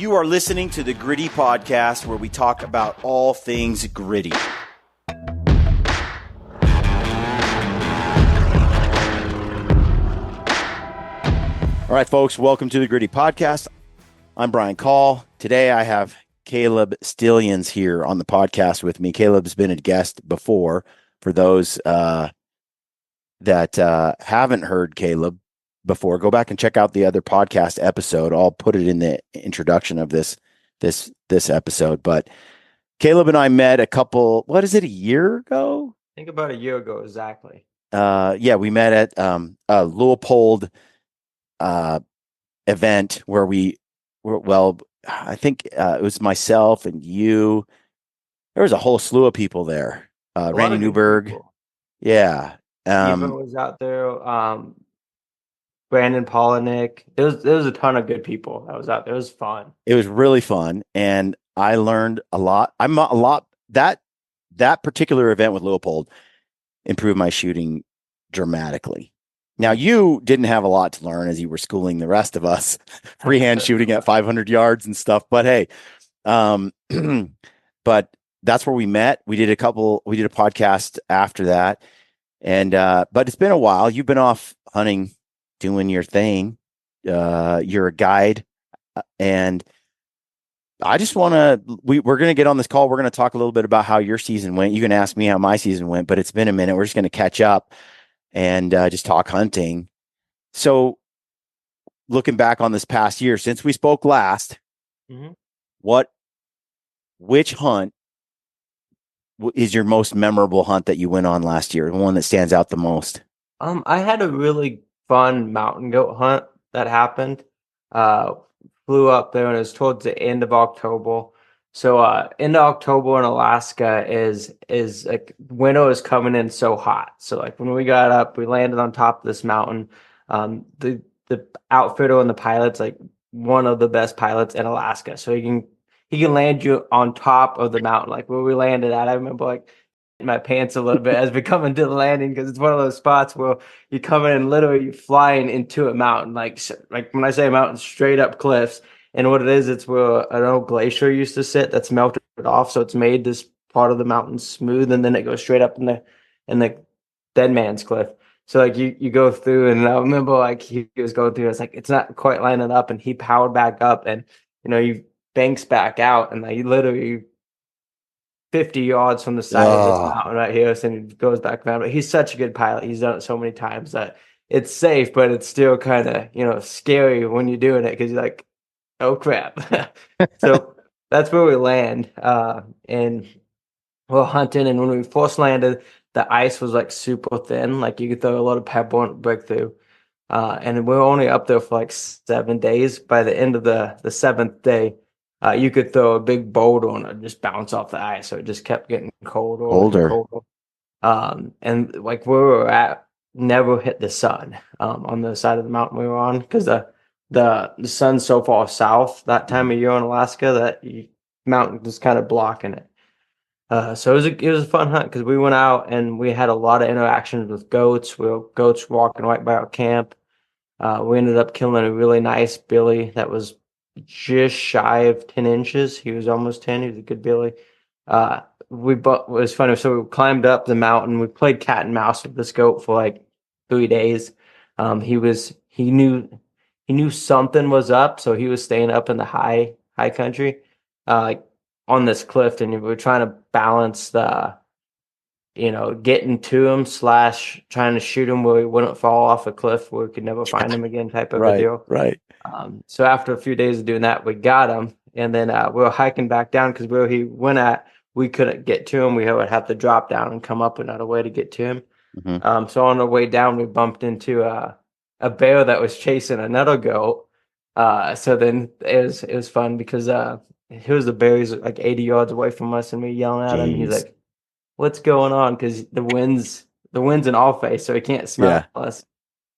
You are listening to the Gritty Podcast, where we talk about all things gritty. All right, folks, welcome to the Gritty Podcast. I'm Brian Call. Today I have Caleb Stillians here on the podcast with me. Caleb's been a guest before. For those that haven't heard Caleb before, go back and check out the other podcast episode. I'll put it in the introduction of this episode. But Caleb and I met a year ago? I think about a year ago, exactly. We met at a Leopold event where I think it was myself and you. There was a whole slew of people there. Randy Newberg. Yeah. Eva was out there. Brandon Polinick. There was a ton of good people that was out there. It was fun. It was really fun, and I learned a lot. That particular event with Leopold improved my shooting dramatically. Now, you didn't have a lot to learn as you were schooling the rest of us, freehand shooting at 500 yards and stuff. But hey, but that's where we met. We did a podcast after that, and but it's been a while. You've been off hunting, doing your thing. You're a guide, and I just want to. We're going to get on this call. We're going to talk a little bit about how your season went. You can ask me how my season went, but it's been a minute. We're just going to catch up and just talk hunting. So, looking back on this past year since we spoke last, which hunt is your most memorable hunt that you went on last year? The one that stands out the most? I had a really fun mountain goat hunt that happened. Flew up there, and it was towards the end of October. So into October in Alaska is like winter is coming in so hot. So like when we got up, we landed on top of this mountain. The outfitter and the pilot's like one of the best pilots in Alaska. So he can land you on top of the mountain. Like where we landed at, I remember like in my pants a little bit as we come into the landing, because it's one of those spots where you come in and literally you're flying into a mountain. Like when I say mountain, straight up cliffs. And what it is, it's where an old glacier used to sit that's melted off. So it's made this part of the mountain smooth, and then it goes straight up in the dead man's cliff. So like you go through, and I remember like he was going through, it's like it's not quite lining up, and he powered back up, and you banks back out, and like literally 50 yards from the side of this mountain right here, so he goes back down. But he's such a good pilot. He's done it so many times that it's safe, but it's still kind of scary when you're doing it, because you're like, oh crap. So that's where we land, and we're hunting. And when we first landed, the ice was like super thin, like you could throw a lot of pebble and break through, and we were only up there for like 7 days. By the end of the seventh day, you could throw a big boulder and it just bounce off the ice, so it just kept getting colder. And like where we were at never hit the sun on the side of the mountain we were on, because the sun's so far south that time of year in Alaska that the mountain was kind of blocking it. So it was a fun hunt, because we went out and we had a lot of interactions with goats. Goats walking right by our camp. We ended up killing a really nice billy that was just shy of 10 inches. He was almost 10. He was a good billy. It was funny. So we climbed up the mountain. We played cat and mouse with this goat for like 3 days. He knew something was up, so he was staying up in the high country, like on this cliff, and we were trying to balance the, getting to him / trying to shoot him where he wouldn't fall off a cliff where we could never find him again, type of a deal. Right. So after a few days of doing that, we got him, and then we were hiking back down, because where he went at, we couldn't get to him. We would have to drop down and come up another way to get to him. Mm-hmm. So on the way down, we bumped into a bear that was chasing another goat. So then it was fun, because the bear. He's like 80 yards away from us, and we yelling at him. He's like, "What's going on?" Because the wind's in our face, so he can't smell us.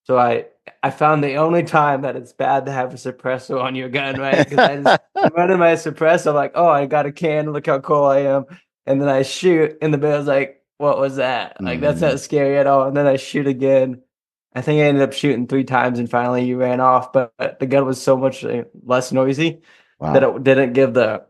So I found the only time that it's bad to have a suppressor on your gun, right? Because I just running my suppressor, like, oh, I got a can. Look how cool I am. And then I shoot, and the bear's like, "What was that?" Like, that's not scary at all. And then I shoot again. I think I ended up shooting 3 times, and finally he ran off. But the gun was so much less noisy. that Wow. it didn't give the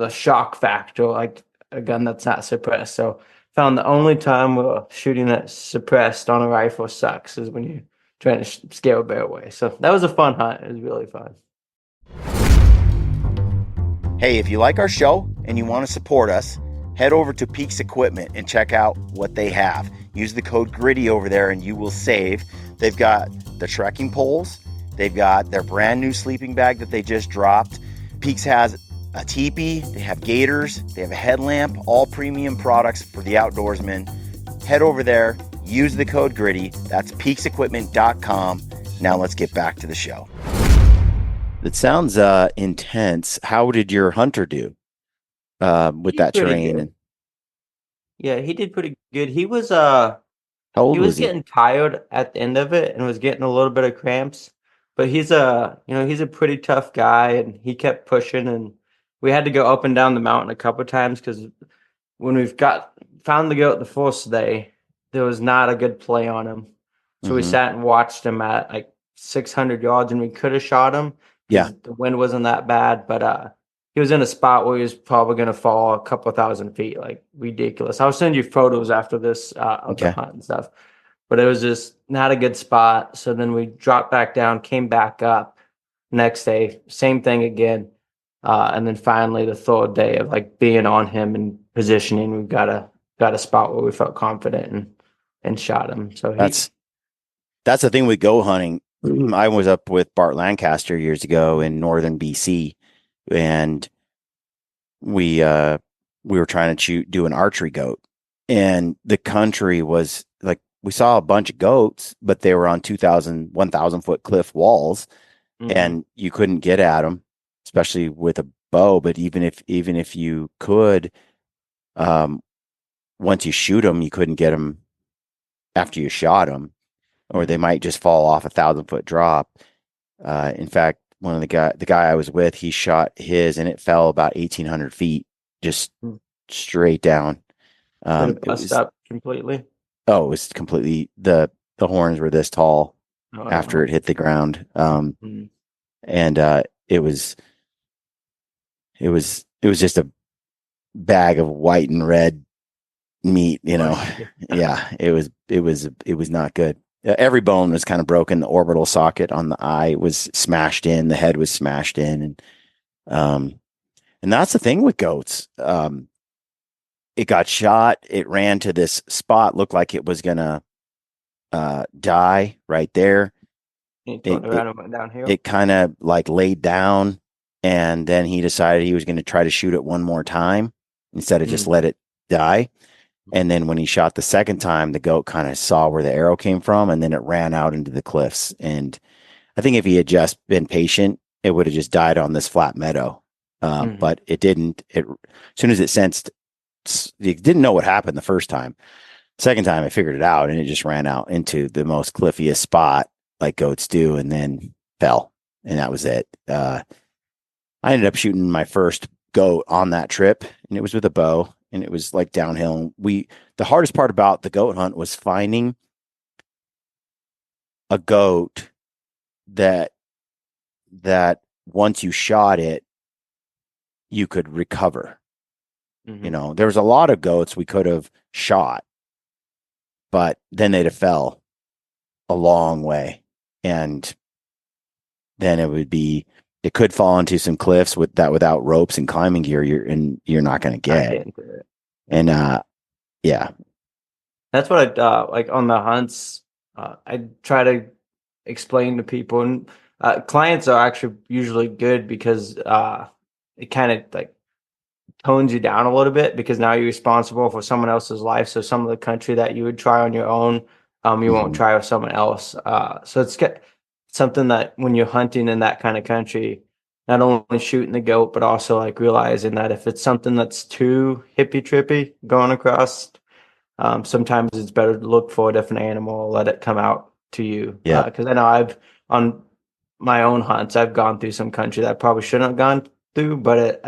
shock factor like a gun that's not suppressed. So found the only time where shooting that's suppressed on a rifle sucks is when you're trying to scare a bear away. So that was a fun hunt. It was really fun. Hey, if you like our show and you want to support us, head over to Peaks Equipment and check out what they have. Use the code GRITTY over there and you will save. They've got the trekking poles. They've got their brand new sleeping bag that they just dropped. Peaks has a teepee. They have gaiters. They have a headlamp. All premium products for the outdoorsman. Head over there. Use the code GRITTY. That's peaksequipment.com. Now let's get back to the show. It sounds intense. How did your hunter do with that terrain? And Yeah, he did pretty good. how He old was was he? getting tired at the end of it and was getting a little bit of cramps, but he's a pretty tough guy and he kept pushing and we had to go up and down the mountain a couple of times because when found the goat the first day, there was not a good play on him. So we Mm-hmm. sat and watched him at like 600 yards and we could have shot him Yeah. because the wind wasn't that bad, but he was in a spot where he was probably going to fall a couple thousand feet, like ridiculous. I'll send you photos after this of the Okay. hunt and stuff, but it was just not a good spot. So then we dropped back down, came back up next day, same thing again. And then finally the third day of like being on him and positioning, we got a spot where we felt confident and shot him. So That's the thing with goat hunting. I was up with Bart Lancaster years ago in northern BC, and we were trying to do an archery goat, and the country was like we saw a bunch of goats, but they were on 1,000 foot cliff walls, Mhm. and you couldn't get at them, especially with a bow. But even if you could, um, once you shoot them, you couldn't get them after you shot them, or they Mhm. might just fall off 1,000 foot drop. In fact, the guy I was with, he shot his and it fell about 1,800 feet, just Mm. straight down. Did it It bust was up completely? it was completely the horns were this tall Oh after no. it hit the ground. Mhm. And it was just a bag of white and red meat, Mush. Yeah, it was not good. Every bone was kind of broken. The orbital socket on the eye was smashed in. The head was smashed in, um, and that's the thing with goats. It got shot. It ran to this spot, looked like it was gonna die right there. He It turned it around and went downhill. it kind of like laid down, and then he decided he was going to try to shoot it one more time instead of just Mm. let it die. And then when he shot the second time, the goat kind of saw where the arrow came from, and then it ran out into the cliffs. And I think if he had just been patient, it would have just died on this flat meadow. Mhm. But it didn't. As soon as it sensed, it didn't know what happened the first time. Second time, I figured it out, and it just ran out into the most cliffiest spot, like goats do, and then fell, and that was it. I ended up shooting my first goat on that trip, and it was with a bow, and it was like downhill. The hardest part about the goat hunt was finding a goat that that once you shot it, you could recover. Mhm. There was a lot of goats we could have shot, but then they'd have fell a long way, and then it could fall into some cliffs without ropes and climbing gear. You're not going to Not get. getting to it. And Mhm. yeah. That's what I like on the hunts. I try to explain to people, and clients are actually usually good because it kind of like tones you down a little bit because now you're responsible for someone else's life. So some of the country that you would try on your own, you won't Mhm. try with someone else. So something that when you're hunting in that kind of country, not only shooting the goat, but also like realizing that if it's something that's too hippy trippy going across, sometimes it's better to look for a different animal, let it come out to you. Yep. Because I know on my own hunts, I've gone through some country that I probably shouldn't have gone through, but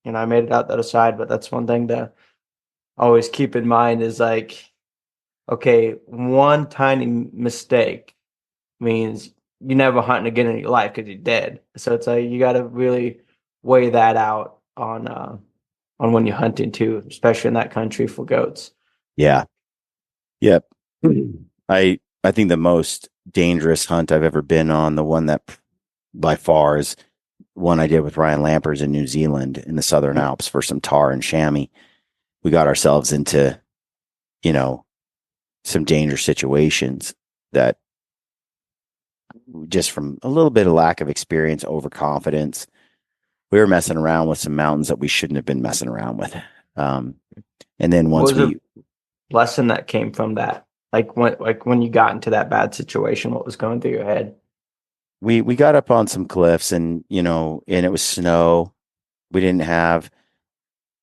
I made it out the other side. But that's one thing to always keep in mind is like, okay, one tiny mistake means you never hunting again in your life because you're dead. So it's like you got to really weigh that out on when you're hunting too, especially in that country for goats. Yeah. Yep. I think the most dangerous hunt I've ever been on, the one that by far is one I did with Ryan Lampers in New Zealand in the Southern Alps for some tar and chamois. We got ourselves into, some dangerous situations that just from a little bit of lack of experience, overconfidence, we were messing around with some mountains that we shouldn't have been messing around with. And then once what was a lesson that came from that? Like when you got into that bad situation, what was going through your head? we got up on some cliffs and, and it was snow. We didn't have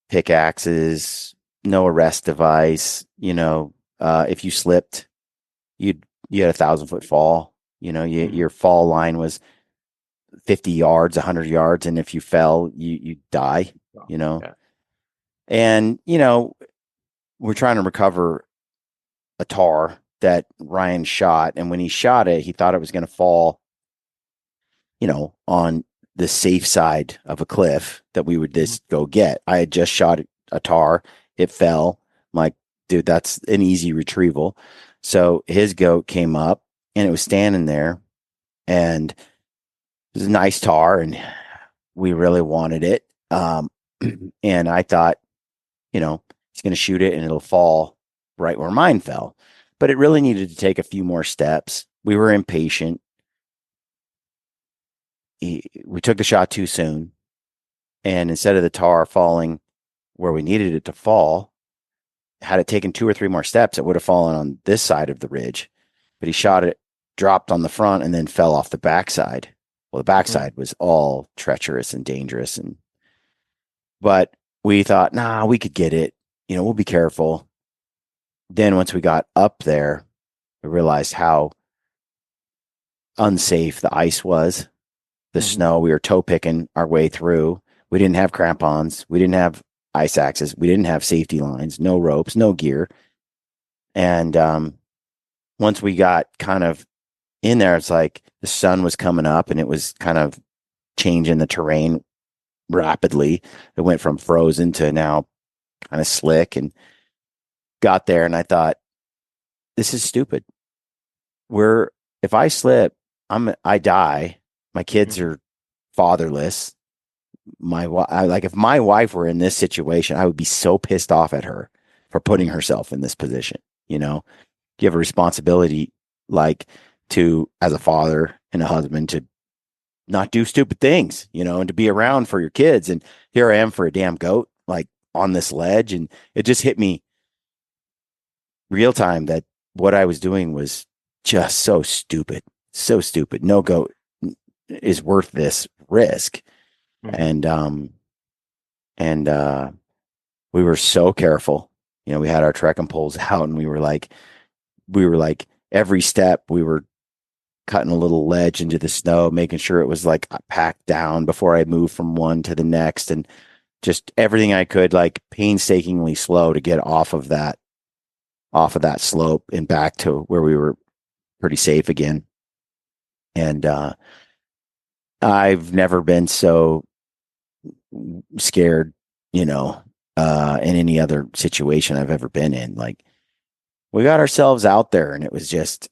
pickaxes, no arrest device. If you slipped, you had 1,000-foot fall. Your fall line was 50 yards, 100 yards, and if you fell, you die. Yeah. And we're trying to recover a tar that Ryan shot, and when he shot it, he thought it was going to fall, on the safe side of a cliff that we would just go get. I had just shot a tar, it fell. I'm like, dude, that's an easy retrieval. So his goat came up, and it was standing there, and it was a nice tar, and we really wanted it. And I thought, he's going to shoot it and it'll fall right where mine fell. But it really needed to take a few more steps. We were impatient. We took the shot too soon. And instead of the tar falling where we needed it to fall, had it taken 2 or 3 more steps, it would have fallen on this side of the ridge. But he shot it, dropped on the front, and then fell off the backside. Well, the backside was all treacherous and dangerous. But we thought, nah, we could get it. We'll be careful. Then once we got up there, we realized how unsafe the ice was, the snow. We were toe picking our way through. We didn't have crampons. We didn't have ice axes. We didn't have safety lines, no ropes, no gear. And once we got kind of in there, it's like the sun was coming up and it was kind of changing the terrain rapidly. It went from frozen to now kind of slick, and got there and I thought, this is stupid. If I slip, I die. My kids are fatherless. If my wife were in this situation, I would be so pissed off at her for putting herself in this position. You have a responsibility, as a father and a husband, to not do stupid things, and to be around for your kids. And here I am for a damn goat, on this ledge. And it just hit me real time that what I was doing was just so stupid. No goat is worth this risk. And we were so careful. We had our trekking poles out, and we were like every step we were cutting a little ledge into the snow, making sure it was packed down before I moved from one to the next, and just everything I could, painstakingly slow to get off of that slope and back to where we were pretty safe again. And I've never been so scared, in any other situation I've ever been in. We got ourselves out there, and it was just,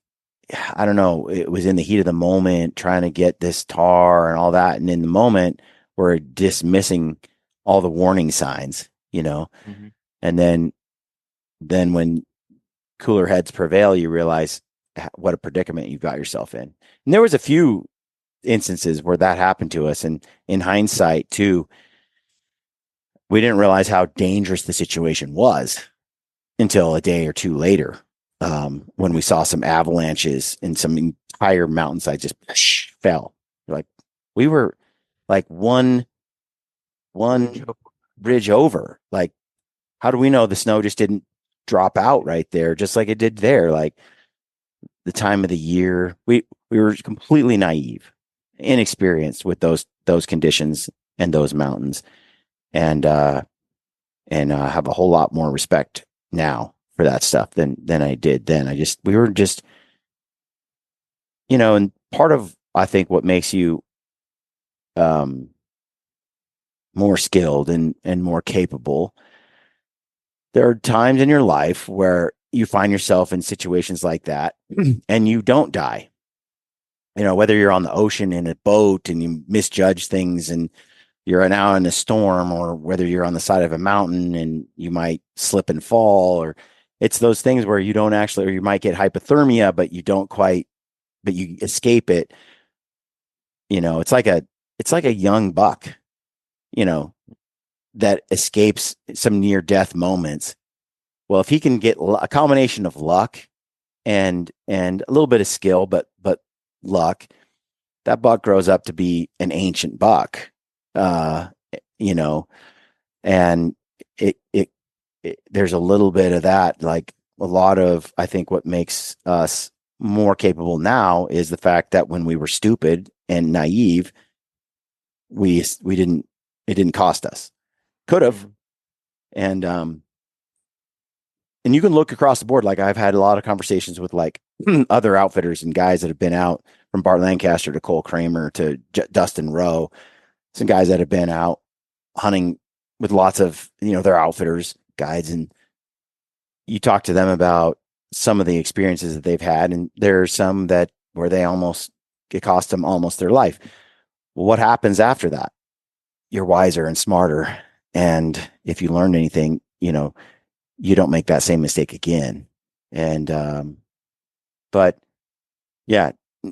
I don't know, it was in the heat of the moment, trying to get this tar and all that. And in the moment, we're dismissing all the warning signs, and then when cooler heads prevail, you realize what a predicament you've got yourself in. And there was a few instances where that happened to us. And in hindsight too, we didn't realize how dangerous the situation was until a day or two later, when we saw some avalanches and some entire mountainside just fell. We were one bridge over. How do we know the snow just didn't drop out right there, just like it did there? The time of the year, we were completely naive, inexperienced with those conditions and those mountains, and have a whole lot more respect now for that stuff than I did then. We were just, and part of, I think, what makes you more skilled and more capable, there are times in your life where you find yourself in situations like that and you don't die. Whether you're on the ocean in a boat and you misjudge things and you're now in a storm, or whether you're on the side of a mountain and you might slip and fall, or it's those things where you don't actually, or you might get hypothermia, but you don't quite, but you escape it. It's like a young buck, you know, that escapes some near death moments. Well, if he can get a combination of luck and a little bit of skill, but luck, that buck grows up to be an ancient buck. Uh, you know, and there's a little bit of that. Like a lot of, I think what makes us more capable now is the fact that when we were stupid and naive, we didn't, it didn't cost us. Could have. And and you can look across the board. Like I've had a lot of conversations with like other outfitters and guys that have been out, from Bart Lancaster to Cole Kramer to Dustin Rowe, some guys that have been out hunting with lots of, their outfitters, guides, and you talk to them about some of the experiences that they've had. And there are some that where it cost them almost their life. Well, what happens after that? You're wiser and smarter. And if you learned anything, you don't make that same mistake again. And, but yeah,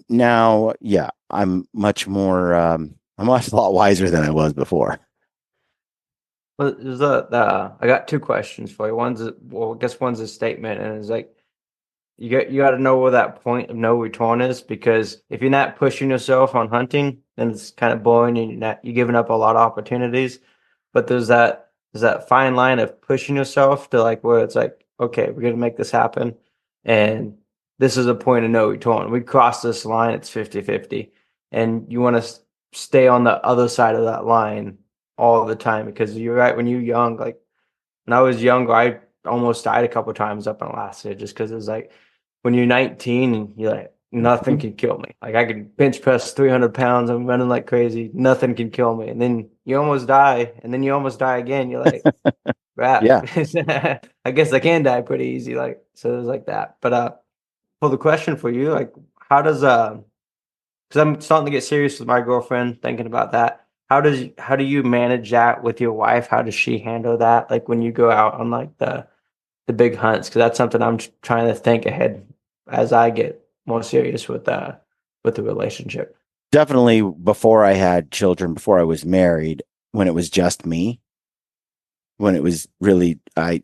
now, yeah, I'm much more, I'm a lot wiser than I was before. Well, I got two questions for you. I guess one's a statement, and it's like you got to know where that point of no return is, because if you're not pushing yourself on hunting, then it's kind of boring and you're giving up a lot of opportunities. But there's that fine line of pushing yourself to like where it's like, okay, we're gonna make this happen, and this is a point of no return. We cross this line, it's 50-50, and you want to stay on the other side of that line all the time, because you're right. When you're young, like when I was younger, I almost died a couple times up in Alaska, just because it was like when you're 19 and you're like, nothing can kill me. Like I could bench press 300 pounds. I'm running like crazy. Nothing can kill me. And then you almost die. And then you almost die again. You're like, crap. Yeah, I guess I can die pretty easy. Like, so it was like that. But for the question for you, like, how does, because I'm starting to get serious with my girlfriend, thinking about that. How do you manage that with your wife? How does she handle that? Like when you go out on like the big hunts, because that's something I'm trying to think ahead as I get more serious with the relationship. definitely before I had children, before I was married, when it was just me, when it was really, I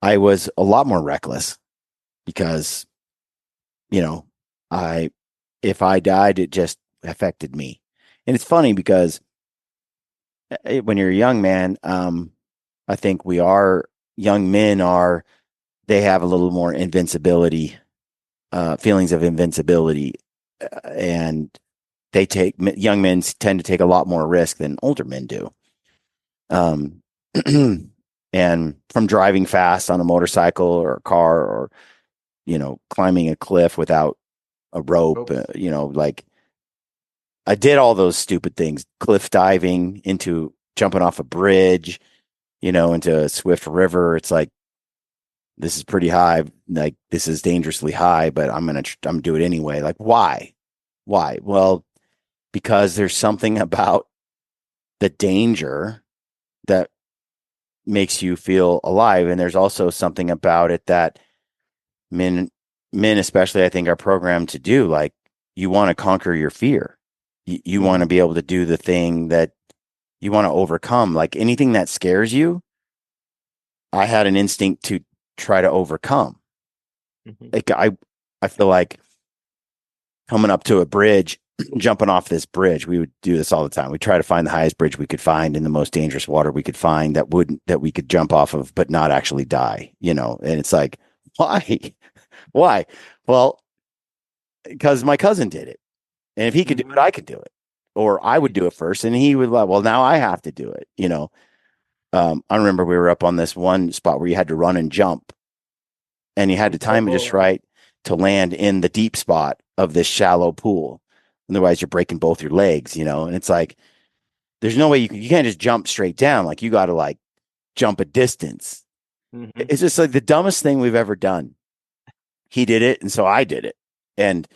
was a lot more reckless because, you know, I, if I died, it just affected me. And it's funny because when you're a young man, I think young men they have a little more invincibility, feelings of invincibility, and young men tend to take a lot more risk than older men do. Um, and from driving fast on a motorcycle or a car, or, climbing a cliff without a rope, Oops. like I did all those stupid things, cliff diving, into jumping off a bridge, into a swift river. It's like, this is pretty high. Like, this is dangerously high, but I'm going to do it anyway. Like, why? Why? Well, because there's something about the danger that makes you feel alive. And there's also something about it that men especially, I think, are programmed to do. Like, you want to conquer your fear. You want to be able to do the thing that you want to overcome. Like anything that scares you, I had an instinct to try to overcome. Mm-hmm. Like I feel like coming up to a bridge, jumping off this bridge, we would do this all the time. We try to find the highest bridge we could find in the most dangerous water we could find that we could jump off of, but not actually die, And it's like, why? Why? Well, because my cousin did it. And if he could do it, I could do it. Or I would do it first. And he would like, well, now I have to do it. I remember we were up on this one spot where you had to run and jump, and you had to time it just right to land in the deep spot of this shallow pool. Otherwise, you're breaking both your legs, And it's like, there's no way you can't just jump straight down. Like you got to like jump a distance. Mm-hmm. It's just like the dumbest thing we've ever done. He did it, and so I did it. And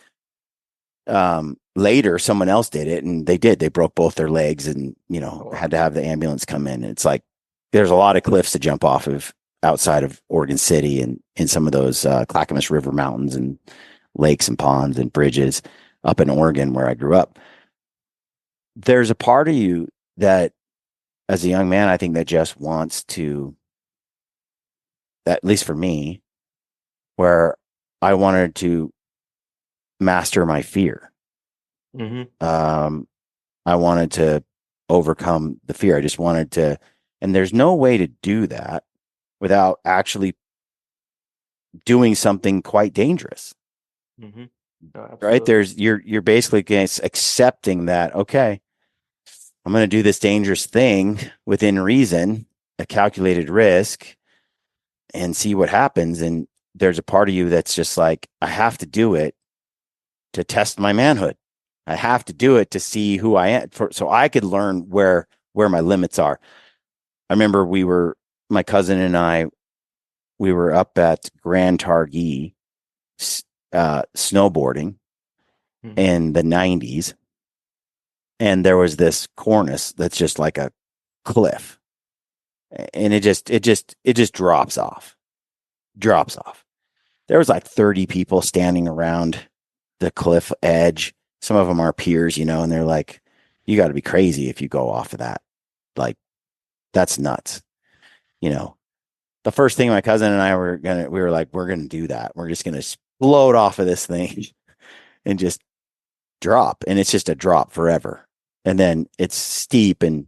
later, someone else did it, and they broke both their legs, and had to have the ambulance come in. And it's like there's a lot of cliffs to jump off of outside of Oregon City, and in some of those Clackamas River mountains and lakes and ponds and bridges up in Oregon where I grew up. There's a part of you that, as a young man, I think that just wants to, at least for me, where I wanted to master my fear. Mm-hmm. I wanted to overcome the fear. I just wanted to, and there's no way to do that without actually doing something quite dangerous. Mm-hmm. Oh, right? You're basically accepting that, okay, I'm going to do this dangerous thing within reason, a calculated risk, and see what happens. And there's a part of you that's just like, I have to do it to test my manhood. I have to do it to see who I am, so I could learn where my limits are. I remember my cousin and I, we were up at Grand Targhee, snowboarding in the 90s. And there was this cornice that's just like a cliff. And it just drops off. There was like 30 people standing around the cliff edge. Some of them are peers, and they're like, you got to be crazy if you go off of that. Like, that's nuts. The first thing my cousin and I we were like, we're going to do that. We're just going to explode off of this thing and just drop. And it's just a drop forever. And then it's steep. And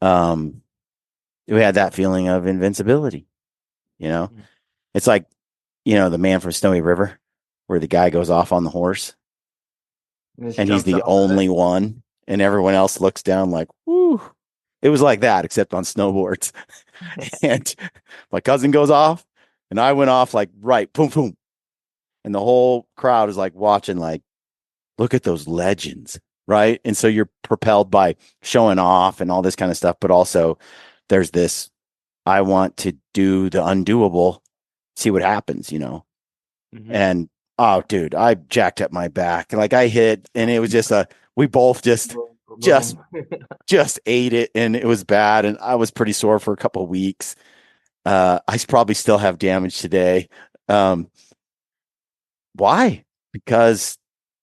we had that feeling of invincibility. It's like, the Man from Snowy River, where the guy goes off on the horse and he's the only one, and everyone else looks down like, whoo. It was like that, except on snowboards. And my cousin goes off and I went off like, right, boom, boom. And the whole crowd is like watching, like, look at those legends. Right. And so you're propelled by showing off and all this kind of stuff. But also there's this, I want to do the undoable, see what happens, Mm-hmm. And oh, dude, I jacked up my back. Like I hit, and it was just we both just ate it, and it was bad. And I was pretty sore for a couple of weeks. I probably still have damage today. Why? Because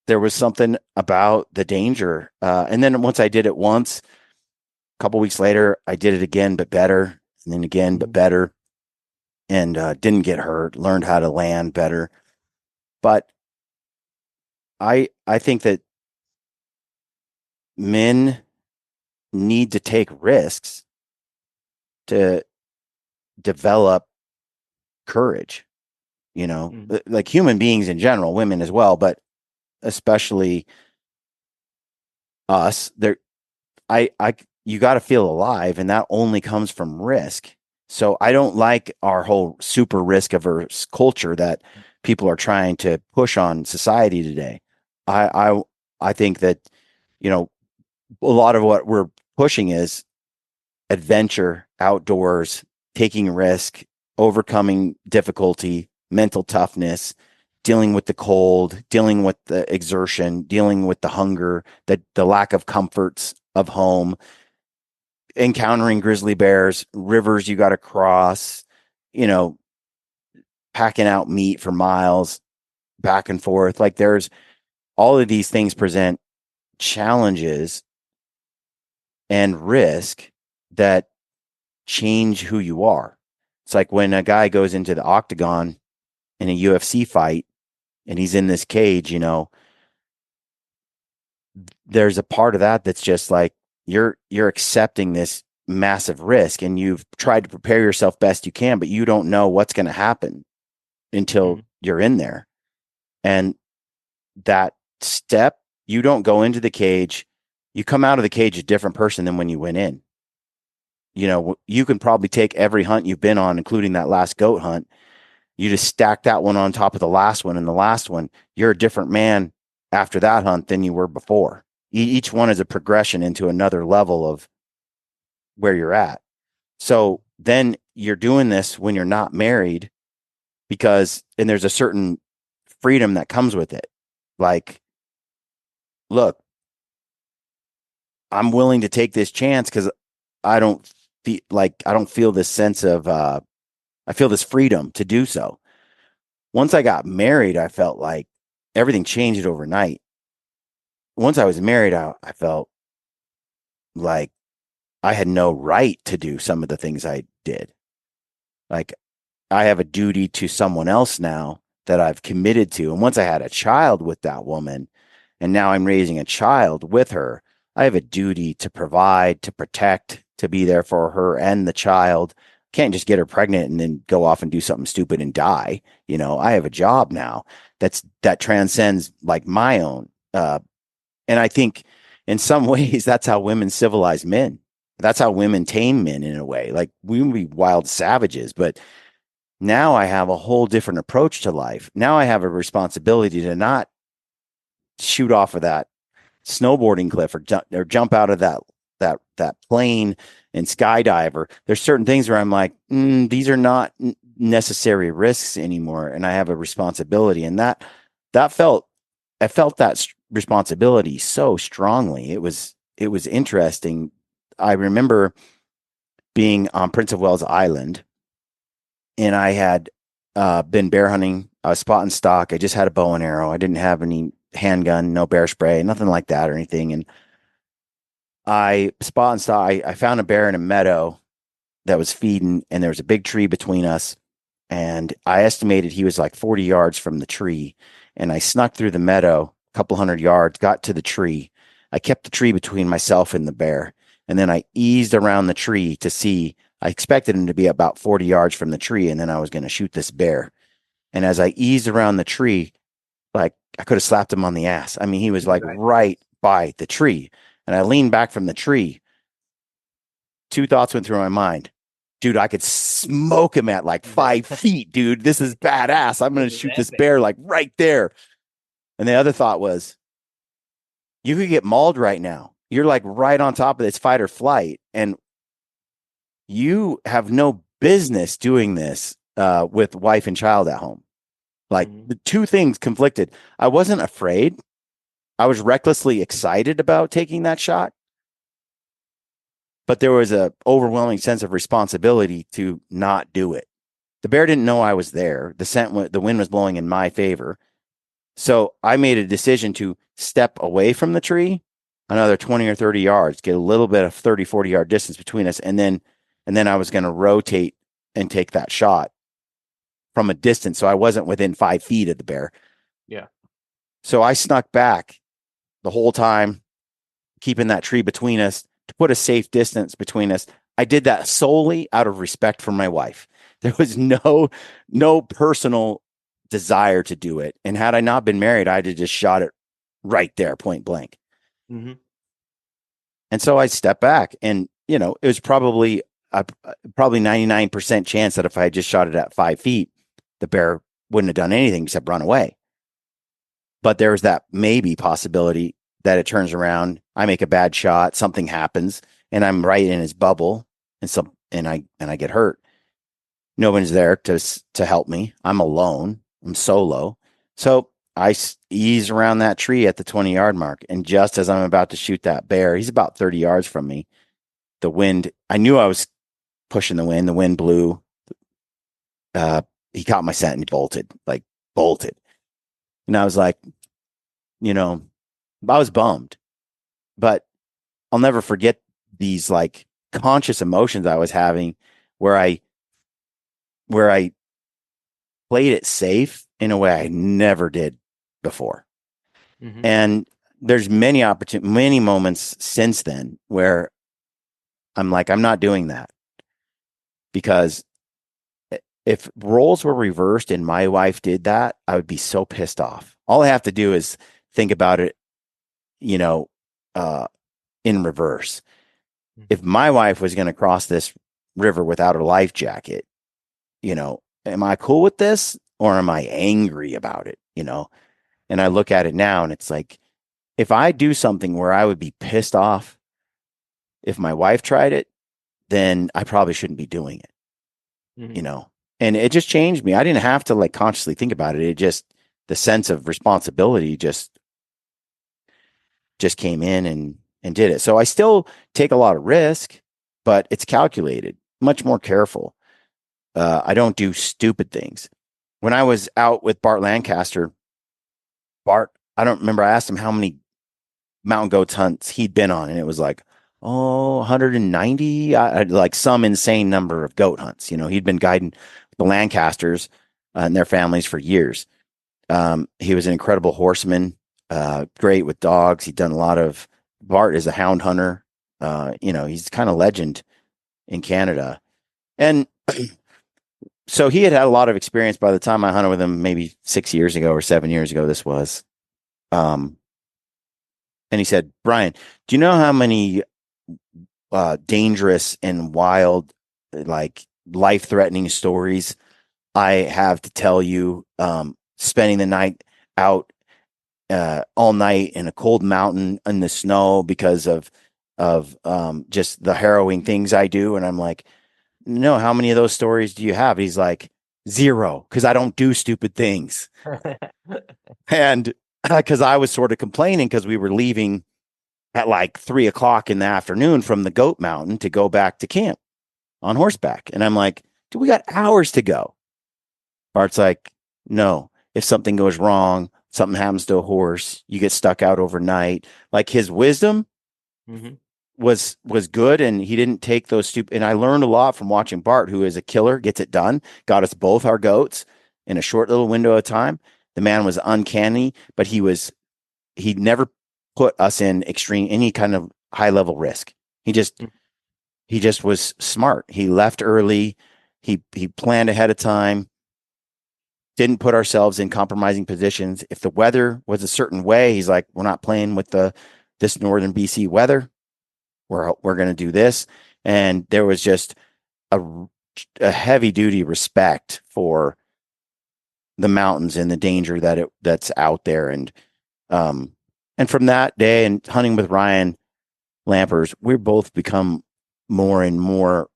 there was something about the danger. And then once I did it once, a couple weeks later, I did it again, but better. And then again, but better. And didn't get hurt, learned how to land better. But I think that men need to take risks to develop courage, like human beings in general, women as well, but especially us. You got to feel alive, and that only comes from risk. So I don't like our whole super risk averse culture that people are trying to push on society today. I think that, a lot of what we're pushing is adventure, outdoors, taking risk, overcoming difficulty, mental toughness, dealing with the cold, dealing with the exertion, dealing with the hunger, the lack of comforts of home, encountering grizzly bears, rivers you got to cross, packing out meat for miles back and forth. Like there's all of these things present challenges and risk that change who you are. It's like when a guy goes into the octagon in a UFC fight and he's in this cage, there's a part of that that's just like you're accepting this massive risk, and you've tried to prepare yourself best you can, but you don't know what's going to happen until you're in there. And that step, you don't go into the cage, you come out of the cage a different person than when you went in. You can probably take every hunt you've been on, including that last goat hunt. You just stack that one on top of the last one, and the last one, you're a different man after that hunt than you were before. Each one is a progression into another level of where you're at. So then you're doing this when you're not married and there's a certain freedom that comes with it. Like, look, I'm willing to take this chance because I don't feel this sense of, I feel this freedom to do so. Once I got married, I felt like everything changed overnight. Once I was married, I felt like I had no right to do some of the things I did. Like, I have a duty to someone else now that I've committed to. And once I had a child with that woman, and now I'm raising a child with her, I have a duty to provide, to protect, to be there for her and the child. Can't just get her pregnant and then go off and do something stupid and die. I have a job now that transcends like my own. And I think in some ways that's how women civilize men. That's how women tame men in a way. Like, we would be wild savages, but now I have a whole different approach to life. Now I have a responsibility to not shoot off of that snowboarding cliff or jump out of that plane and skydive. There's certain things where I'm like, these are not necessary risks anymore, and I have a responsibility. And I felt that responsibility so strongly. It was interesting. I remember being on Prince of Wales Island, and I had been bear hunting. I was spot and stock. I just had a bow and arrow. I didn't have any handgun, no bear spray, nothing like that or anything. And I spot and stock. I found a bear in a meadow that was feeding, and there was a big tree between us. And I estimated he was like 40 yards from the tree. And I snuck through the meadow a couple hundred yards, got to the tree. I kept the tree between myself and the bear. And then I eased around the tree to see. I expected him to be about 40 yards from the tree, and then I was going to shoot this bear. And as I eased around the tree, like, I could have slapped him on the ass. I mean, he was like right by the tree. And I leaned back from the tree. Two thoughts went through my mind. Dude, I could smoke him at like 5 feet, dude. This is badass. I'm going to shoot this bear like right there. And the other thought was, you could get mauled right now. You're like right on top of this fight or flight. And you have no business doing this with wife and child at home. Like, the two things conflicted. I wasn't afraid. I was recklessly excited about taking that shot. But there was a overwhelming sense of responsibility to not do it. The bear didn't know I was there. The wind was blowing in my favor. So I made a decision to step away from the tree another 20 or 30 yards, get a little bit of 30, 40-yard distance between us. And then I was going to rotate and take that shot from a distance. So I wasn't within 5 feet of the bear. Yeah. So I snuck back the whole time, keeping that tree between us to put a safe distance between us. I did that solely out of respect for my wife. There was no personal desire to do it. And had I not been married, I'd have just shot it right there, point blank. Mm-hmm. And so I stepped back, and, it was probably 99% chance that if I had just shot it at 5 feet, the bear wouldn't have done anything except run away. But there was that maybe possibility that it turns around, I make a bad shot, something happens, and I'm right in his bubble, and I get hurt. No one's there to help me. I'm alone. I'm solo. So I ease around that tree at the 20-yard mark, and just as I'm about to shoot that bear, he's about 30 yards from me. The wind, I knew I was pushing the wind. The wind blew. He caught my scent and he bolted. And I was like, I was bummed, but I'll never forget these like conscious emotions I was having where I played it safe in a way I never did before. Mm-hmm. And there's many moments since then where I'm like, I'm not doing that, because if roles were reversed and my wife did that, I would be so pissed off. All I have to do is think about it, in reverse. If my wife was going to cross this river without a life jacket, am I cool with this, or am I angry about it? And I look at it now and it's like, if I do something where I would be pissed off if my wife tried it, then I probably shouldn't be doing it, Mhm. And it just changed me. I didn't have to like consciously think about it. It just, the sense of responsibility just came in and did it. So I still take a lot of risk, but it's calculated, much more careful. I don't do stupid things. When I was out with Bart Lancaster, Bart, I don't remember, I asked him how many mountain goats hunts he'd been on, and it was like, 190, like some insane number of goat hunts. He'd been guiding the Lancasters and their families for years. He was an incredible horseman, great with dogs. He'd done a lot of, Bart is a hound hunter. He's kind of legend in Canada. And so he had a lot of experience by the time I hunted with him, maybe 6 years ago or 7 years ago, this was. And he said, Brian, do you know how many dangerous and wild, like life-threatening stories I have to tell you, spending the night out all night in a cold mountain in the snow because of just the harrowing things I do? And I'm like, no, how many of those stories do you have? He's like, zero, because I don't do stupid things. And because I was sort of complaining because we were leaving at like 3 o'clock in the afternoon from the Goat Mountain to go back to camp on horseback. And I'm like, dude, we got hours to go. Bart's like, no, if something goes wrong, something happens to a horse, you get stuck out overnight. Like, his wisdom Mm-hmm. was good, and he didn't take those stupid. And I learned a lot from watching Bart, who is a killer, gets it done, got us both our goats in a short little window of time. The man was uncanny, but he never put us in any kind of high level risk. He just was smart. He left early. He planned ahead of time. Didn't put ourselves in compromising positions. If the weather was a certain way, he's like, we're not playing with this northern BC weather. We're going to do this. And there was just a heavy duty respect for the mountains and the danger that's out there. And from that day and hunting with Ryan Lampers, we've both become more and more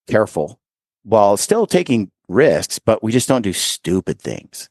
careful while still taking risks, but we just don't do stupid things.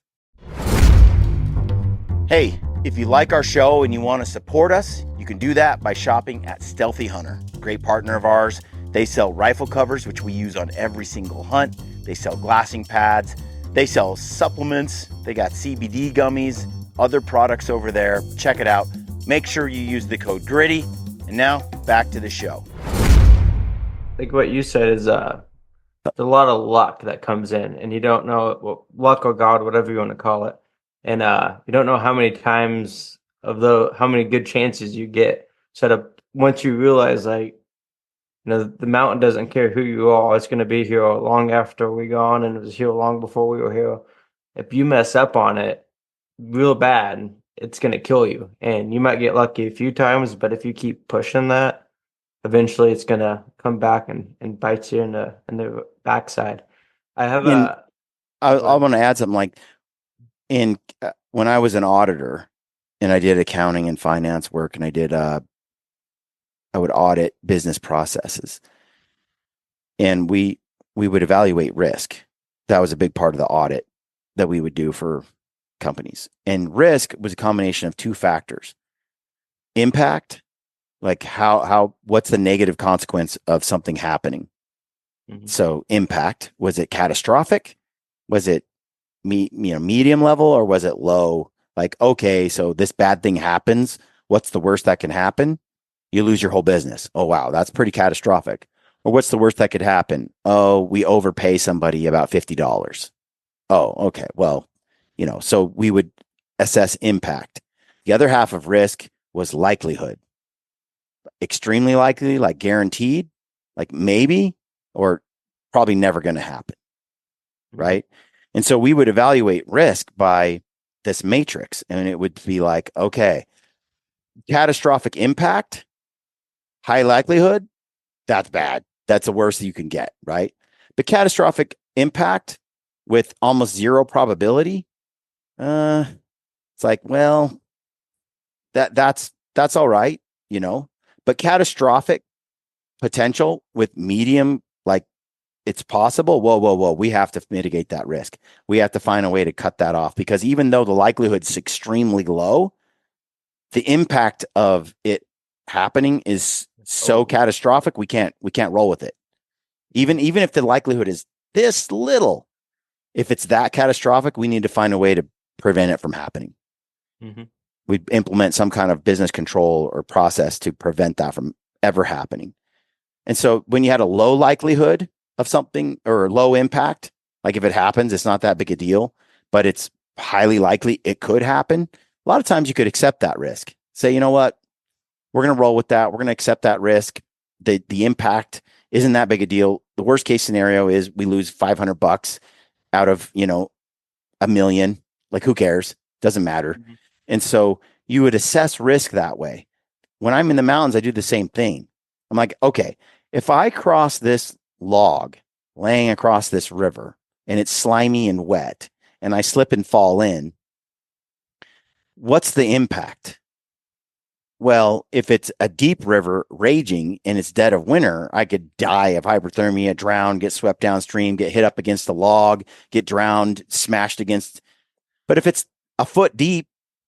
Hey, if you like our show and you want to support us, you can do that by shopping at Stealthy Hunter, great partner of ours. They sell rifle covers, which we use on every single hunt. They sell glassing pads. They sell supplements. They got CBD gummies, other products over there. Check it out. Make sure you use the code GRITTY. And now, back to the show. I think what you said is there's a lot of luck that comes in, and you don't know, well, luck or God, whatever you want to call it. And you don't know how many times how many good chances you get. So once you realize, like, the mountain doesn't care who you are. It's going to be here long after we're gone, and it was here long before we were here. If you mess up on it real bad, it's going to kill you. And you might get lucky a few times, but if you keep pushing that, eventually it's going to come back and bite you in the backside. I have And a I want to add something, like, when I was an auditor and I did accounting and finance work, and I would audit business processes, and we would evaluate risk. That was a big part of the audit that we would do for companies. And risk was a combination of two factors: impact, like what's the negative consequence of something happening. Mhm. So impact, was it catastrophic? Was it medium level, or was it low? Like, okay, so this bad thing happens. What's the worst that can happen? You lose your whole business. Oh, wow, that's pretty catastrophic. Or what's the worst that could happen? Oh, we overpay somebody about $50. Oh, okay. Well, so we would assess impact. The other half of risk was likelihood. Extremely likely, like guaranteed, like maybe, or probably never going to happen. Right. And so we would evaluate risk by this matrix, and it would be like, okay, catastrophic impact, high likelihood, that's bad. That's the worst you can get. Right. But catastrophic impact with almost zero probability, it's like, well, that's all right, but catastrophic potential with medium, like it's possible. Whoa, whoa, whoa. We have to mitigate that risk. We have to find a way to cut that off, because even though the likelihood's extremely low, the impact of it happening is so catastrophic. We can't roll with it. Even if the likelihood is this little, if it's that catastrophic, we need to find a way to prevent it from happening. Mm-hmm. We implement some kind of business control or process to prevent that from ever happening. And so when you had a low likelihood of something or low impact, like if it happens, it's not that big a deal, but it's highly likely it could happen. A lot of times you could accept that risk. Say, you know what? We're going to roll with that. We're going to accept that risk. The impact isn't that big a deal. The worst case scenario is we lose $500 out of, $1 million. Like, who cares? Doesn't matter. Mm-hmm. And so you would assess risk that way. When I'm in the mountains, I do the same thing. I'm like, okay, if I cross this log laying across this river and it's slimy and wet and I slip and fall in, what's the impact? Well, if it's a deep river raging and it's dead of winter, I could die of hypothermia, drown, get swept downstream, get hit up against the log, get drowned, smashed against. But if it's a foot deep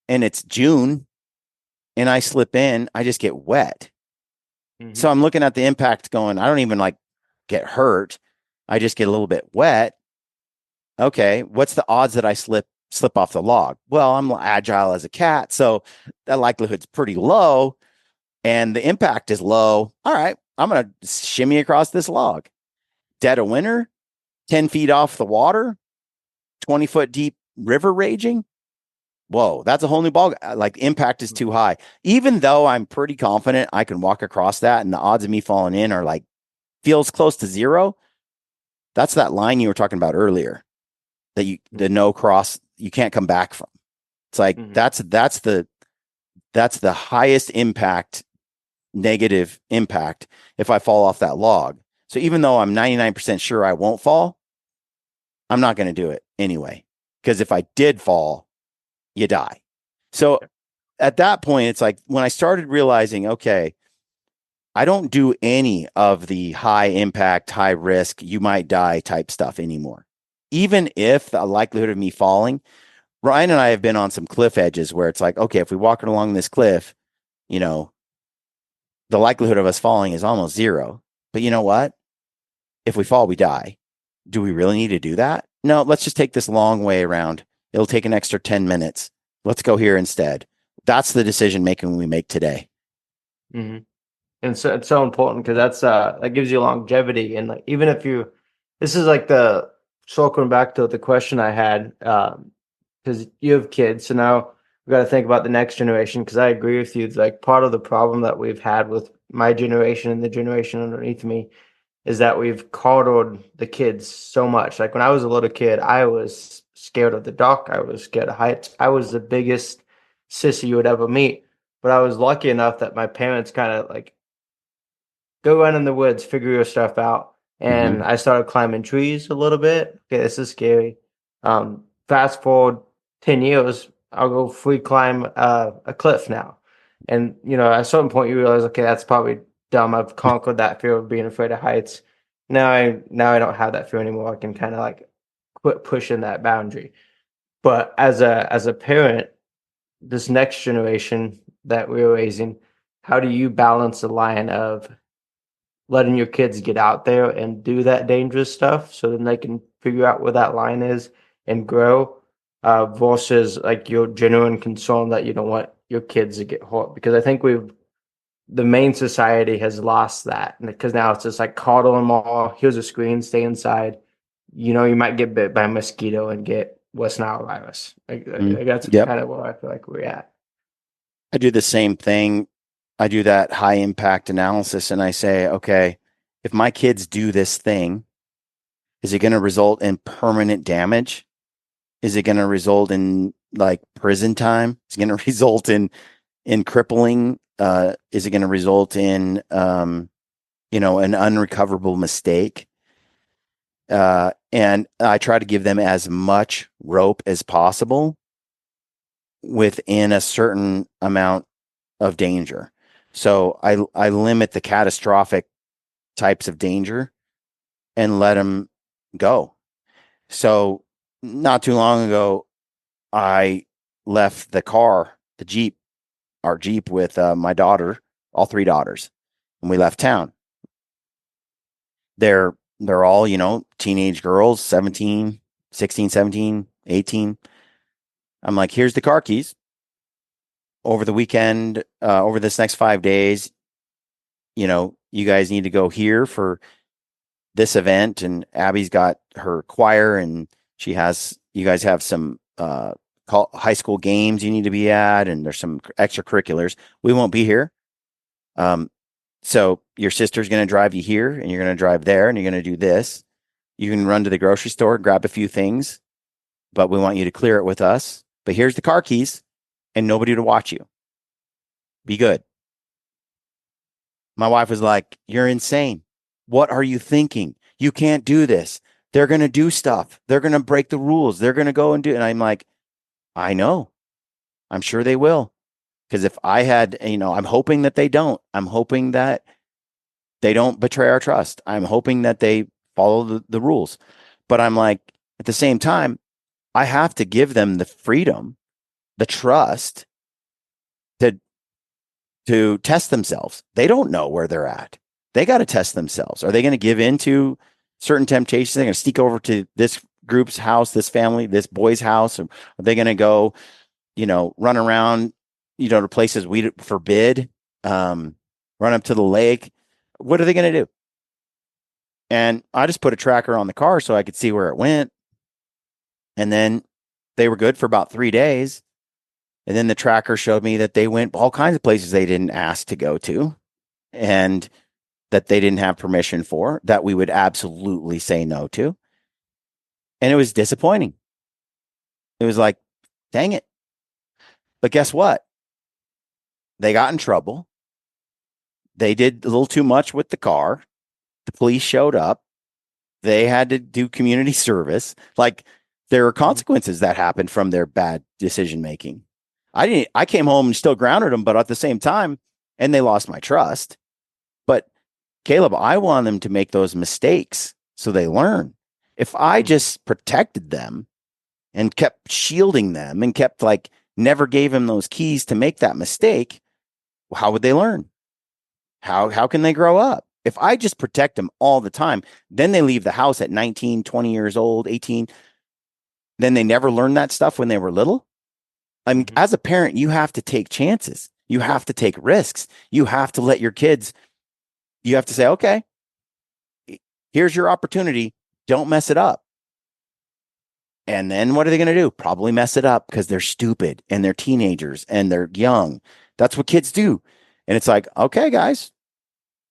and it's June and I slip in, I just get wet. Mm-hmm. So I'm looking at the impact going, I don't even like get hurt. I just get a little bit wet. Okay, what's the odds that I slip off the log? Well, I'm agile as a cat, so that likelihood's pretty low, and the impact is low. All right, I'm going to shimmy across this log. Dead of winter, 10 feet off the water, 20-foot deep river raging. Whoa, that's a whole new ball. Like, impact is too high. Even though I'm pretty confident I can walk across that and the odds of me falling in are like, feels close to zero. That's that line you were talking about earlier, that the no cross, you can't come back from. It's like, that's the highest impact, negative impact if I fall off that log. So even though I'm 99% sure I won't fall, I'm not going to do it anyway. Because if I did fall, you die. So at that point, it's like when I started realizing, okay, I don't do any of the high impact, high risk, you might die type stuff anymore. Even if the likelihood of me falling, Ryan and I have been on some cliff edges where it's like, okay, if we walk along this cliff, the likelihood of us falling is almost zero. But you know what? If we fall, we die. Do we really need to do that? No, let's just take this long way around. It'll take an extra 10 minutes. Let's go here instead. That's the decision making we make today. Mm-hmm. And so it's so important, because that gives you longevity. And like, even if this is like circling back to the question I had, because you have kids, so now we got to think about the next generation. Because I agree with you, like, part of the problem that we've had with my generation and the generation underneath me is that we've coddled the kids so much. Like, when I was a little kid, I was scared of the dark. I was scared of heights. I was the biggest sissy you would ever meet. But I was lucky enough that my parents kind of like, go run in the woods, figure your stuff out. And I started climbing trees a little bit. Okay, this is scary. Fast forward 10 years, I'll go free climb a cliff now. And, at a certain point you realize, okay, that's probably dumb. I've conquered that fear of being afraid of heights. Now I don't have that fear anymore. I can kind of like quit pushing that boundary. But as a parent, this next generation that we're raising, how do you balance the line of letting your kids get out there and do that dangerous stuff so then they can figure out where that line is and grow, versus like your genuine concern that you don't want your kids to get hurt? Because I think the main society has lost that, because now it's just like coddle them all. Here's a screen, stay inside. You might get bit by a mosquito and get West Nile virus. Like that's kind of where I feel like we're at. I do the same thing. I do that high impact analysis and I say, okay, if my kids do this thing, is it going to result in permanent damage? Is it going to result in like prison time? Is it going to result in crippling? Is it going to result in, an unrecoverable mistake? And I try to give them as much rope as possible within a certain amount of danger. So I limit the catastrophic types of danger and let them go. So not too long ago, I left the Jeep, our Jeep with my daughter, all three daughters, and we left town. They're all, teenage girls, 17, 16, 17, 18. I'm like, here's the car keys. Over the weekend, over this next 5 days, you guys need to go here for this event. And Abby's got her choir, and you guys have some high school games you need to be at, and there's some extracurriculars. We won't be here. So your sister's going to drive you here, and you're going to drive there, and you're going to do this. You can run to the grocery store, grab a few things, but we want you to clear it with us. But here's the car keys and nobody to watch you. Be good. My wife was like, you're insane. What are you thinking? You can't do this. They're going to do stuff. They're going to break the rules. They're going to go and do. And I'm like, I know. I'm sure they will. Because if I had, I'm hoping that they don't. I'm hoping that they don't betray our trust. I'm hoping that they follow the rules. But I'm like, at the same time, I have to give them the freedom, the trust to test themselves. They don't know where they're at. They got to test themselves. Are they going to give in to certain temptations? They're going to sneak over to this group's house, this family, this boy's house? Or are they going to go, run around, to places we forbid, run up to the lake? What are they going to do? And I just put a tracker on the car so I could see where it went. And then they were good for about 3 days. And then the tracker showed me that they went all kinds of places they didn't ask to go to, and that they didn't have permission for, that we would absolutely say no to. And it was disappointing. It was like, dang it. But guess what? They got in trouble. They did a little too much with the car. The police showed up. They had to do community service. Like, there are consequences that happened from their bad decision making. I came home and still grounded them, but at the same time, and they lost my trust. But Caleb, I want them to make those mistakes so they learn. If I just protected them and kept shielding them and kept never gave them those keys to make that mistake, how would they learn? How can they grow up? If I just protect them all the time, then they leave the house at 19, 20 years old, 18. Then they never learned that stuff when they were little. I mean, as a parent, you have to take chances. You have to take risks. You have to let your kids, you have to say, okay, here's your opportunity. Don't mess it up. And then what are they going to do? Probably mess it up because they're stupid and they're teenagers and they're young. That's what kids do. And it's like, okay, guys,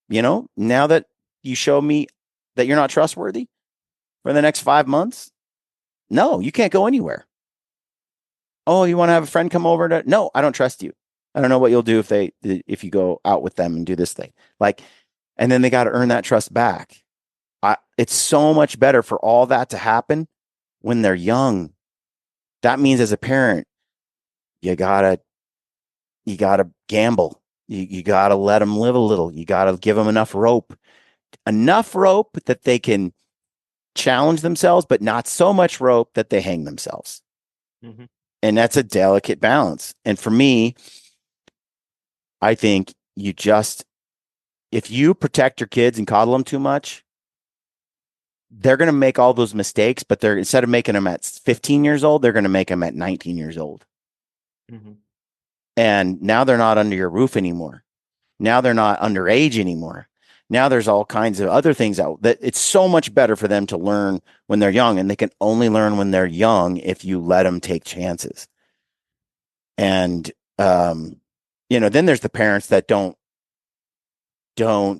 now that you show me that you're not trustworthy for the next 5 months, no, you can't go anywhere. Oh, you want to have a friend come over? No, I don't trust you. I don't know what you'll do if you go out with them and do this thing. And then they got to earn that trust back. It's so much better for all that to happen when they're young. That means as a parent, you gotta gamble. You gotta let them live a little. You gotta give them enough rope that they can challenge themselves, but not so much rope that they hang themselves. Mm-hmm. And that's a delicate balance. And for me, I think if you protect your kids and coddle them too much, they're going to make all those mistakes, but instead of making them at 15 years old, they're going to make them at 19 years old. Mm-hmm. And now they're not under your roof anymore. Now they're not underage anymore. Now there's all kinds of other things that it's so much better for them to learn when they're young, and they can only learn when they're young if you let them take chances. And, then there's the parents that don't,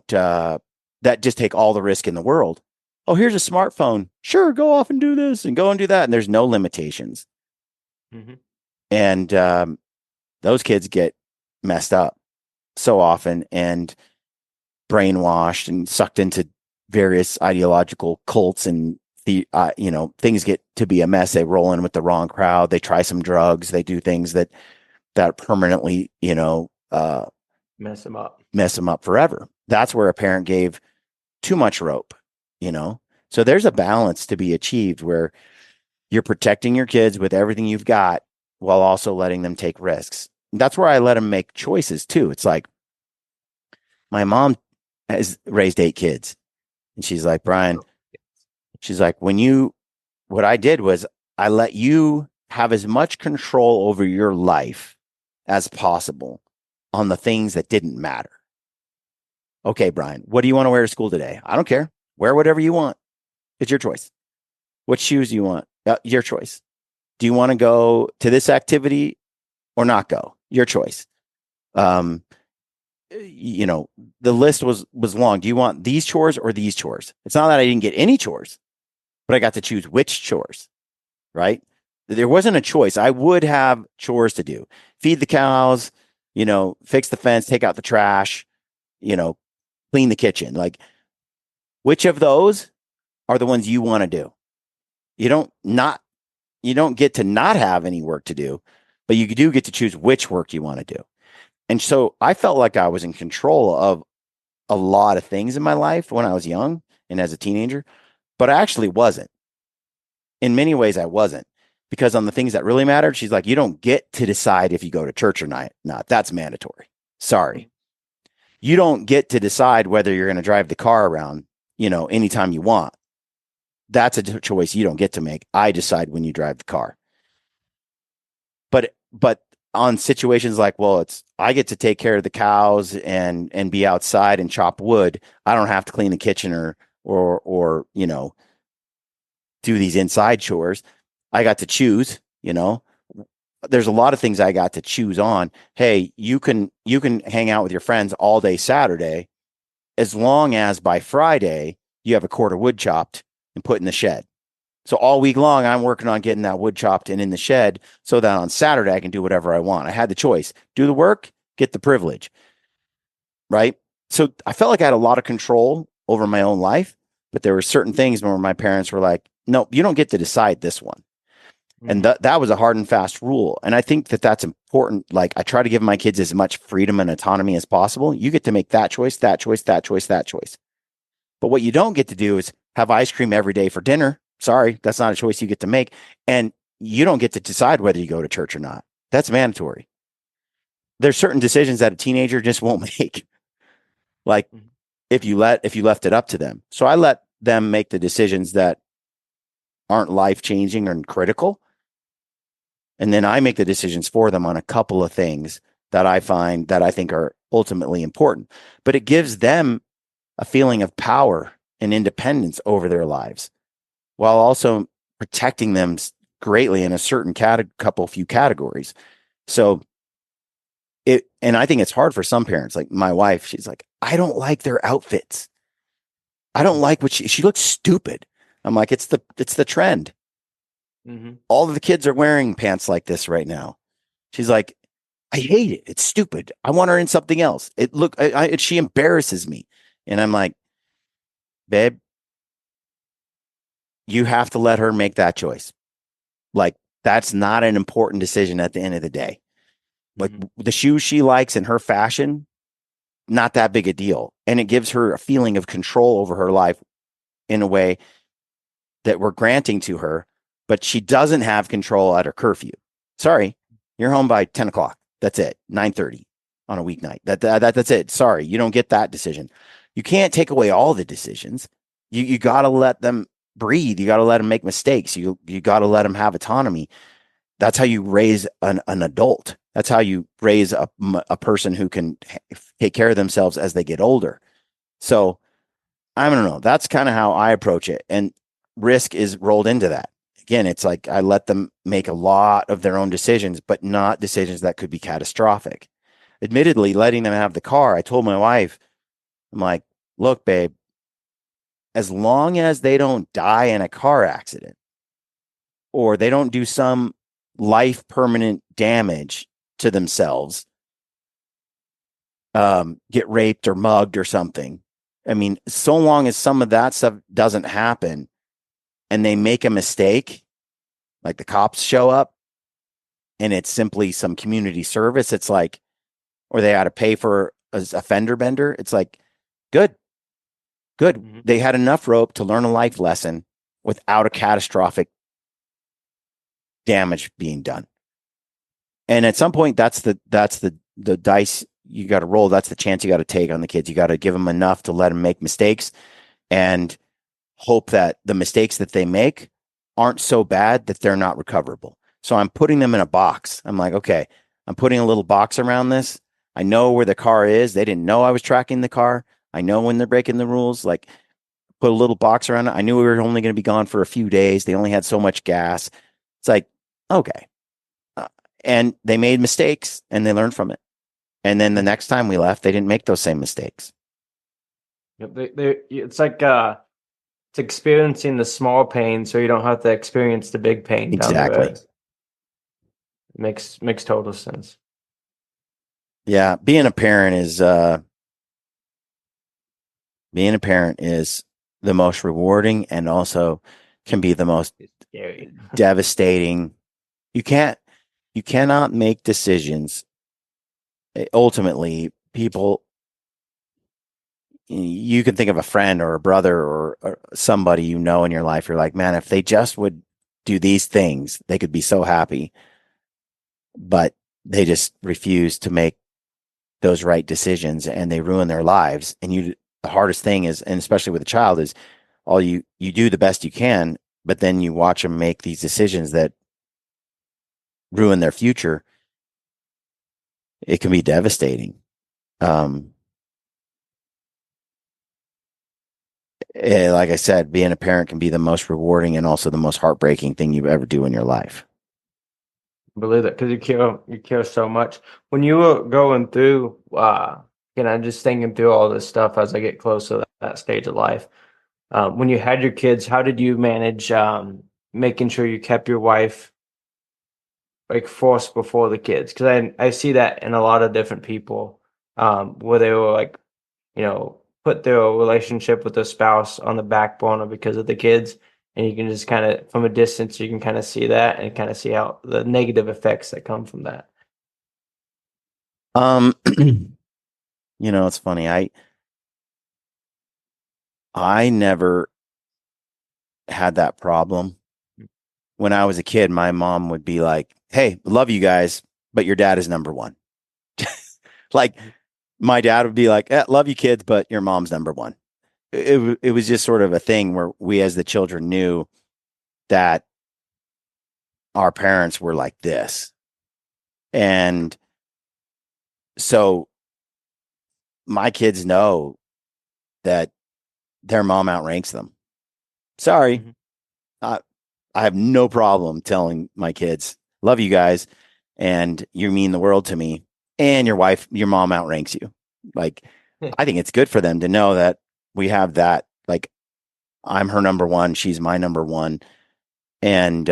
that just take all the risk in the world. Oh, here's a smartphone. Sure. Go off and do this and go and do that. And there's no limitations. Mm-hmm. And, those kids get messed up so often and brainwashed and sucked into various ideological cults, and things get to be a mess. They roll in with the wrong crowd. They try some drugs. They do things that permanently, Mess them up. mess them up forever. That's where a parent gave too much rope, you know? So there's a balance to be achieved where you're protecting your kids with everything you've got while also letting them take risks. That's where I let them make choices too. It's like my mom has raised 8 kids, and she's like, Brian, she's like, what I did was I let you have as much control over your life as possible on the things that didn't matter. Okay, Brian, what do you want to wear to school today? I don't care. Wear whatever you want. It's your choice. What shoes do you want? Your choice. Do you want to go to this activity or not go? Your choice. You know, the list was long. Do you want these chores or these chores? It's not that I didn't get any chores, but I got to choose which chores, right? There wasn't a choice. I would have chores to do. Feed the cows, you know, fix the fence, take out the trash, you know, clean the kitchen. Like, which of those are the ones you want to do? You don't get to not have any work to do, but you do get to choose which work you want to do. And so I felt like I was in control of a lot of things in my life when I was young and as a teenager, but I actually wasn't. In many ways, I wasn't, because on the things that really mattered, she's like, you don't get to decide if you go to church or not. Not that's mandatory. Sorry. You don't get to decide whether you're going to drive the car around, you know, anytime you want. That's a choice you don't get to make. I decide when you drive the car. But on situations like, well, I get to take care of the cows and be outside and chop wood. I don't have to clean the kitchen or you know, do these inside chores. I got to choose, you know. There's a lot of things I got to choose on. Hey, you can hang out with your friends all day Saturday, as long as by Friday you have a cord of wood chopped and put in the shed. So all week long, I'm working on getting that wood chopped and in the shed so that on Saturday I can do whatever I want. I had the choice: do the work, get the privilege, right? So I felt like I had a lot of control over my own life, but there were certain things where my parents were like, no, you don't get to decide this one. And that was a hard and fast rule. And I think that that's important. Like, I try to give my kids as much freedom and autonomy as possible. You get to make that choice, that choice, that choice, that choice. But what you don't get to do is have ice cream every day for dinner. Sorry, that's not a choice you get to make. And you don't get to decide whether you go to church or not. That's mandatory. There's certain decisions that a teenager just won't make. Like, if you left it up to them. So I let them make the decisions that aren't life-changing or critical. And then I make the decisions for them on a couple of things that I think are ultimately important. But it gives them a feeling of power and independence over their lives, while also protecting them greatly in a certain few categories. So and I think it's hard for some parents. Like my wife, she's like, I don't like their outfits. I don't like what she looks stupid. I'm like, it's the trend. Mm-hmm. All of the kids are wearing pants like this right now. She's like, I hate it. It's stupid. I want her in something else. She embarrasses me. And I'm like, babe, you have to let her make that choice. Like, that's not an important decision at the end of the day. Like, the shoes she likes and her fashion, not that big a deal. And it gives her a feeling of control over her life in a way that we're granting to her, but she doesn't have control at her curfew. Sorry, you're home by 10 o'clock. That's it. 9:30 on a weeknight. That's it. Sorry, you don't get that decision. You can't take away all the decisions. You got to let them breathe. You got to let them make mistakes. You got to let them have autonomy. That's how you raise an adult. That's how you raise a person who can take care of themselves as they get older. So I don't know. That's kind of how I approach it. And risk is rolled into that. Again, it's like I let them make a lot of their own decisions, but not decisions that could be catastrophic. Admittedly, letting them have the car, I told my wife, I'm like, look, babe, as long as they don't die in a car accident or they don't do some life permanent damage to themselves, get raped or mugged or something. I mean, so long as some of that stuff doesn't happen and they make a mistake, like the cops show up and it's simply some community service, it's like, or they had to pay for a fender bender. It's like, good, good. Mm-hmm. They had enough rope to learn a life lesson without a catastrophic damage being done. And at some point, that's the dice you got to roll. That's the chance you got to take on the kids. You got to give them enough to let them make mistakes and hope that the mistakes that they make aren't so bad that they're not recoverable. So I'm putting them in a box. I'm like, okay, I'm putting a little box around this. I know where the car is. They didn't know I was tracking the car. I know when they're breaking the rules. Like, put a little box around it. I knew we were only going to be gone for a few days. They only had so much gas. It's like, okay. And they made mistakes and they learned from it. And then the next time we left, they didn't make those same mistakes. It's like it's experiencing the small pain so you don't have to experience the big pain down the Exactly. road. Makes total sense. Yeah, being a parent is the most rewarding and also can be the most Scary. devastating. You cannot make decisions. Ultimately, people, you can think of a friend or a brother or somebody you know in your life. You're like, man, if they just would do these things, they could be so happy. But they just refuse to make those right decisions and they ruin their lives. And the hardest thing is, and especially with a child, is all you do the best you can, but then you watch them make these decisions that ruin their future. It can be devastating. Like I said, being a parent can be the most rewarding and also the most heartbreaking thing you ever do in your life. I believe that because you care so much. When you were going through, just thinking through all this stuff as I get close to that stage of life. When you had your kids, how did you manage making sure you kept your wife like forced before the kids? Because I see that in a lot of different people, where they were like, put their relationship with their spouse on the back burner because of the kids. And you can just kind of, from a distance, you can kind of see that and kind of see how the negative effects that come from that. It's funny. I never had that problem. When I was a kid, my mom would be like, "Hey, love you guys, but your dad is number one." Like, my dad would be like, "Love you kids, but your mom's number one." It was just sort of a thing where we as the children knew that our parents were like this. And so my kids know that their mom outranks them. Sorry. Mm-hmm. I have no problem telling my kids, love you guys, and you mean the world to me, and your mom outranks you. Like, I think it's good for them to know that we have that. Like, I'm her number one, she's my number one, and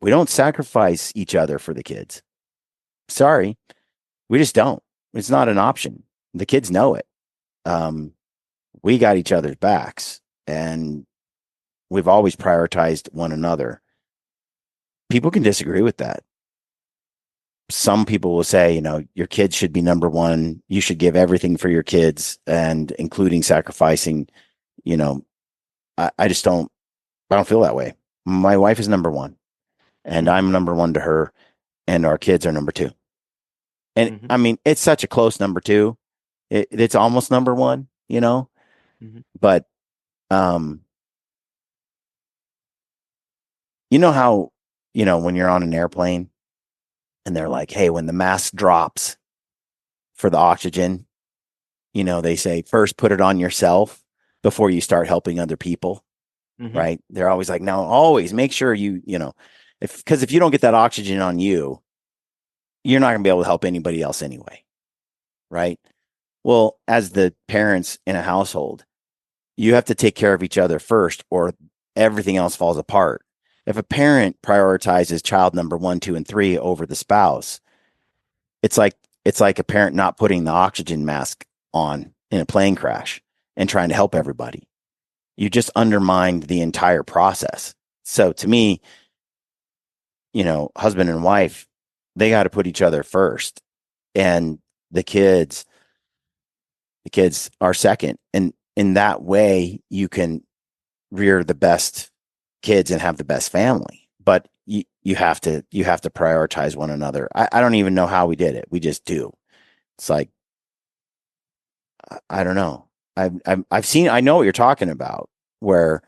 we don't sacrifice each other for the kids. Sorry, we just don't. It's not an option. The kids know it. We got each other's backs, and we've always prioritized one another. People can disagree with that. Some people will say, your kids should be number one. You should give everything for your kids, and including sacrificing. I just don't. I don't feel that way. My wife is number one, and I'm number one to her, and our kids are number two. And I mean, it's such a close number two. It's almost number one, but you know how, when you're on an airplane and they're like, hey, when the mask drops for the oxygen, they say first put it on yourself before you start helping other people. Right. They're always like, no, always make sure because if you don't get that oxygen on you, you're not going to be able to help anybody else anyway. Right. Well, as the parents in a household, you have to take care of each other first or everything else falls apart. If a parent prioritizes child number 1, 2, and 3 over the spouse, it's like a parent not putting the oxygen mask on in a plane crash and trying to help everybody. You just undermined the entire process. So to me, husband and wife, they got to put each other first. And the kids are second. And in that way, you can rear the best kids and have the best family. But you have to prioritize one another. I don't even know how we did it. We just do. It's like, I don't know. I've seen, I know what you're talking about, where,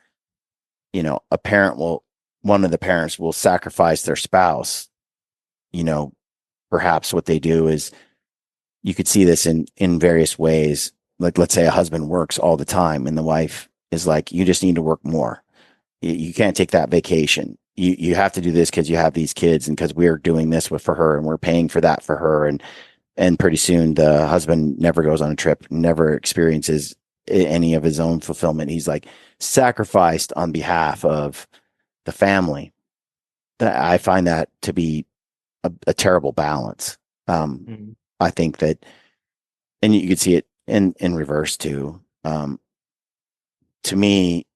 one of the parents will sacrifice their spouse. Perhaps what they do is, you could see this in various ways. Like, let's say a husband works all the time and the wife is like, you just need to work more. You can't take that vacation. You have to do this because you have these kids, and because we're doing this for her, and we're paying for that for her. And pretty soon the husband never goes on a trip, never experiences any of his own fulfillment. He's like sacrificed on behalf of the family. I find that to be a terrible balance. I think that, and you could see it in reverse too. To me,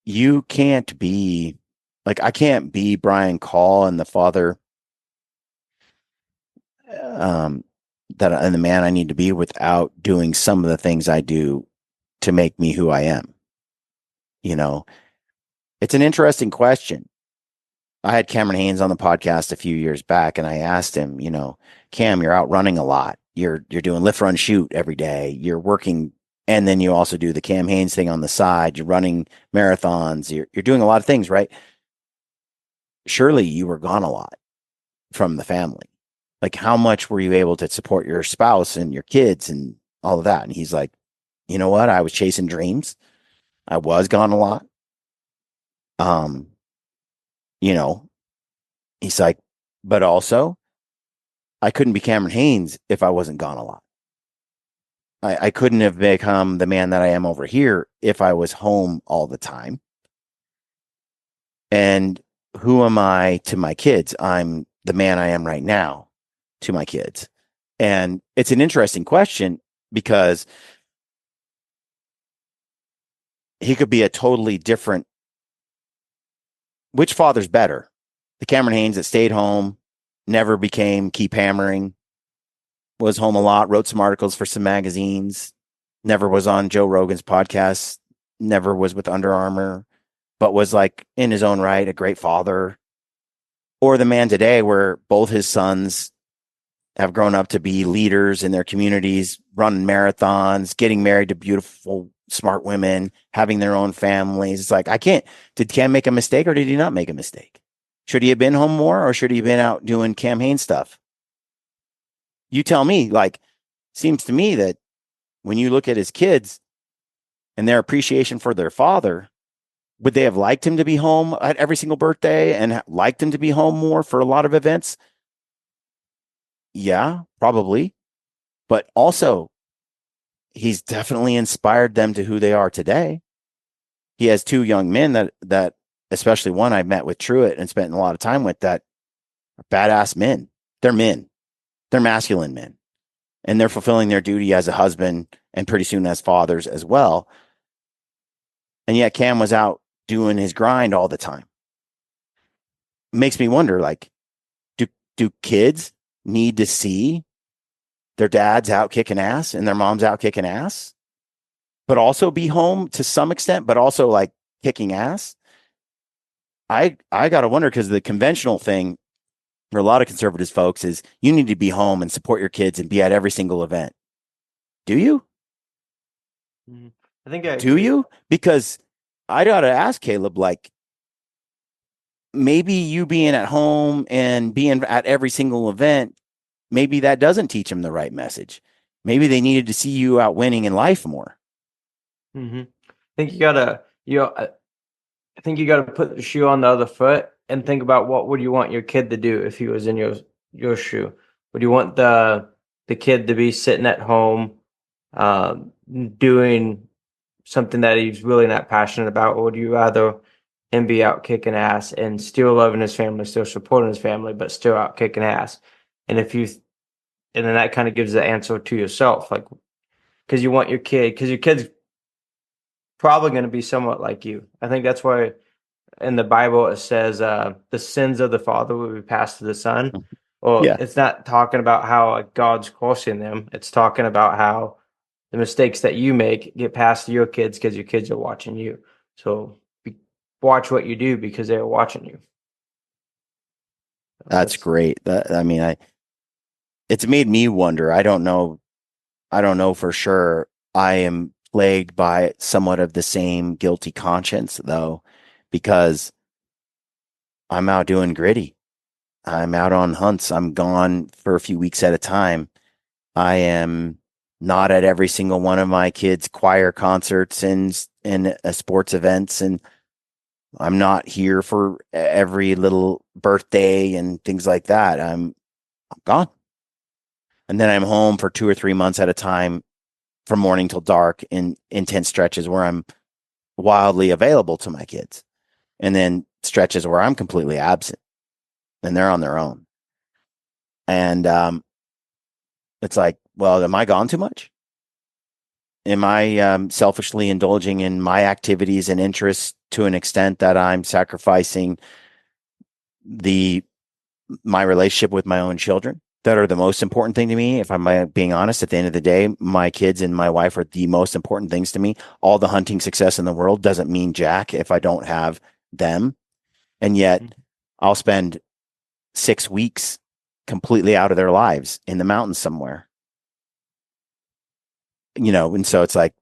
you can't be like, I can't be Brian Call and the father, and the man I need to be, without doing some of the things I do to make me who I am. It's an interesting question. I had Cameron Haynes on the podcast a few years back, and I asked him, Cam, you're out running a lot. You're doing lift, run, shoot every day. You're working, and then you also do the Cam Haynes thing on the side. You're running marathons. You're doing a lot of things, right? Surely you were gone a lot from the family. Like, how much were you able to support your spouse and your kids and all of that? And he's like, you know what? I was chasing dreams. I was gone a lot. You know, he's like, but also I couldn't be Cameron Haynes if I wasn't gone a lot. I couldn't have become the man that I am over here if I was home all the time. And who am I to my kids? I'm the man I am right now to my kids. And it's an interesting question, because he could be a totally different. Which father's better? The Cameron Haynes that stayed home, never became keep hammering, was home a lot, wrote some articles for some magazines, never was on Joe Rogan's podcast, never was with Under Armour, but was like in his own right a great father? Or the man today where both his sons have grown up to be leaders in their communities, running marathons, getting married to beautiful, smart women, having their own families. It's like, did Cam make a mistake, or did he not make a mistake? Should he have been home more, or should he have been out doing Cam Haynes stuff? You tell me. Like, seems to me that when you look at his kids and their appreciation for their father, would they have liked him to be home at every single birthday and liked him to be home more for a lot of events? Yeah, probably. But also, he's definitely inspired them to who they are today. He has two young men that especially one I met with Truett and spent a lot of time with, that are badass men. They're men. They're masculine men. And they're fulfilling their duty as a husband and pretty soon as fathers as well. And yet Cam was out doing his grind all the time. It makes me wonder, like, do kids need to see their dads out kicking ass and their moms out kicking ass, but also be home to some extent, but also like kicking ass? I got to wonder, because the conventional thing for a lot of conservative folks is you need to be home and support your kids and be at every single event. Do you? I think I Do agree. you? Because I got to ask Caleb, like, maybe you being at home and being at every single event, maybe that doesn't teach them the right message. Maybe they needed to see you out winning in life more. I think you gotta, I think you gotta put the shoe on the other foot and think about, what would you want your kid to do if he was in your shoe? Would you want the kid to be sitting at home, um, doing something that he's really not passionate about, or would you rather him be out kicking ass and still loving his family, still supporting his family, but still out kicking ass? And and then that kind of gives the answer to yourself, like, because you want your kid, because your kid's probably going to be somewhat like you. I think that's why in the Bible it says the sins of the father will be passed to the son. Well, Yeah, it's not talking about how like, God's crossing them. It's talking about how the mistakes that you make get passed to your kids because your kids are watching you. So watch what you do because they're watching you. that's That's great. I mean, it's made me wonder. I don't know for sure. I am plagued by somewhat of the same guilty conscience though, because I'm out doing gritty. I'm out on hunts. I'm gone for a few weeks at a time. I am not at every single one of my kids' choir concerts and sports events, and I'm not here for every little birthday and things like that. I'm gone, and then I'm home for 2 or 3 months at a time, from morning till dark, in intense stretches where I'm wildly available to my kids, and then stretches where I'm completely absent and they're on their own. And it's like, well, am I gone too much? Am I selfishly indulging in my activities and interests to an extent that I'm sacrificing the my relationship with my own children that are the most important thing to me? If I'm being honest, at the end of the day, my kids and my wife are the most important things to me. All the hunting success in the world doesn't mean jack if I don't have them. And yet I'll spend 6 weeks completely out of their lives in the mountains somewhere, and so it's like,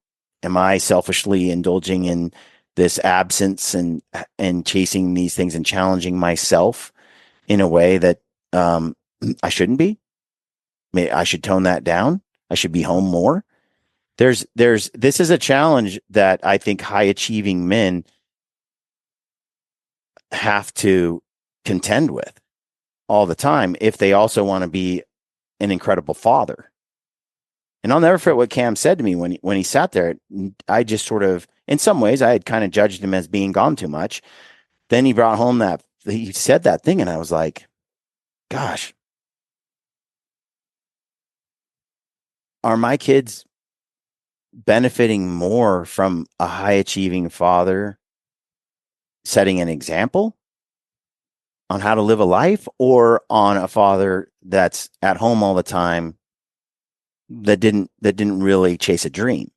am I selfishly indulging in this absence and chasing these things and challenging myself in a way that I shouldn't be? Maybe I should tone that down. I should be home more. This is a challenge that I think high achieving men have to contend with all the time if they also want to be an incredible father. And I'll never forget what Cam said to me when he sat there. I just sort of, in some ways, I had kind of judged him as being gone too much. Then he brought home he said that thing, and I was like, gosh, are my kids benefiting more from a high achieving father setting an example on how to live a life, or on a father that's at home all the time that didn't really chase a dream?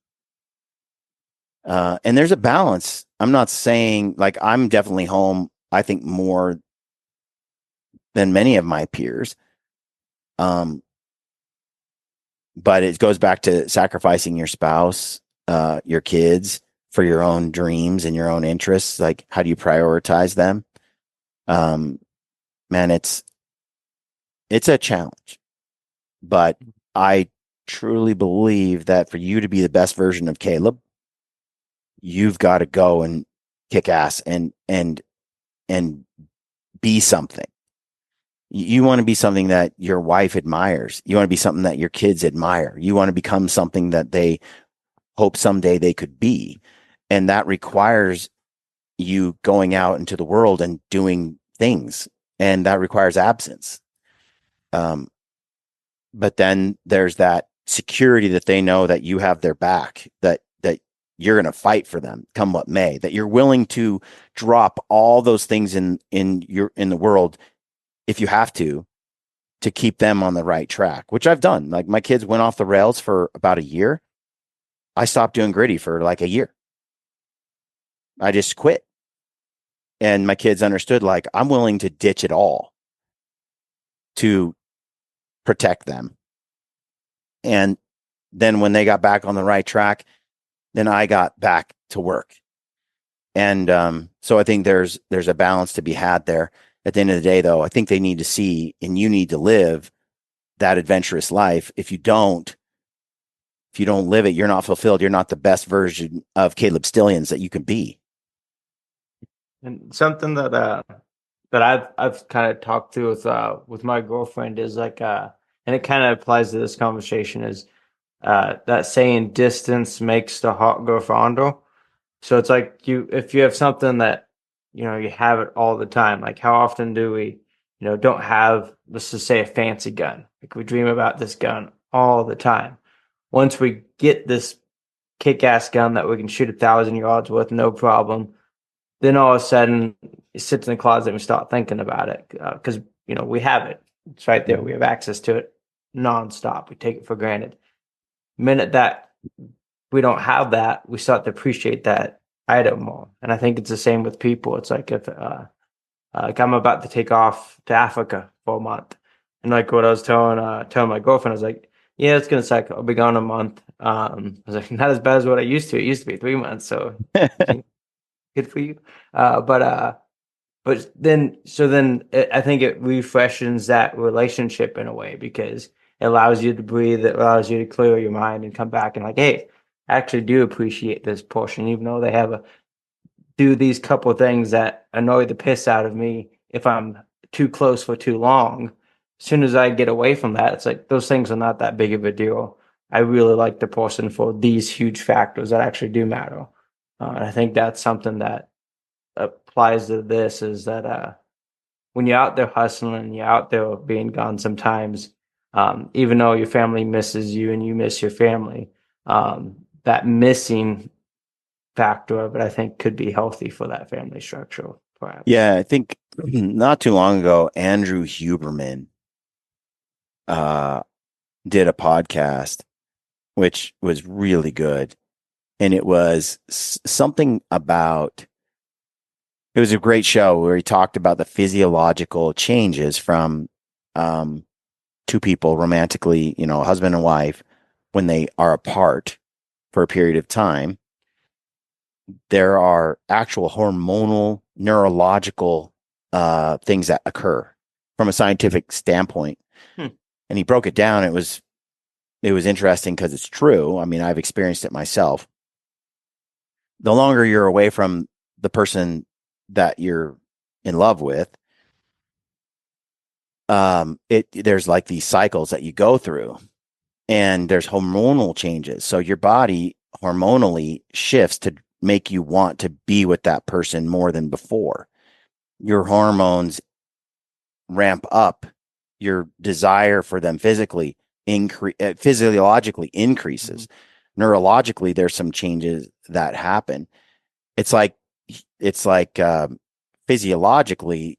And there's a balance. I'm not saying, like, I'm definitely home, I think, more than many of my peers. Um, but it goes back to sacrificing your spouse, your kids, for your own dreams and your own interests. Like, how do you prioritize them? Um, Man, it's a challenge, but I truly believe that for you to be the best version of Caleb, you've got to go and kick ass and be something. You want to be something that your wife admires. You want to be something that your kids admire. You want to become something that they hope someday they could be. And that requires you going out into the world and doing things. And that requires absence. Um, but then there's that security that they know that you have their back, that you're going to fight for them come what may, that you're willing to drop all those things in the world, if you have to keep them on the right track, which I've done. Like, my kids went off the rails for about a year. I stopped doing gritty for like a year. I just quit. And my kids understood, like, I'm willing to ditch it all to protect them. And then when they got back on the right track, then I got back to work. And so I think there's a balance to be had there. At the end of the day, though, I think they need to see, and you need to live that adventurous life. If you don't live it, you're not fulfilled. You're not the best version of Caleb Stillians that you can be. and something that I've kind of talked to with my girlfriend is like and it kind of applies to this conversation is that saying distance makes the heart go fonder. So it's like if you have something that you have it all the time. Like how often do we don't have, let's just say, a fancy gun? Like we dream about this gun all the time. Once we get this kick-ass gun that we can shoot 1,000 yards with no problem, then all of a sudden it sits in the closet and we start thinking about it because we have it. It's right there. We have access to it nonstop. We take it for granted. The minute that we don't have that, we start to appreciate that item more. And I think it's the same with people. It's like if like I'm about to take off to Africa for a month, and like what I was telling my girlfriend, I was like, yeah, it's gonna suck. I'll be gone a month. I was like, not as bad as what I used to. It used to be 3 months, so good for you. But then, I think it refreshes that relationship in a way because it allows you to breathe, it allows you to clear your mind and come back and like, hey, I actually do appreciate this portion, even though they have a do these couple of things that annoy the piss out of me if I'm too close for too long. As soon as I get away from that, it's like those things are not that big of a deal. I really like the person for these huge factors that actually do matter. And I think that's something that applies to this is that when you're out there hustling, you're out there being gone sometimes, even though your family misses you and you miss your family, that missing factor of it, I think, could be healthy for that family structure, perhaps. Yeah, I think not too long ago, Andrew Huberman did a podcast, which was really good. And it was something about, it was a great show where he talked about the physiological changes from two people romantically, husband and wife, when they are apart for a period of time. There are actual hormonal, neurological things that occur from a scientific standpoint. And he broke it down. It was interesting because it's true. I mean, I've experienced it myself. The longer you're away from the person that you're in love with, there's like these cycles that you go through, and there's hormonal changes. So your body hormonally shifts to make you want to be with that person more than before. Your hormones ramp up, your desire for them physiologically increases. Neurologically, there's some changes that happen. It's like physiologically,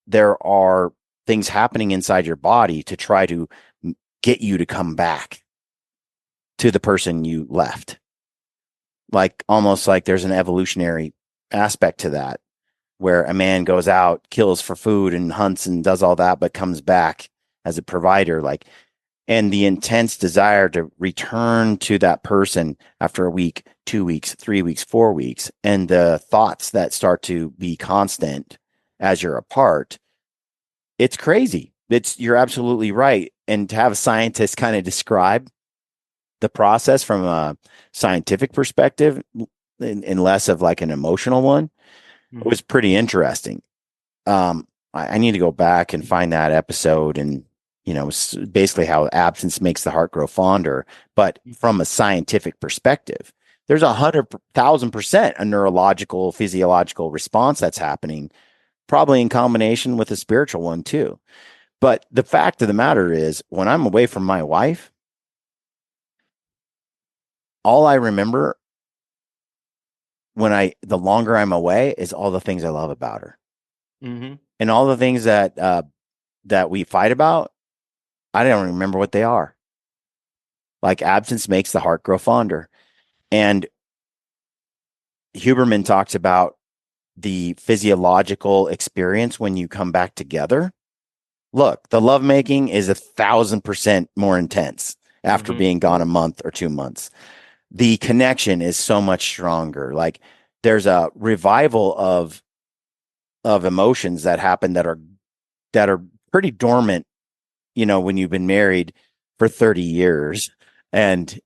there are things happening inside your body to try to get you to come back to the person you left. Like almost like there's an evolutionary aspect to that, where a man goes out, kills for food and hunts and does all that, but comes back as a provider, and the intense desire to return to that person after a week, 2 weeks, 3 weeks, 4 weeks, and the thoughts that start to be constant as you're apart. It's crazy. You're absolutely right. And to have a scientist kind of describe the process from a scientific perspective and less of like an emotional one, it was pretty interesting. I need to go back and find that episode, and basically how absence makes the heart grow fonder. But from a scientific perspective, there's 100,000% a neurological, physiological response that's happening, probably in combination with a spiritual one too. But the fact of the matter is, when I'm away from my wife, all I remember the longer I'm away is all the things I love about her. And all the things that we fight about, I don't remember what they are. Like absence makes the heart grow fonder. And Huberman talks about the physiological experience when you come back together. Look, the lovemaking is 1,000% more intense after being gone a month or 2 months. The connection is so much stronger. Like there's a revival of emotions that happen that are pretty dormant, when you've been married for 30 years and,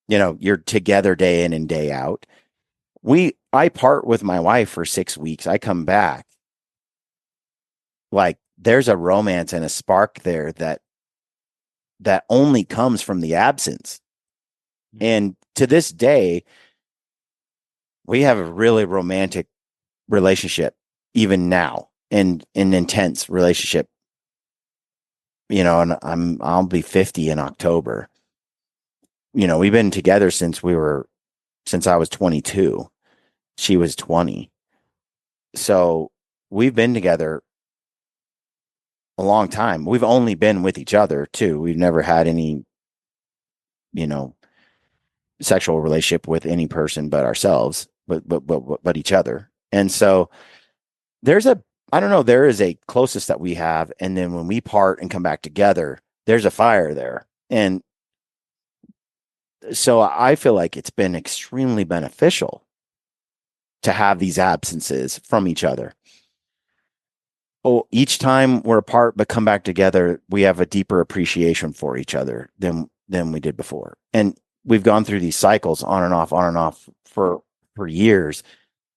you're together day in and day out. I part with my wife for 6 weeks. I come back. Like there's a romance and a spark there that only comes from the absence. And to this day, we have a really romantic relationship, even now, and an intense relationship. And I'll be 50 in October. We've been together since I was 22. She was 20. So we've been together a long time. We've only been with each other too. We've never had any, you know, sexual relationship with any person but ourselves, but each other. And so there's a, I don't know, there is a closest that we have. And then when we part and come back together, there's a fire there. And so I feel like it's been extremely beneficial to have these absences from each other. Oh, each time we're apart but come back together, we have a deeper appreciation for each other than we did before. And we've gone through these cycles on and off for years.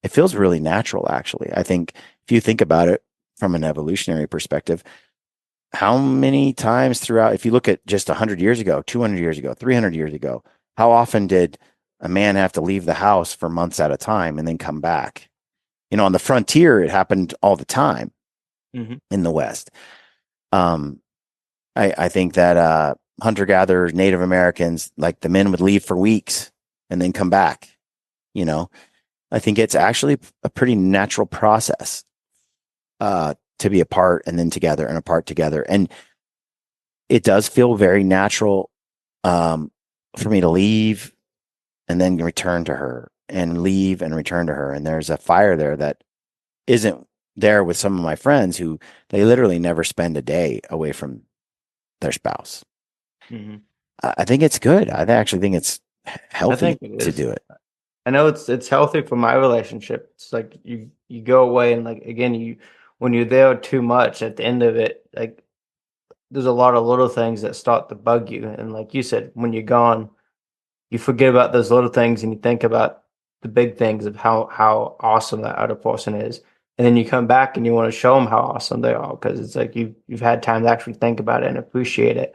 It feels really natural, actually. I think if you think about it from an evolutionary perspective, how many times throughout, if you look at just 100 years ago, 200 years ago, 300 years ago, how often did a man have to leave the house for months at a time and then come back? You know, on the frontier, it happened all the time in the West. I think that hunter-gatherers, Native Americans, like the men would leave for weeks and then come back. You know, I think it's actually a pretty natural process to be apart and then together and apart together. And it does feel very natural for me to leave and then return to her and leave and return to her. And there's a fire there that isn't there with some of my friends who they literally never spend a day away from their spouse. I think it's good. I actually think it's healthy to do it. I know it's healthy for my relationship. It's like you go away and like again when you're there too much at the end of it, like there's a lot of little things that start to bug you. And like you said, when you're gone, you forget about those little things and you think about the big things of how awesome that other person is. And then you come back and you want to show them how awesome they are because it's like you've had time to actually think about it and appreciate it.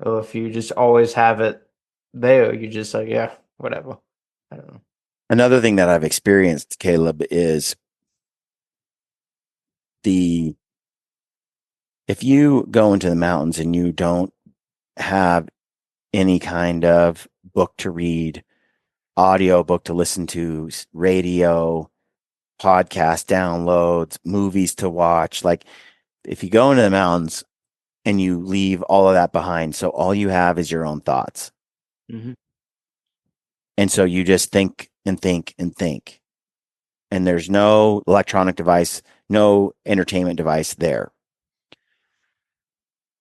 Or if you just always have it there, you're just like, yeah, whatever. I don't know. Another thing that I've experienced, Caleb, is if you go into the mountains and you don't have any kind of book to read, audio book to listen to, radio, podcast downloads, movies to watch, like if you go into the mountains and you leave all of that behind, so all you have is your own thoughts. And so you just think and think and think. And there's no electronic device, no entertainment device there.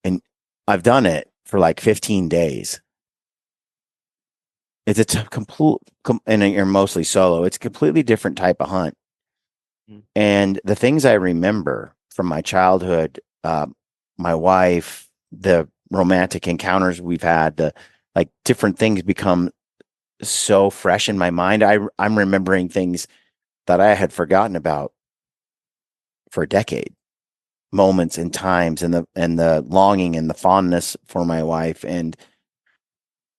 And I've done it for like 15 days. It's a complete, and you're mostly solo. It's a completely different type of hunt. And the things I remember from my childhood, my wife, the romantic encounters we've had, the like different things become so fresh in my mind. I'm remembering things that I had forgotten about for a decade, moments and times, and the longing and the fondness for my wife. And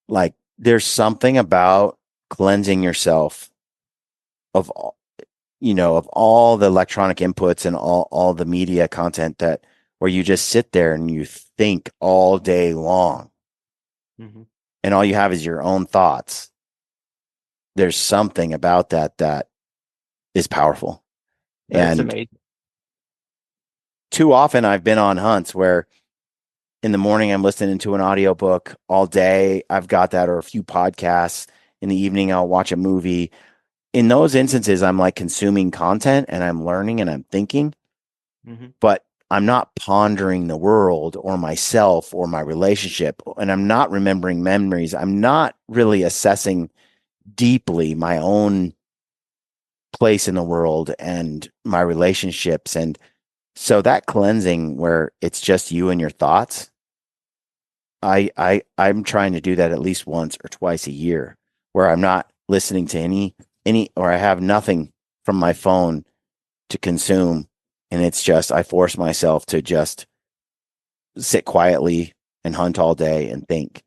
like, there's something about cleansing yourself of all, of all the electronic inputs and all the media content that where you just sit there and you think all day long and all you have is your own thoughts. There's something about that is powerful. That's amazing. Too often I've been on hunts where in the morning I'm listening to an audiobook all day. I've got that, or a few podcasts. In the evening, I'll watch a movie. In those instances, I'm like consuming content and I'm learning and I'm thinking, but I'm not pondering the world or myself or my relationship, and I'm not remembering memories. I'm not really assessing deeply my own place in the world and my relationships. And so that cleansing where it's just you and your thoughts, I'm trying to do that at least once or twice a year, where I'm not listening to any, or I have nothing from my phone to consume. And it's just, I force myself to just sit quietly and hunt all day and think.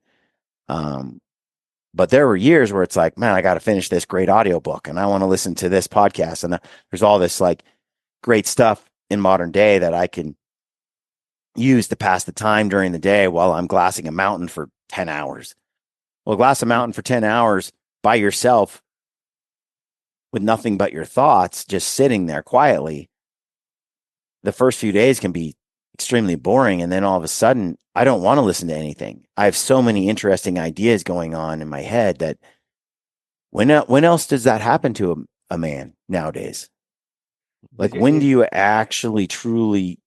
But there were years where it's like, man, I got to finish this great audiobook and I want to listen to this podcast. And there's all this like great stuff in modern day that I can use to pass the time during the day while I'm glassing a mountain for 10 hours. Well, glass a mountain for 10 hours by yourself with nothing but your thoughts, just sitting there quietly. The first few days can be extremely boring. And then all of a sudden, I don't want to listen to anything. I have so many interesting ideas going on in my head that when else does that happen to a man nowadays? Like, when do you actually truly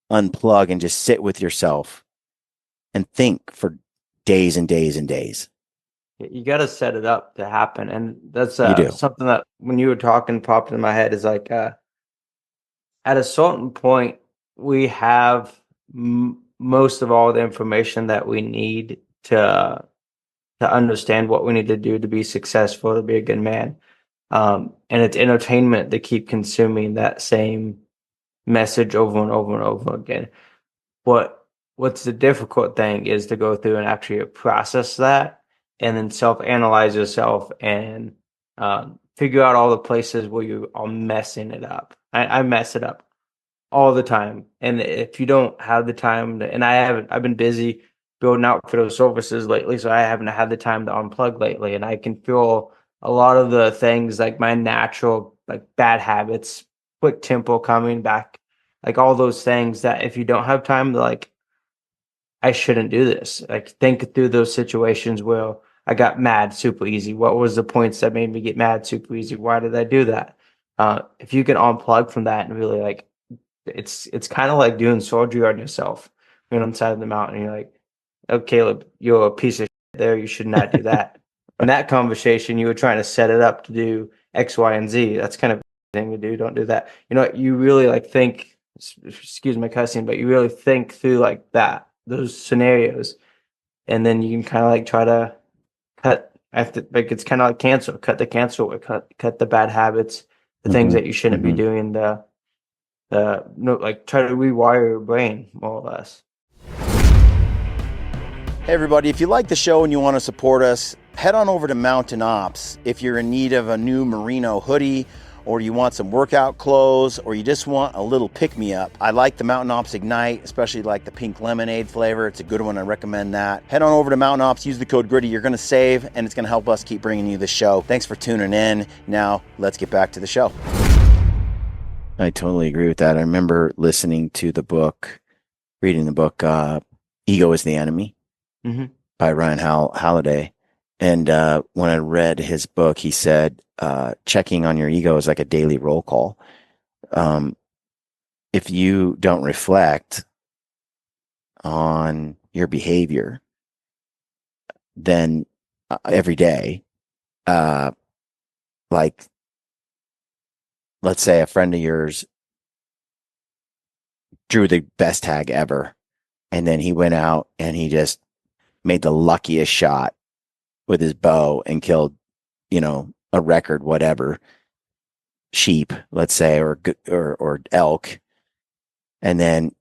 unplug and just sit with yourself and think for days and days and days? You got to set it up to happen. And that's You do. something that when you were talking popped in my head is like, at a certain point, we have most of all the information that we need to understand what we need to do to be successful, to be a good man. And it's entertainment to keep consuming that same message over and over and over again. What's the difficult thing is to go through and actually process that and then self-analyze yourself and figure out all the places where you are messing it up. I mess it up all the time. And if you don't have the time to, and I've been busy building out for those services lately, so I haven't had the time to unplug lately. And I can feel a lot of the things like my natural, like bad habits, quick tempo coming back, like all those things that if you don't have time to like, I shouldn't do this. Like think through those situations where I got mad super easy. What was the points that made me get mad super easy? Why did I do that? If you can unplug from that and really like, it's kind of like doing surgery on yourself. You're on the side of the mountain. And you're like, "Oh, Caleb, you're a piece of shit there. You should not do that." In that conversation, you were trying to set it up to do X, Y, and Z. That's kind of a thing to do. Don't do that. You know, you really like think. Excuse my cussing, but you really think through like that those scenarios, and then you can kind of like try to cut. After like it's kind of like cancel. Cut the cancel. Or cut the bad habits, the things Mm-hmm. that you shouldn't be doing. No, like try to rewire your brain more or less. Hey everybody, if you like the show and you want to support us, head on over to Mountain Ops. If you're in need of a new merino hoodie, or you want some workout clothes, or you just want a little pick-me-up, I like the Mountain Ops Ignite, especially like the pink lemonade flavor. It's a good one. I recommend that. Head on over to Mountain Ops, use the code GRITTY. You're going to save, and it's going to help us keep bringing you the show. Thanks for tuning in. Now, let's get back to the show. I totally agree with that. I remember listening to the book, reading the book, Ego is the Enemy by Ryan Holiday. And when I read his book, he said, checking on your ego is like a daily roll call. If you don't reflect on your behavior, then every day, like, let's say a friend of yours drew the best tag ever, and then he went out and he just made the luckiest shot with his bow and killed, a record, whatever, sheep, let's say, or elk. And then,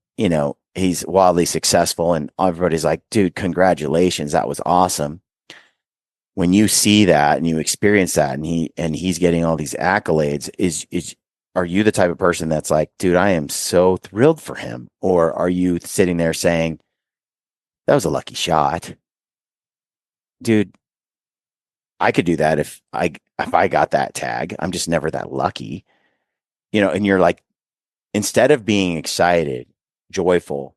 he's wildly successful and everybody's like, dude, congratulations. That was awesome. When you see that and you experience that and he's getting all these accolades, are you the type of person that's like, dude, I am so thrilled for him? Or are you sitting there saying, that was a lucky shot? Dude, I could do that if I got that tag. I'm just never that lucky. And you're like, instead of being excited, joyful,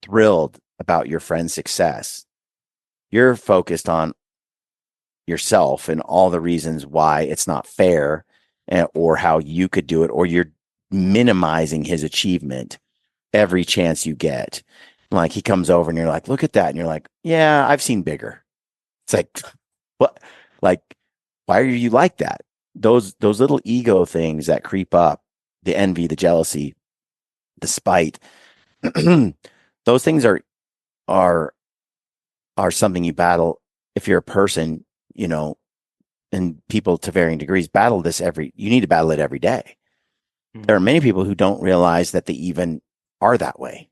thrilled about your friend's success, you're focused on yourself and all the reasons why it's not fair, or how you could do it, or you're minimizing his achievement every chance you get. Like he comes over and you're like, look at that. And you're like, yeah, I've seen bigger. It's like, what? Like, why are you like that? Those little ego things that creep up, the envy, the jealousy, the spite, those things are something you battle. If you're a person, and people to varying degrees battle this you need to battle it every day. There are many people who don't realize that they even are that way.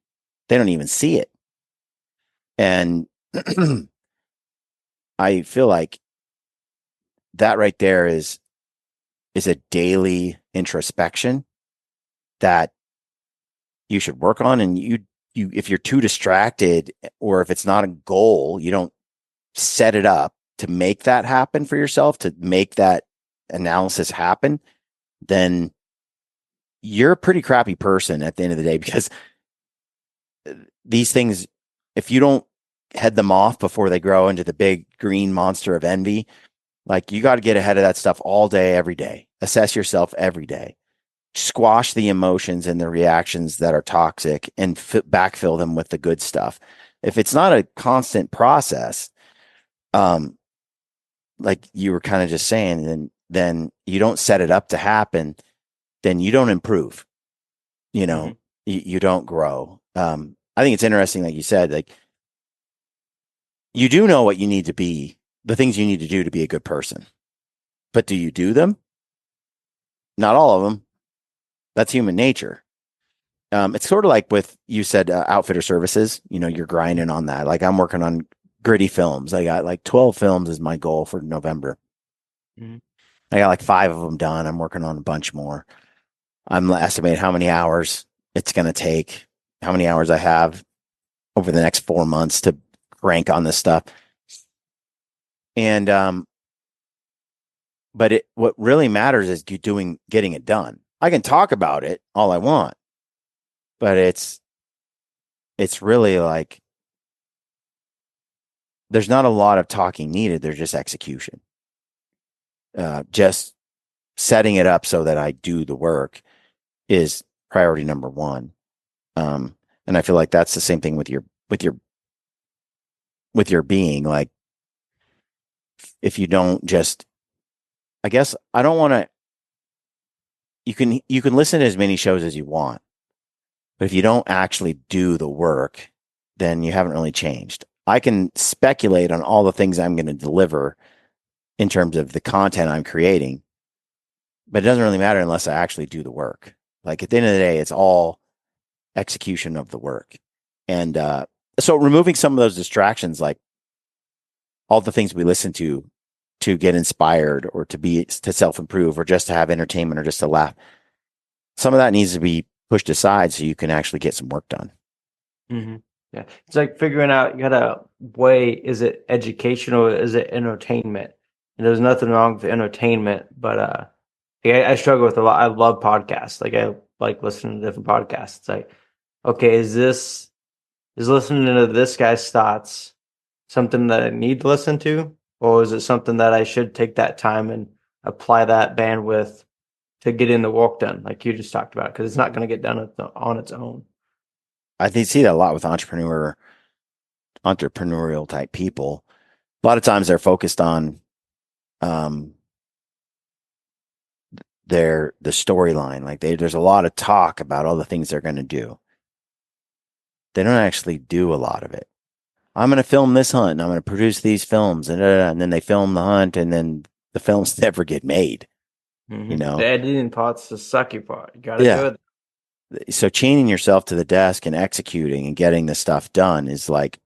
They don't even see it. And I feel like that right there is a daily introspection that you should work on. And you if you're too distracted, or if it's not a goal, you don't set it up to make that happen for yourself, to make that analysis happen, then you're a pretty crappy person at the end of the day, because these things, if you don't head them off before they grow into the big green monster of envy, like you got to get ahead of that stuff all day, every day. Assess yourself every day. Squash the emotions and the reactions that are toxic and backfill them with the good stuff. If it's not a constant process, um, like you were kind of just saying, then you don't set it up to happen, then you don't improve. You know, you don't grow. I think it's interesting, like you said, like you do know what you need to be, the things you need to do to be a good person, but do you do them? Not all of them. That's human nature. It's sort of like with, you said, outfitter services, you know, you're grinding on that. Like I'm working on gritty films. I got like 12 films is my goal for November. Mm-hmm. I got like 5 of them done. I'm working on a bunch more. I'm estimating how many hours it's going to take, how many hours I have over the next 4 months to crank on this stuff. And, but what really matters is getting it done. I can talk about it all I want, but it's really like, there's not a lot of talking needed. There's just execution. Just setting it up so that I do the work is priority number one. And I feel like that's the same thing with your being. Like, if you don't just, I guess I don't want to, you can listen to as many shows as you want, but if you don't actually do the work, then you haven't really changed. I can speculate on all the things I'm going to deliver in terms of the content I'm creating, but it doesn't really matter unless I actually do the work. Like at the end of the day, it's all execution of the work. And so removing some of those distractions, like all the things we listen to get inspired or to self-improve or just to have entertainment or just to laugh, some of that needs to be pushed aside so you can actually get some work done. Mm-hmm. Yeah. It's like figuring out, you gotta weigh, is it educational or is it entertainment? And there's nothing wrong with entertainment, but I struggle with a lot. I love podcasts. Like I like listening to different podcasts. It's like, okay, is listening to this guy's thoughts something that I need to listen to? Or is it something that I should take that time and apply that bandwidth to get in the work done, like you just talked about, because it's not going to get done on its own. I think see that a lot with entrepreneurial type people. A lot of times they're focused on um, the storyline. Like there's a lot of talk about all the things they're going to do. They don't actually do a lot of it. I'm going to film this hunt and I'm going to produce these films and then they film the hunt and then the films never get made. Mm-hmm. You know, The editing part's the sucky part. You got to yeah. do it. So chaining yourself to the desk and executing and getting the stuff done is like,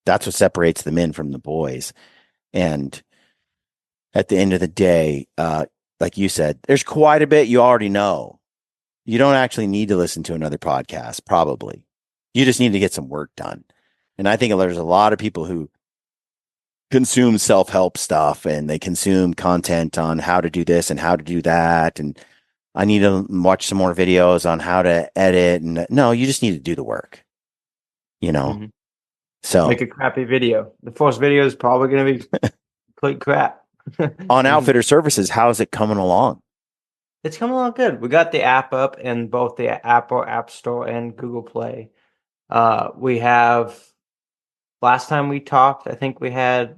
that's what separates the men from the boys. And at the end of the day, like you said, there's quite a bit you already know. You don't actually need to listen to another podcast, probably. You just need to get some work done. And I think there's a lot of people who consume self-help stuff and they consume content on how to do this and how to do that. And I need to watch some more videos on how to edit. And no, you just need to do the work, you know? Mm-hmm. So Make a crappy video. The first video is probably going to be complete crap. on Outfitter Services, how's it coming along? It's coming along good. We got the app up in both the Apple App Store and Google Play. We have, last time we talked, I think we had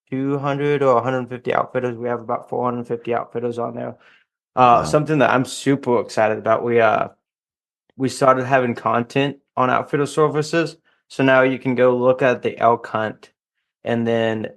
200 or 150 outfitters. We have about 450 outfitters on there. Wow. Something that I'm super excited about. We started having content on outfitter services. So now you can go look at the elk hunt, and then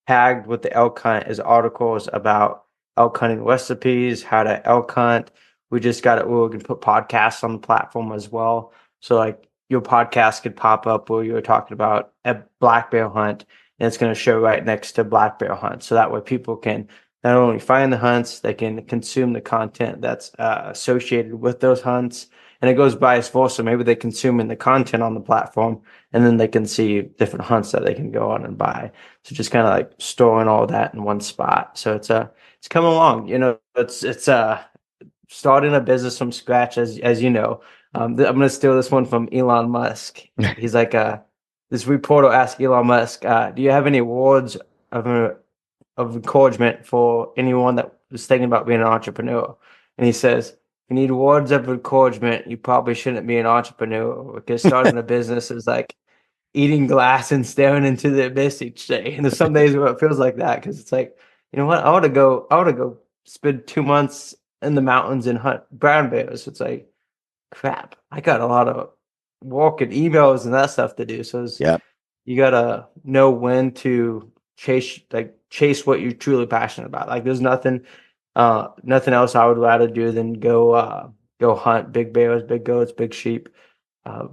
tagged with the elk hunt is articles about elk hunting recipes, how to elk hunt. We just got it. We're going to put podcasts on the platform as well. So like your podcast could pop up where you were talking about a black bear hunt, and it's going to show right next to black bear hunt. So that way people can not only find the hunts, they can consume the content that's associated with those hunts. And it goes vice versa. Maybe they consume in the content on the platform, and then they can see different hunts that they can go on and buy. So just kind of like storing all that in one spot. So it's coming along. You know, it's starting a business from scratch, as you know. I'm going to steal this one from Elon Musk. He's like, this reporter asked Elon Musk, do you have any awards of, of encouragement for anyone that was thinking about being an entrepreneur? And he says, if you need words of encouragement, you probably shouldn't be an entrepreneur, because starting a business is like eating glass and staring into the abyss each day. And there's some days where it feels like that, because it's like, you know what, I want to go spend 2 months in the mountains and hunt brown bears. It's like, crap, I got a lot of work and emails and that stuff to do. So Yeah. you gotta know when to chase what you're truly passionate about. Like there's nothing else I would rather do than go hunt big bears, big goats, big sheep. Uh,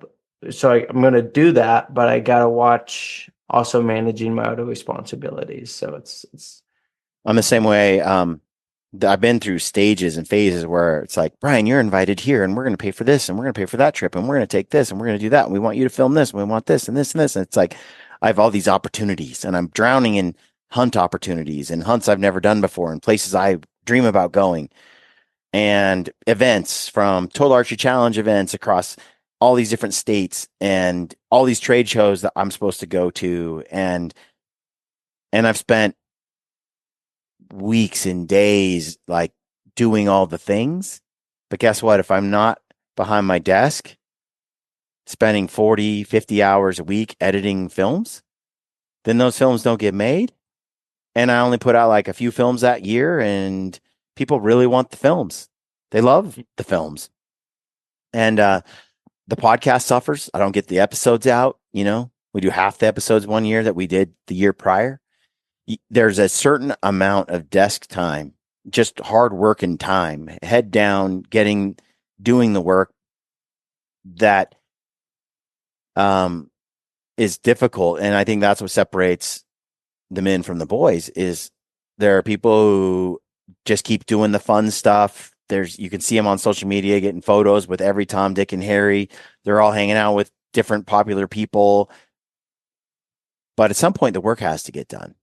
so I'm gonna do that, but I gotta watch also managing my other responsibilities. So it's I'm the same way. I've been through stages and phases where it's like, Brian, you're invited here and we're going to pay for this and we're going to pay for that trip and we're going to take this and we're going to do that. And we want you to film this and we want this and this and this. And it's like, I have all these opportunities and I'm drowning in hunt opportunities and hunts I've never done before and places I dream about going and events, from Total Archery Challenge events across all these different states and all these trade shows that I'm supposed to go to. And I've spent weeks and days like doing all the things. But guess what? If I'm not behind my desk spending 40, 50 hours a week editing films, then those films don't get made. And I only put out like a few films that year, and people really want the films. They love the films. And the podcast suffers. I don't get the episodes out. We do half the episodes one year that we did the year prior. There's a certain amount of desk time, just hard work and time, head down, doing the work that is difficult. And I think that's what separates the men from the boys. Is there are people who just keep doing the fun stuff. You can see them on social media getting photos with every Tom, Dick, and Harry. They're all hanging out with different popular people. But at some point, the work has to get done.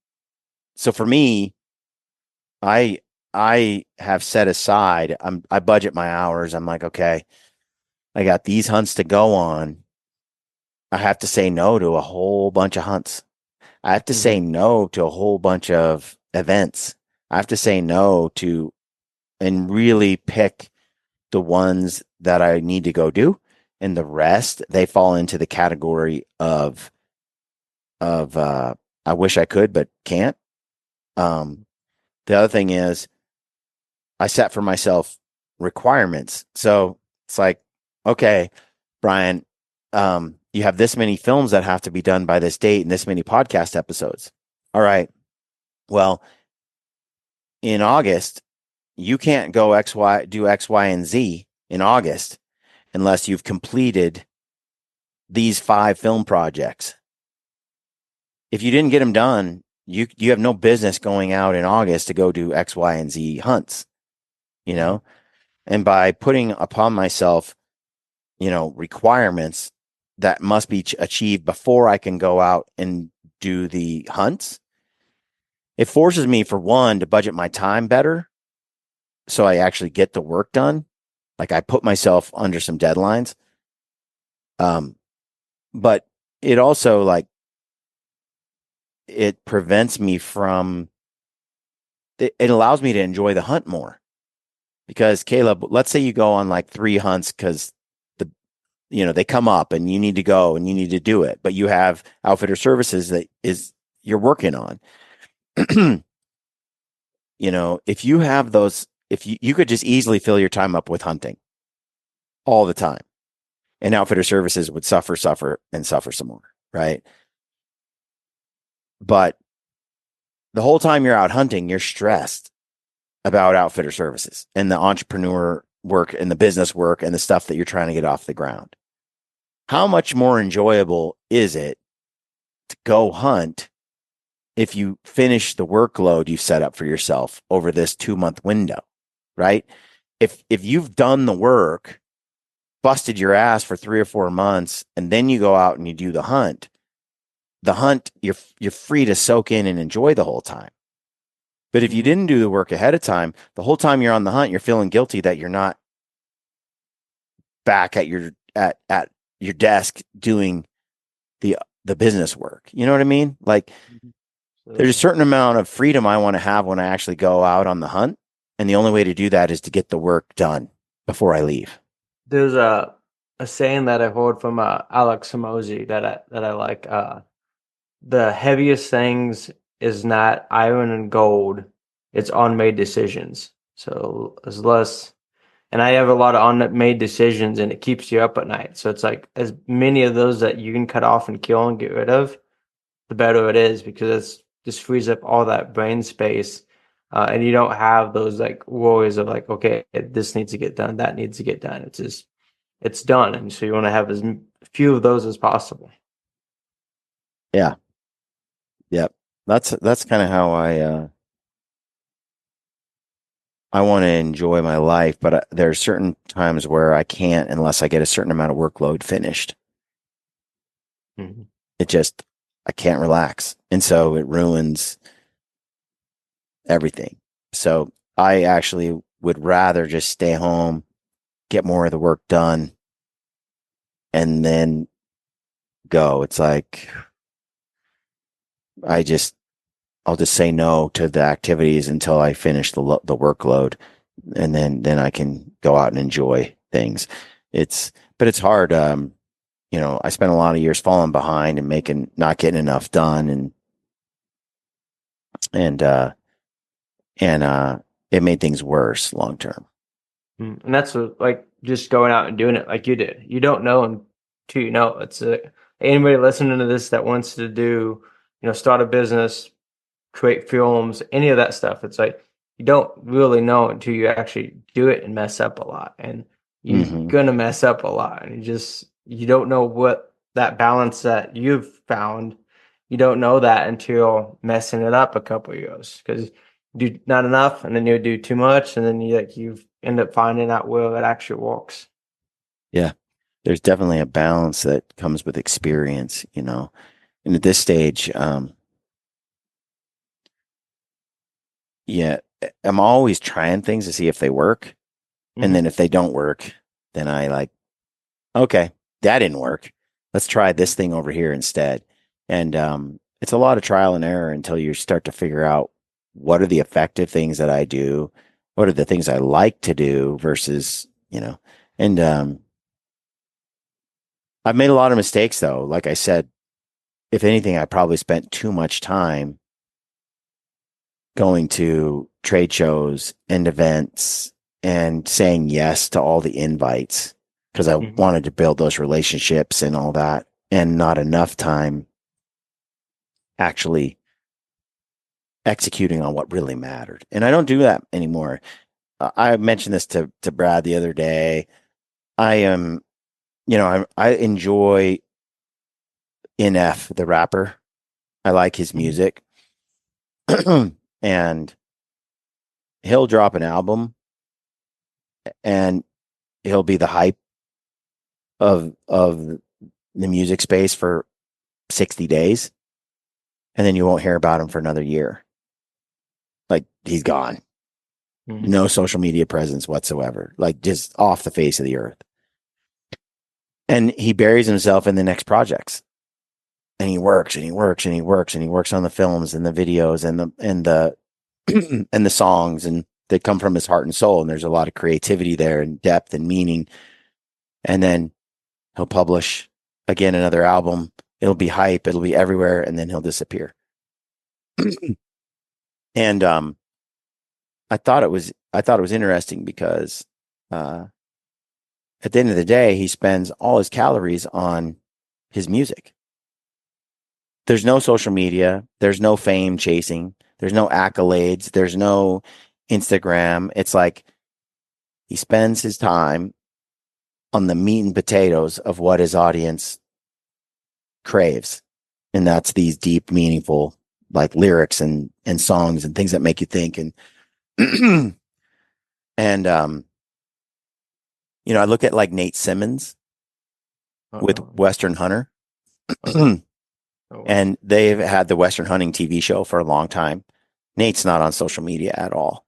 So for me, I have set aside, I budget my hours. I'm like, okay, I got these hunts to go on. I have to say no to a whole bunch of hunts. I have to say no to a whole bunch of events. I have to say no to and really pick the ones that I need to go do. And the rest, they fall into the category of I wish I could, but can't. The other thing is I set for myself requirements. So it's like, okay, Brian, you have this many films that have to be done by this date and this many podcast episodes. All right. Well, in August, you can't go do X, Y, and Z in August unless you've completed these 5 film projects. If you didn't get them done, you have no business going out in August to go do X, Y, and Z hunts, and by putting upon myself, requirements that must be achieved before I can go out and do the hunts, it forces me, for one, to budget my time better so I actually get the work done. Like I put myself under some deadlines. But it also it prevents me from, it allows me to enjoy the hunt more. Because Caleb, let's say you go on like 3 hunts because they come up and you need to go and you need to do it, but you have outfitter services that you're working on. If you have those, if you could just easily fill your time up with hunting all the time, and outfitter services would suffer and suffer some more, right? But the whole time you're out hunting, you're stressed about outfitter services and the entrepreneur work and the business work and the stuff that you're trying to get off the ground. How much more enjoyable is it to go hunt if you finish the workload you've set up for yourself over this 2-month window, right? If you've done the work, busted your ass for 3 or 4 months, and then you go out and you do the hunt, you're free to soak in and enjoy the whole time. But if you didn't do the work ahead of time, the whole time you're on the hunt, you're feeling guilty that you're not back at your desk doing the business work. You know what I mean? Like there's a So certain amount of freedom I want to have when I actually go out on the hunt. And the only way to do that is to get the work done before I leave. there's a saying that I heard from Alex Samosi that I like. The heaviest things is not iron and gold; it's unmade decisions. So as less, and I have a lot of unmade decisions, and it keeps you up at night. So it's like as many of those that you can cut off and kill and get rid of, the better it is because it's just frees up all that brain space. And you don't have those like worries of like, okay, this needs to get done, that needs to get done. It's just, it's done. And so you want to have as few of those as possible. Yeah. Yep. That's kind of how I want to enjoy my life, but there are certain times where I can't unless I get a certain amount of workload finished. Mhm. It just I can't relax. And so it ruins everything. So I actually would rather just stay home, get more of the work done, and then go. It's like I just I'll just say no to the activities until I finish the workload, and then I can go out and enjoy things. But it's hard. I spent a lot of years falling behind and not getting enough done, and uh, and it made things worse long term. And that's what, like just going out and doing it like you did. You don't know until you know. It's anybody listening to this that wants to do, start a business, create films, any of that stuff. It's like you don't really know until you actually do it and mess up a lot. And you're Hmm. gonna mess up a lot. And you don't know what that balance that you've found. You don't know that until messing it up a couple of years because you do not enough and then you do too much and then you end up finding out where it actually works. Yeah, there's definitely a balance that comes with experience, And at this stage, yeah, I'm always trying things to see if they work. And Hmm. then if they don't work, then I like, okay, that didn't work. Let's try this thing over here instead. And it's a lot of trial and error until you start to figure out what are the effective things that I do, what are the things I like to do versus, and I've made a lot of mistakes though. Like I said, if anything, I probably spent too much time going to trade shows and events and saying yes to all the invites because I Hmm. wanted to build those relationships and all that, and not enough time actually executing on what really mattered. And I don't do that anymore. I mentioned this to Brad the other day. I am, I enjoy NF, the rapper. I like his Hmm. music. And he'll drop an album and he'll be the hype of the music space for 60 days, and then you won't hear about him for another year. Like he's gone. Hmm. No social media presence whatsoever. Like just off the face of the earth. And he buries himself in the next projects. And he works and he works and he works and he works on the films and the videos and the and the songs, and they come from his heart and soul, and there's a lot of creativity there and depth and meaning. And then he'll publish again another album. It'll be hype, it'll be everywhere, and then he'll disappear. And I thought it was interesting because uh, at the end of the day, he spends all his calories on his music. There's no social media. There's no fame chasing. There's no accolades. There's no Instagram. It's like he spends his time on the meat and potatoes of what his audience craves. And that's these deep, meaningful like lyrics and songs and things that make you think. And and I look at like Nate Simmons with Uh-oh. Western Hunter. Okay. Oh, wow. And they've had the Western Hunting TV show for a long time. Nate's not on social media at all,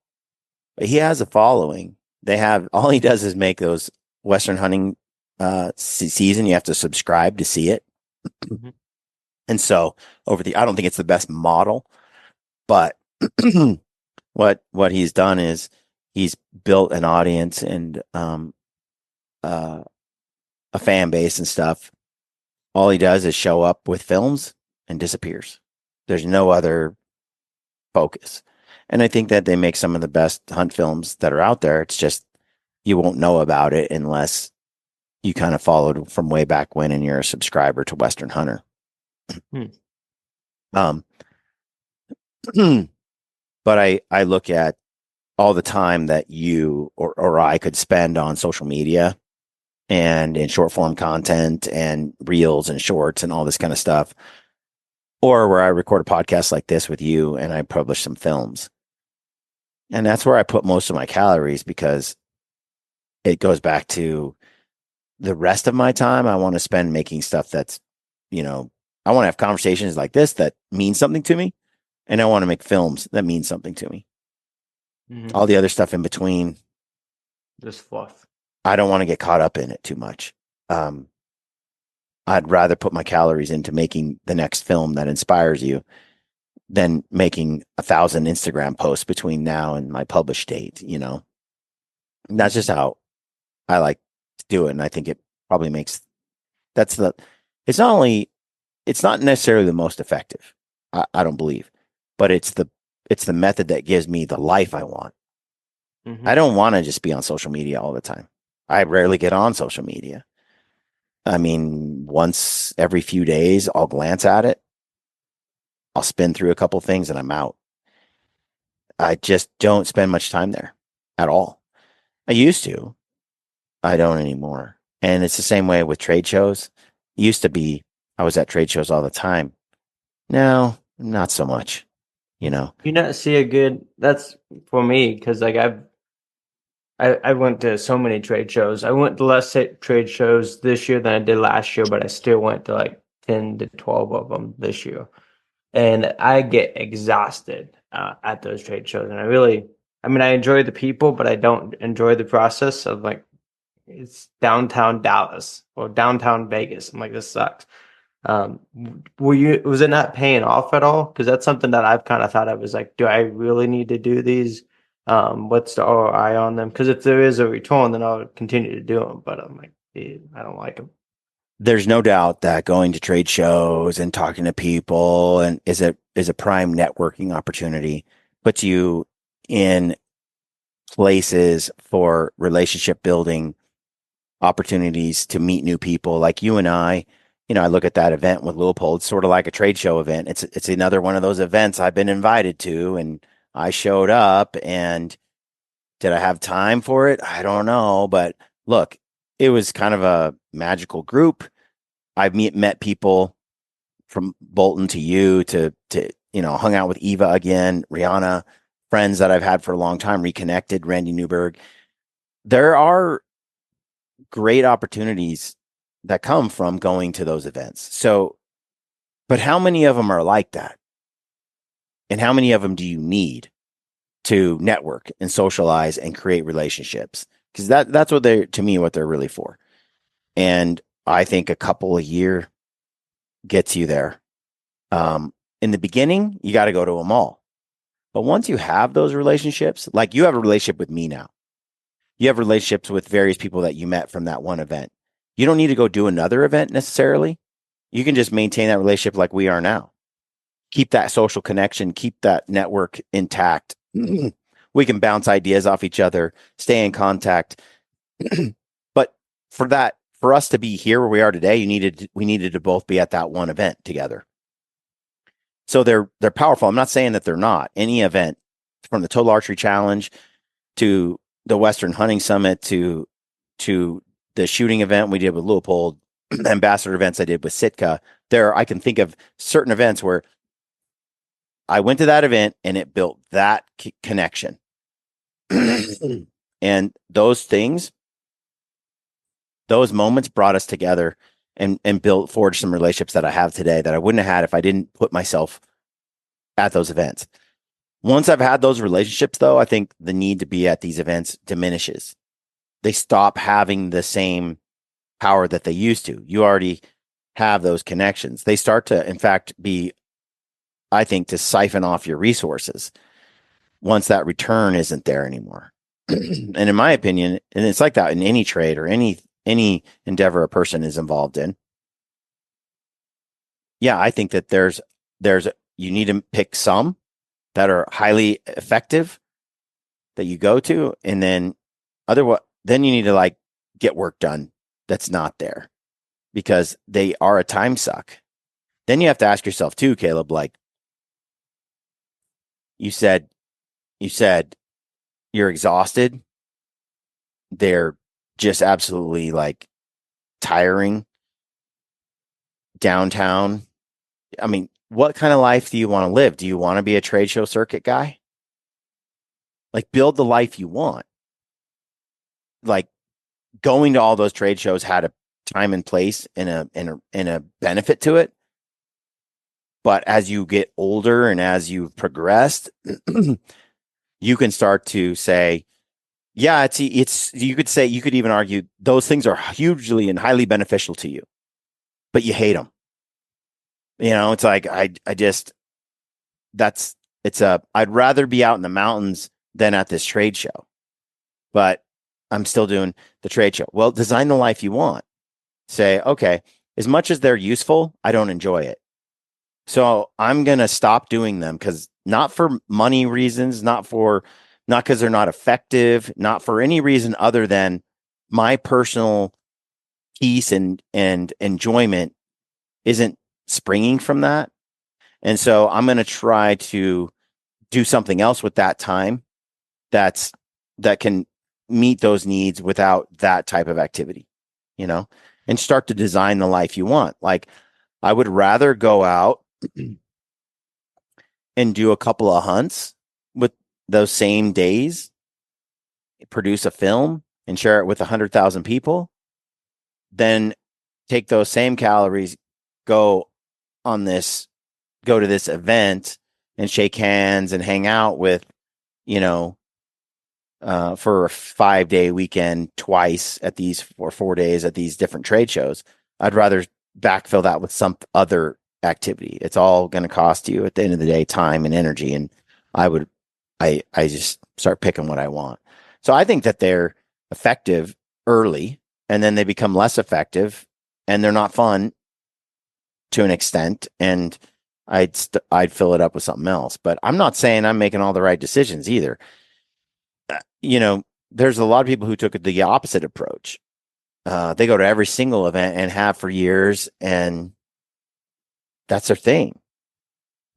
but he has a following. They have all he does is make those Western Hunting season, you have to subscribe to see it. Mhm. And so I don't think it's the best model, but what he's done is he's built an audience and uh, a fan base and stuff. All he does is show up with films and disappears. There's no other focus. And I think that they make some of the best hunt films that are out there. It's just you won't know about it unless you kind of followed from way back when and you're a subscriber to Western Hunter. Hmm. Um, but I look at all the time that you or I could spend on social media and in short form content and reels and shorts and all this kind of stuff, or where I record a podcast like this with you and I publish some films. And that's where I put most of my calories because it goes back to the rest of my time. I want to spend making stuff that's, I want to have conversations like this that mean something to me. And I want to make films that mean something to me. Mhm. All the other stuff in between, Just fluff. I don't want to get caught up in it too much. I'd rather put my calories into making the next film that inspires you than making 1,000 Instagram posts between now and my published date. And that's just how I like to do it. And I think it probably makes that's the, it's not necessarily the most effective. I don't believe, but it's the method that gives me the life I want. Mhm. I don't want to just be on social media all the time. I rarely get on social media. I mean, once every few days, I'll glance at it. I'll spin through a couple things and I'm out. I just don't spend much time there at all. I used to. I don't anymore. And it's the same way with trade shows. Used to be, I was at trade shows all the time. Now, not so much, you know. You not see a good that's for me because like I went to so many trade shows. I went to less trade shows this year than I did last year, but I still went to like 10 to 12 of them this year. And I get exhausted at those trade shows. And I mean, I enjoy the people, but I don't enjoy the process of like, it's downtown Dallas or downtown Vegas. I'm like, this sucks. Was it not paying off at all? Because that's something that I've kind of thought of is like, do I really need to do these? What's the ROI on them? Because if there is a return, then I'll continue to do them. But I'm like, I don't like them. There's no doubt that going to trade shows and talking to people and is a prime networking opportunity, puts you in places for relationship building opportunities to meet new people like you and I. I look at that event with Leopold, it's sort of like a trade show event. It's another one of those events I've been invited to, and I showed up. And did I have time for it? I don't know, but look, it was kind of a magical group. I've met people from Bolton to you to hung out with Eva again, Rihanna, friends that I've had for a long time, reconnected, Randy Newberg. There are great opportunities that come from going to those events. So, but how many of them are like that? And how many of them do you need to network and socialize and create relationships? Because that's what to me, what they're really for. And I think a couple a year gets you there. In the beginning, you got to go to them all. But once you have those relationships, like you have a relationship with me now, you have relationships with various people that you met from that one event. You don't need to go do another event necessarily. You can just maintain that relationship like we are now. Keep that social connection, keep that network intact. We can bounce ideas off each other, stay in contact. But for us to be here where we are today, we needed to both be at that one event together. So they're powerful. I'm not saying that they're not. Any event, from the Total Archery Challenge to the Western Hunting Summit to the shooting event we did with Leopold, ambassador events I did with Sitka. I can think of certain events where I went to that event and it built that connection. And those moments brought us together and forged some relationships that I have today that I wouldn't have had if I didn't put myself at those events. Once I've had those relationships, though, I think the need to be at these events diminishes. They stop having the same power that they used to. You already have those connections. They start to, in fact, be, I think, to siphon off your resources once that return isn't there anymore. And in my opinion, and it's like that in any trade or any endeavor a person is involved in. Yeah, I think that there's you need to pick some that are highly effective that you go to, and then then you need to like get work done that's not there because they are a time suck. Then you have to ask yourself too, Caleb, like you said you're exhausted. They're just absolutely like tiring downtown. I mean, what kind of life do you want to live? Do you want to be a trade show circuit guy? Like build the life you want. Like going to all those trade shows had a time and place and a benefit to it. But as you get older and as you've progressed, you can start to say, yeah, you could even argue those things are hugely and highly beneficial to you, but you hate them. It's like I'd rather be out in the mountains than at this trade show, but I'm still doing the trade show. Well, design the life you want. Say, okay, as much as they're useful, I don't enjoy it. So I'm going to stop doing them because not for money reasons, not because they're not effective, not for any reason other than my personal peace and enjoyment isn't springing from that. And so I'm going to try to do something else with that time that can meet those needs without that type of activity, and start to design the life you want. Like I would rather go out and do a couple of hunts with those same days, produce a film and share it with 100,000 people, then take those same calories, go to this event and shake hands and hang out with, for a 5-day weekend twice at these or 4 days at these different trade shows. I'd rather backfill that with some other activity. It's all going to cost you at the end of the day, time and energy. And I just start picking what I want. So I think that they're effective early and then they become less effective and they're not fun to an extent. And I'd fill it up with something else, but I'm not saying I'm making all the right decisions either. There's a lot of people who took the opposite approach. They go to every single event and have for years, and that's their thing.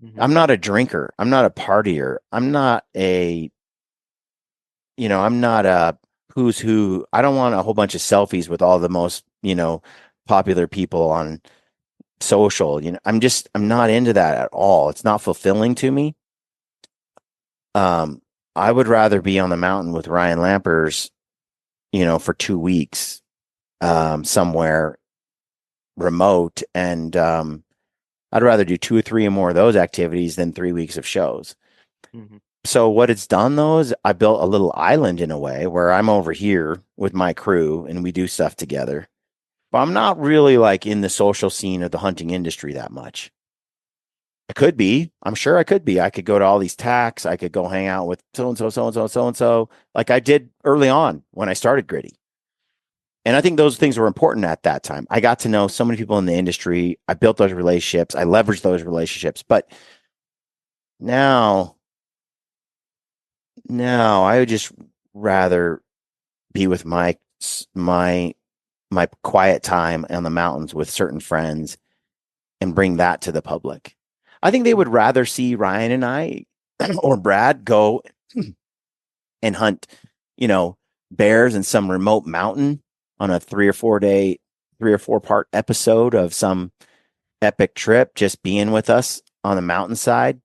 Mm-hmm. I'm not a drinker. I'm not a partier. I'm not a who's who. I don't want a whole bunch of selfies with all the most, popular people on social. I'm not into that at all. It's not fulfilling to me. I would rather be on the mountain with Ryan Lampers, for 2 weeks, somewhere remote. And, I'd rather do 2 or 3 or more of those activities than 3 weeks of shows. Mm-hmm. So what it's done though is I built a little island in a way where I'm over here with my crew and we do stuff together, but I'm not really like in the social scene of the hunting industry that much. I could be. I'm sure I could be. I could go to all these tacks. I could go hang out with so-and-so, so-and-so, so-and-so, like I did early on when I started Gritty. And I think those things were important at that time. I got to know so many people in the industry. I built those relationships. I leveraged those relationships. But now I would just rather be with my quiet time on the mountains with certain friends and bring that to the public. I think they would rather see Ryan and I or Brad go and hunt, bears in some remote mountain on a 3 or 4 part episode of some epic trip, just being with us on the mountainside,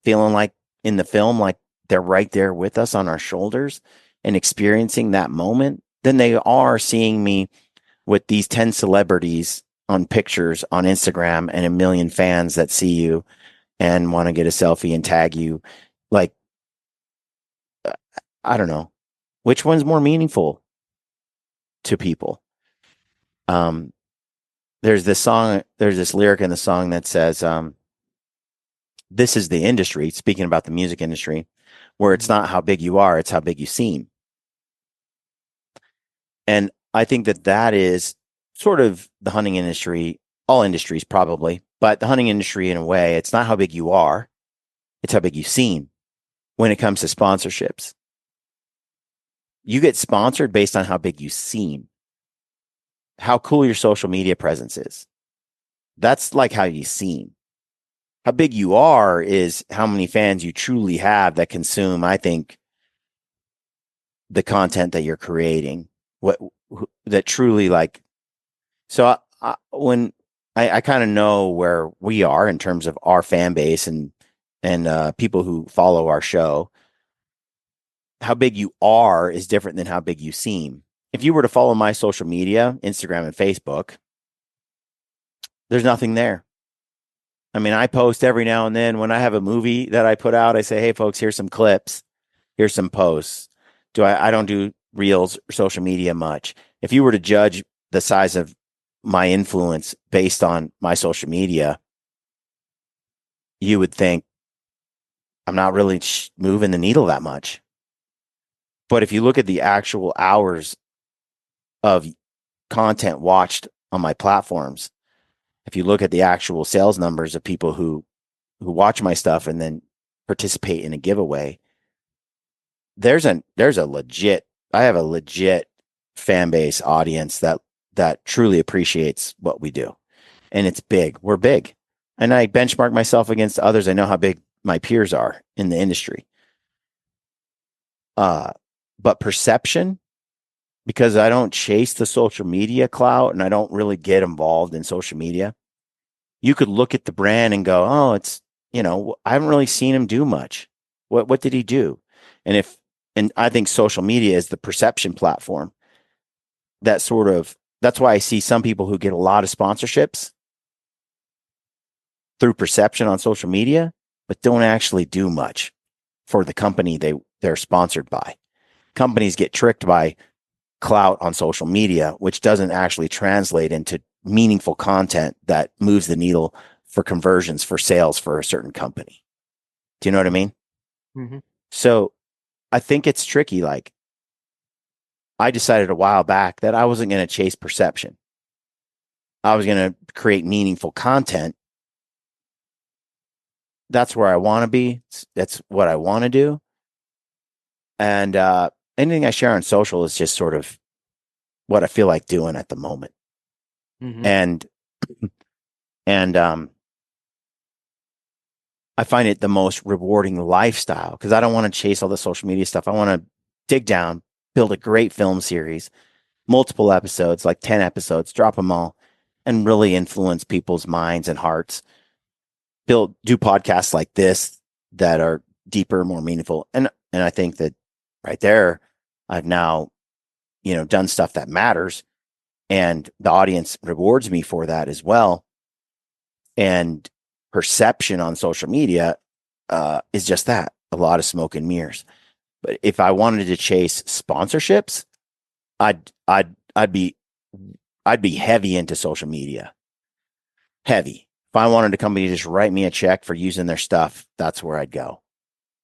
feeling like in the film, like they're right there with us on our shoulders and experiencing that moment, than they are seeing me with these 10 celebrities on pictures on Instagram and 1 million fans that see you and want to get a selfie and tag you. Like, I don't know which one's more meaningful to people. Um, there's this lyric in the song that says, this is the industry, speaking about the music industry, where it's not how big you are, it's how big you seem. And I think that is sort of the hunting industry, all industries probably, but the hunting industry in a way, it's not how big you are, it's how big you seem when it comes to sponsorships. You get sponsored based on how big you seem, how cool your social media presence is. That's like how you seem. How big you are is how many fans you truly have that consume, I think, the content that you're creating. What that truly like. So when I kind of know where we are in terms of our fan base and people who follow our show, how big you are is different than how big you seem. If you were to follow my social media, Instagram and Facebook, there's nothing there. I mean, I post every now and then when I have a movie that I put out, I say, hey, folks, here's some clips, here's some posts. I don't do reels or social media much. If you were to judge the size of my influence based on my social media, you would think I'm not really moving the needle that much. But if you look at the actual hours of content watched on my platforms, if you look at the actual sales numbers of people who watch my stuff and then participate in a giveaway, there's a legit I have a legit fan base audience that truly appreciates what we do. And it's big. We're big. And I benchmark myself against others. I know how big my peers are in the industry. But perception, because I don't chase the social media clout and I don't really get involved in social media, you could look at the brand and go, oh, I haven't really seen him do much. What did he do? And I think social media is the perception platform that's why I see some people who get a lot of sponsorships through perception on social media, but don't actually do much for the company they're sponsored by. Companies get tricked by clout on social media, which doesn't actually translate into meaningful content that moves the needle for conversions for sales for a certain company. Do you know what I mean? Mm-hmm. So I think it's tricky. Like, I decided a while back that I wasn't going to chase perception. I was going to create meaningful content. That's where I want to be. That's what I want to do. And anything I share on social is just sort of what I feel like doing at the moment. Mm-hmm. And I find it the most rewarding lifestyle because I don't want to chase all the social media stuff. I want to dig down, build a great film series, multiple episodes, like 10 episodes, drop them all, and really influence people's minds and hearts. Do podcasts like this that are deeper, more meaningful. And I think that right there, I've now, done stuff that matters, and the audience rewards me for that as well. And perception on social media is just that, a lot of smoke and mirrors. But if I wanted to chase sponsorships, I'd I'd I'd be I'd be heavy into social media. Heavy. If I wanted a company to just write me a check for using their stuff, that's where I'd go.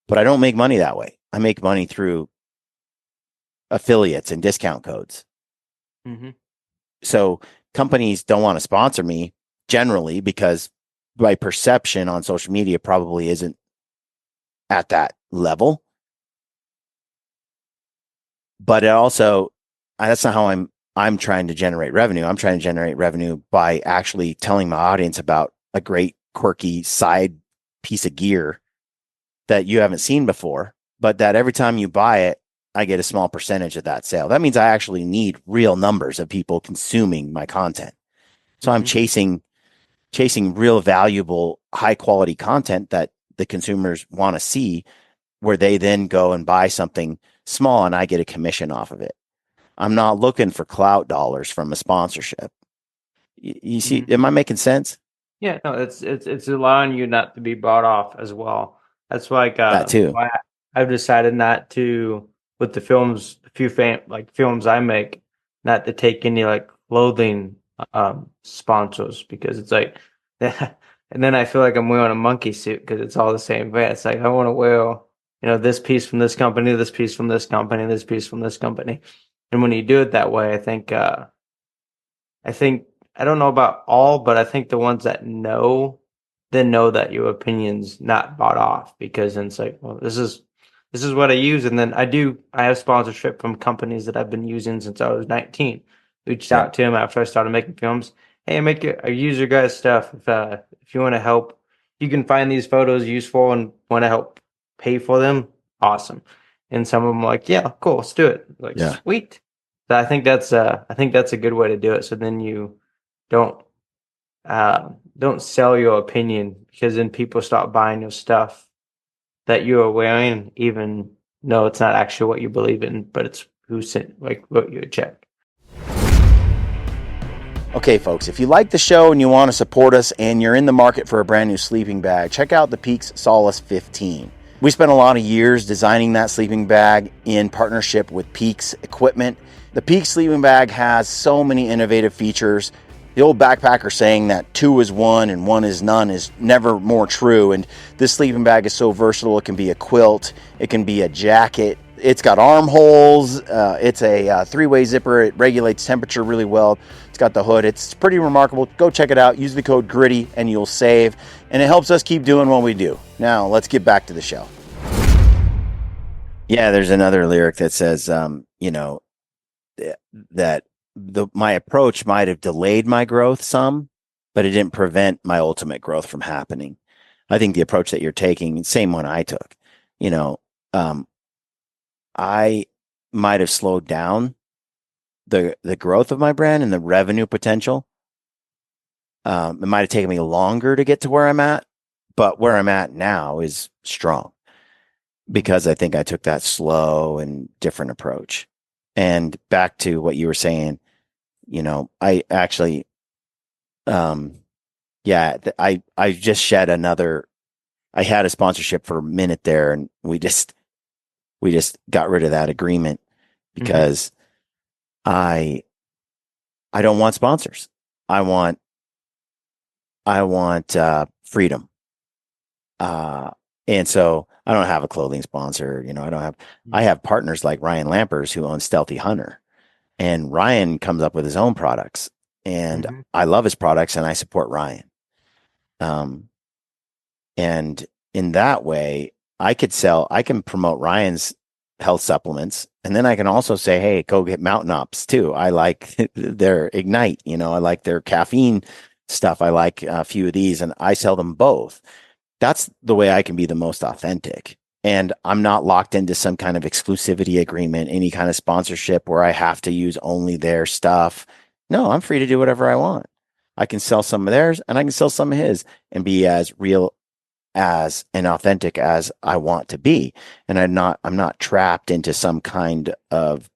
But I don't make money that way. I make money through affiliates and discount codes. Mm-hmm. So companies don't want to sponsor me generally because my perception on social media probably isn't at that level. But it also, that's not how I'm trying to generate revenue. I'm trying to generate revenue by actually telling my audience about a great quirky side piece of gear that you haven't seen before, but that every time you buy it, I get a small percentage of that sale. That means I actually need real numbers of people consuming my content. So I'm chasing real valuable, high quality content that the consumers want to see, where they then go and buy something small and I get a commission off of it. I'm not looking for clout dollars from a sponsorship. You see, Mm-hmm. am I making sense? Yeah, no, it's allowing you not to be bought off as well. That's like That too. why I've decided not to with the films, films I make, not to take any like clothing sponsors, because it's like, and then I feel like I'm wearing a monkey suit because it's all the same brand. It's like I want to wear, this piece from this company, this piece from this company, this piece from this company. And when you do it that way, I think I don't know about all, but I think the ones that know, then know that your opinion's not bought off, because then it's like, well, this is what I use, and then I have sponsorship from companies that I've been using since I was 19. Reached Yeah. out to them after I started making films. Hey, I use your guys' stuff. If you want to help, you can find these photos useful and want to help pay for them. Awesome. And some of them are like, yeah, cool, let's do it. Like, Yeah. sweet. So I think that's a good way to do it. So then you don't don't sell your opinion, because then people stop buying your stuff that you are wearing, even though it's not actually what you believe in, but it's who sent, like, wrote you a check. Okay, folks, if you like the show and you want to support us and you're in the market for a brand new sleeping bag, check out the Peaks Solace 15. We spent a lot of years designing that sleeping bag in partnership with Peaks Equipment. The Peaks sleeping bag has so many innovative features. The old backpacker saying that 2 is 1 and 1 is none is never more true. And this sleeping bag is so versatile. It can be a quilt, it can be a jacket. It's got armholes. It's a three-way zipper. It regulates temperature really well. It's got the hood. It's pretty remarkable. Go check it out. Use the code GRITTY and you'll save. And it helps us keep doing what we do. Now, let's get back to the show. Yeah, there's another lyric that says, that my approach might have delayed my growth some, but it didn't prevent my ultimate growth from happening. I think the approach that you're taking, same one I took, I might have slowed down the growth of my brand and the revenue potential. It might have taken me longer to get to where I'm at, but where I'm at now is strong because I think I took that slow and different approach. And back to what you were saying, I actually, I just shed another. I had a sponsorship for a minute there, and we just got rid of that agreement because I don't want sponsors. I want freedom. And so I don't have a clothing sponsor. I have partners like Ryan Lampers who owns Stealthy Hunter, and Ryan comes up with his own products, and I love his products and I support Ryan. And in that way, I can promote Ryan's health supplements. And then I can also say, hey, go get Mountain Ops too. I like their Ignite, I like their caffeine stuff. I like a few of these and I sell them both. That's the way I can be the most authentic. And I'm not locked into some kind of exclusivity agreement, any kind of sponsorship where I have to use only their stuff. No, I'm free to do whatever I want. I can sell some of theirs and I can sell some of his and be as real as and authentic as I want to be. And I'm not trapped into some kind of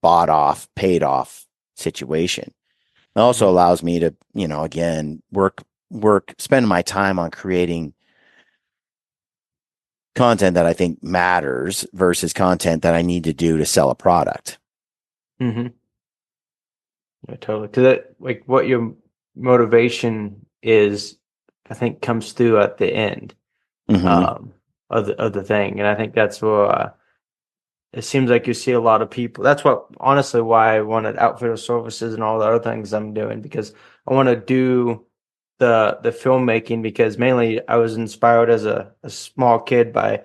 bought off, paid off situation. It also allows me to, again, spend my time on creating content that I think matters versus content that I need to do to sell a product. Yeah, totally. Because like what your motivation is, I think comes through at the end of the thing, and I think that's where it seems like you see a lot of people. That's what honestly why I wanted outfitter services and all the other things I'm doing, because I want to do the filmmaking, because mainly I was inspired as a small kid by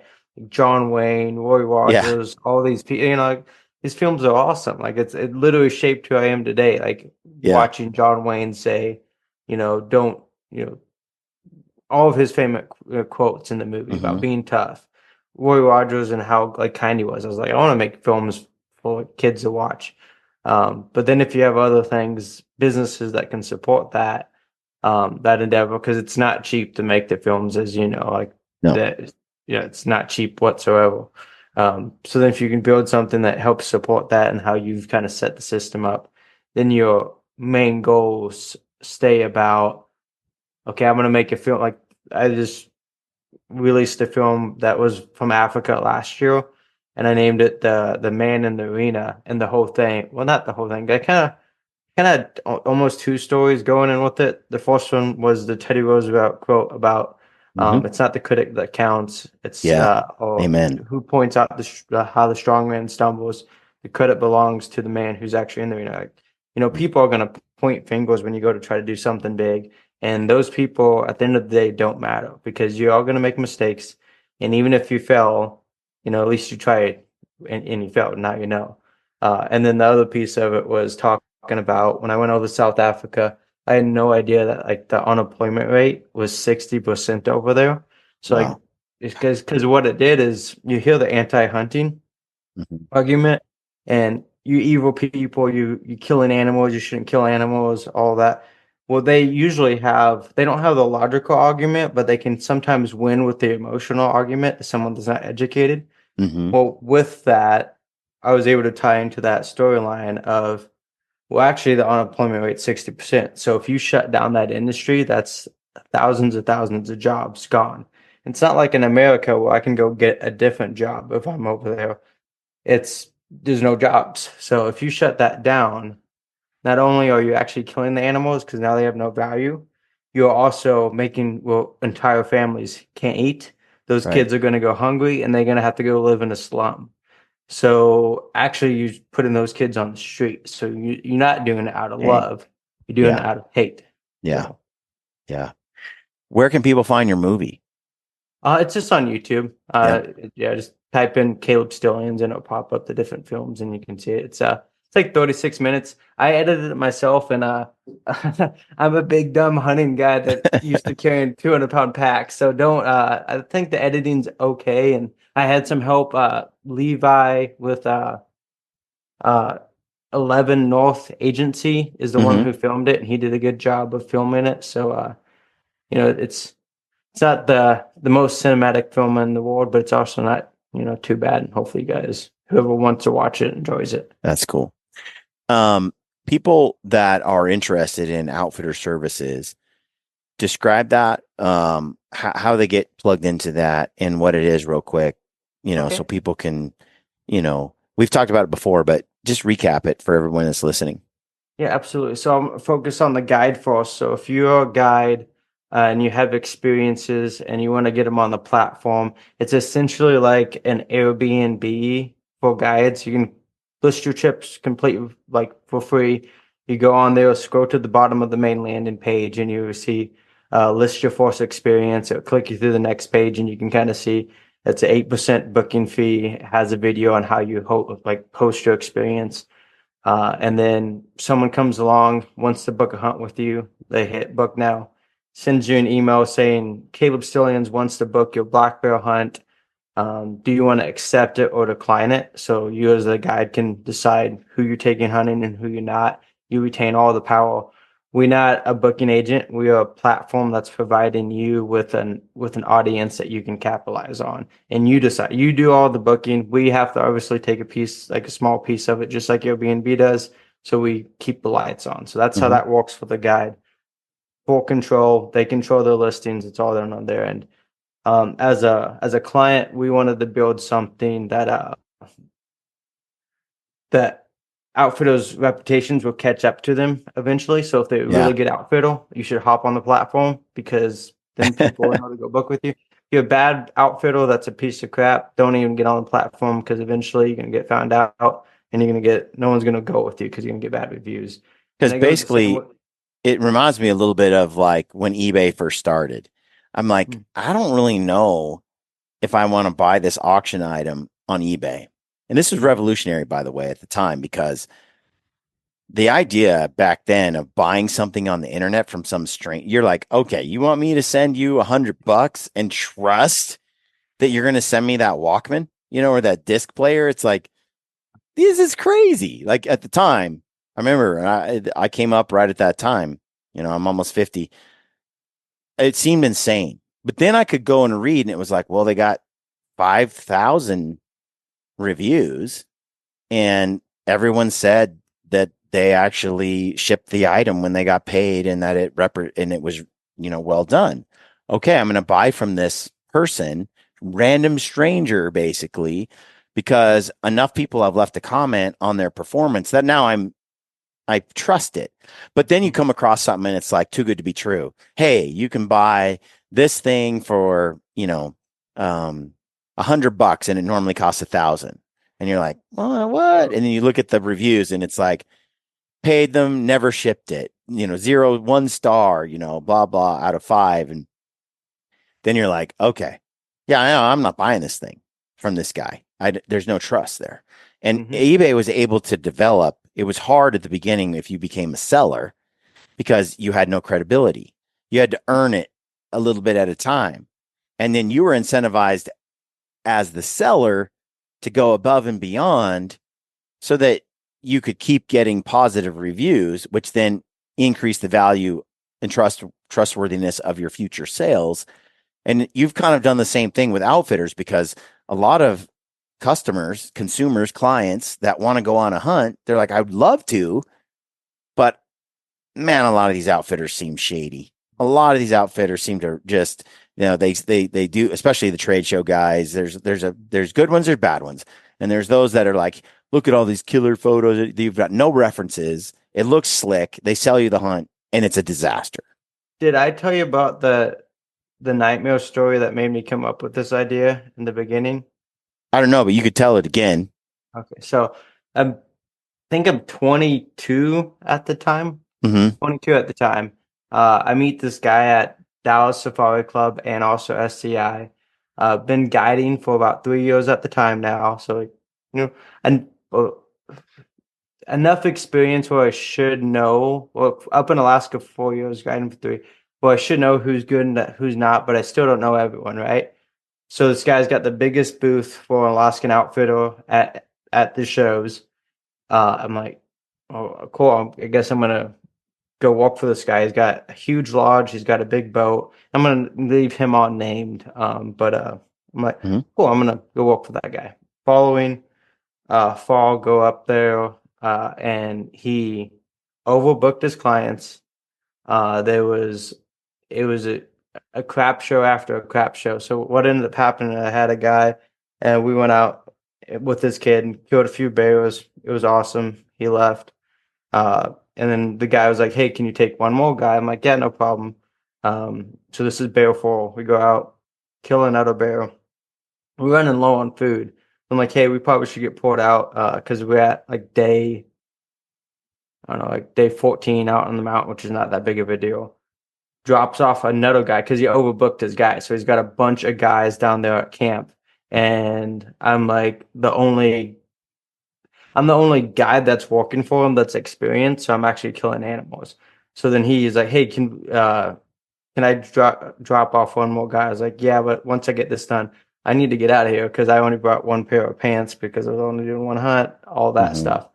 John Wayne, Roy Rogers, all these people. Like, these films are awesome. Like, it literally shaped who I am today. Like, watching John Wayne say, don't, all of his famous quotes in the movie about being tough. Roy Rogers and how like kind he was. I was like, I want to make films for kids to watch. But then if you have other things, businesses that can support that, that endeavor, because it's not cheap to make the films, as you know, like that. Yeah, it's not cheap whatsoever. So then if you can build something that helps support that and how you've kind of set the system up, then your main goals stay about, okay, I'm going to make a film. Like, I just released a film that was from Africa last year, and I named it the Man in the Arena, and the whole thing. Well, not the whole thing. I kind kind of almost two stories going in with it. The first one was the Teddy Roosevelt quote about Hmm. it's not the critic that counts. It's Yeah. or Amen. who points out how the strong man stumbles. The credit belongs to the man who's actually in the arena. Like, people are going to point fingers when you go to try to do something big. And those people at the end of the day don't matter because you're all going to make mistakes. And even if you fail, at least you tried and you failed. Now you know. And then the other piece of it was talking about when I went over to South Africa, I had no idea that like the unemployment rate was 60% over there. So like Wow. it's because what it did is you hear the anti-hunting Hmm. argument and you evil people, you killing animals, you shouldn't kill animals, all that. Well, they don't have the logical argument, but they can sometimes win with the emotional argument if someone that's not educated. Hmm. Well, with that, I was able to tie into that storyline of, well, actually, the unemployment rate's 60%. So if you shut down that industry, that's thousands of jobs gone. It's not like in America where I can go get a different job if I'm over there. There's no jobs. So if you shut that down, not only are you actually killing the animals because now they have no value, you're also making, well, entire families can't eat. Those Right. kids are going to go hungry and they're going to have to go live in a slum. So actually, you're putting those kids on the street. So you're not doing it out of Dang. love. You're doing Yeah. it out of hate. Yeah. So Yeah. Where can people find your movie? it's just on YouTube. Yep. Yeah, just type in Caleb Stillians and it'll pop up the different films and you can see it. It's like 36 minutes. I edited it myself and I'm a big dumb hunting guy that used to carry 200-pound packs. So don't I think the editing's okay and I had some help Levi with uh 11 North Agency is the one Hmm. who filmed it and he did a good job of filming it. So it's not the most cinematic film in the world, but it's also not, too bad. And hopefully you guys, whoever wants to watch it, enjoys it. That's cool. Um, People that are interested in outfitter services, describe that, how they get plugged into that and what it is real quick, so Okay. people can, we've talked about it before, but just recap it for everyone that's listening. Yeah, absolutely. So I'm focused on the guide first. So if you're a guide and you have experiences and you want to get them on the platform, it's essentially like an Airbnb for guides. You can list your trips complete like for free. You go on there, scroll to the bottom of the main landing page, and you see list your first experience. It'll click you through the next page, and you can kind of see it's an 8% booking fee. It has a video on how you post your experience. And then someone comes along, wants to book a hunt with you. They hit book now, sends you an email saying Caleb Stillians wants to book your black bear hunt. Do you want to accept it or decline it? So you as a guide can decide who you're taking hunting and who you're not. You retain all the power. We're not a booking agent. We are a platform that's providing you with an audience that you can capitalize on. And you decide. You do all the booking. We have to obviously take a piece, like a small piece of it, just like Airbnb does. So we keep the lights on. So that's how Hmm. that works for the guide. Full control. They control their listings. It's all done on their end. As a client, we wanted to build something that outfitters' reputations will catch up to them eventually. So if they're a Yeah. really good outfitter, you should hop on the platform because then people will know to go book with you. If you're a bad outfitter that's a piece of crap, don't even get on the platform because eventually you're gonna get found out and no one's gonna go with you because you're gonna get bad reviews. And Because it goes the same basically way. it reminds me a little bit of like when eBay first started. I'm like, Hmm. I don't really know if I want to buy this auction item on eBay. And this was revolutionary, by the way, at the time, because the idea back then of buying something on the internet from some strange, you're like, okay, you want me to send you $100 and trust that you're going to send me that Walkman, or that disc player? It's like, this is crazy. Like at the time, I remember I came up right at that time. I'm almost 50. It seemed insane. But then I could go and read, and it was like, well, they got 5,000 reviews, and everyone said that they actually shipped the item when they got paid, and that it was well done. Okay, I'm going to buy from this person, random stranger, basically, because enough people have left a comment on their performance that now I trust it. But then you come across something and it's like too good to be true. Hey, you can buy this thing for, $100 and it normally costs 1,000. And you're like, well, what? And then you look at the reviews and it's like, paid them, never shipped it, 0, 1 star, blah, blah out of 5. And then you're like, okay, yeah, I know I'm not buying this thing from this guy. There's no trust there. And eBay was able to develop. It was hard at the beginning if you became a seller because you had no credibility. You had to earn it a little bit at a time. And then you were incentivized as the seller to go above and beyond so that you could keep getting positive reviews, which then increase the value and trustworthiness of your future sales. And you've kind of done the same thing with outfitters because a lot of customers, consumers, clients that want to go on a hunt, they're like, I would love to, but man, a lot of these outfitters seem shady. A lot of these outfitters seem to just, they do, especially the trade show guys. There's good ones, there's bad ones. And there's those that are like, look at all these killer photos. You've got no references. It looks slick. They sell you the hunt and it's a disaster. Did I tell you about the nightmare story that made me come up with this idea in the beginning? I don't know, but you could tell it again. Okay, so I think I'm 22 at the time. 22 at the time. I meet this guy at Dallas Safari Club and also SCI. Been guiding for about 3 years at the time now. So, and enough experience where I should know. Well, up in Alaska for 4 years, guiding for 3. Well, I should know who's good and who's not, but I still don't know everyone, right? So this guy's got the biggest booth for an Alaskan outfitter at the shows. I'm like, oh, cool. I guess I'm gonna go walk for this guy. He's got a huge lodge. He's got a big boat. I'm gonna leave him unnamed. But I'm like, cool. I'm gonna go walk for that guy. Following fall, go up there, and he overbooked his clients. It was a crap show after a crap show. So what ended up happening, I had a guy and we went out with this kid and killed a few bears. It was awesome. He left. And then the guy was like, hey, can you take one more guy? I'm like, yeah, no problem. So this is bear 4. We go out, kill another bear. We're running low on food. I'm like, hey, we probably should get poured out because we're at like day 14 out on the mountain, which is not that big of a deal. Drops off another guy because he overbooked his guy. So he's got a bunch of guys down there at camp. And I'm like I'm the only guy that's working for him that's experienced. So I'm actually killing animals. So then he's like, hey, can I drop off one more guy? I was like, yeah, but once I get this done, I need to get out of here because I only brought one pair of pants because I was only doing one hunt, all that stuff.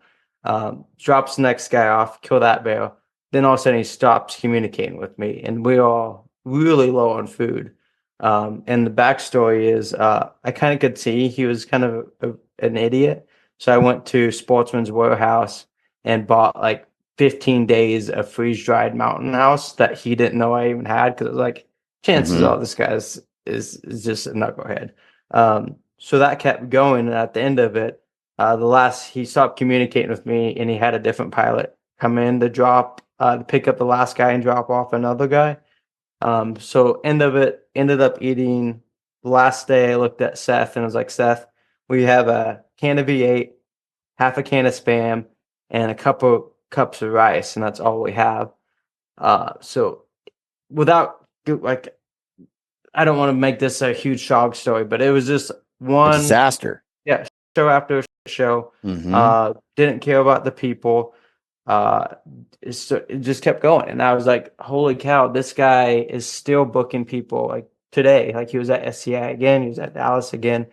Drops the next guy off, kill that bear. Then all of a sudden he stops communicating with me and we're all really low on food. And the backstory is I kind of could see he was kind of an idiot. So I went to Sportsman's Warehouse and bought like 15 days of freeze-dried Mountain House that he didn't know I even had because it was like, chances are this guy is just a knucklehead. So that kept going. And at the end of it, he stopped communicating with me and he had a different pilot come in to pick up the last guy and drop off another guy. So end of it, ended up eating the last day. I looked at Seth and I was like, Seth, we have a can of V8, half a can of Spam, and a couple cups of rice, and that's all we have. So without like, I don't want to make this a huge dog story, but it was just a disaster. Yeah, show after show. Didn't care about the people. It just kept going, and I was like, holy cow, this guy is still booking people like today. Like he was at SCI again, he was at Dallas again,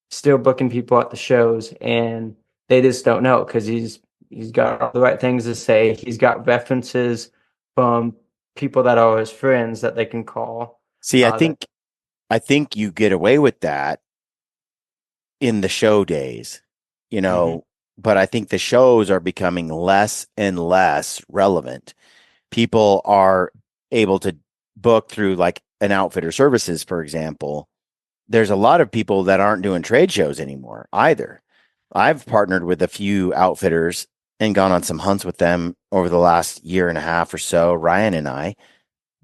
still booking people at the shows, and they just don't know because he's got all the right things to say. He's got references from people that are his friends that they can call. See, I think you get away with that in the show days, but I think the shows are becoming less and less relevant. People are able to book through like an Outfitter Services, for example. There's a lot of people that aren't doing trade shows anymore either. I've partnered with a few outfitters and gone on some hunts with them over the last year and a half or so, Ryan and I.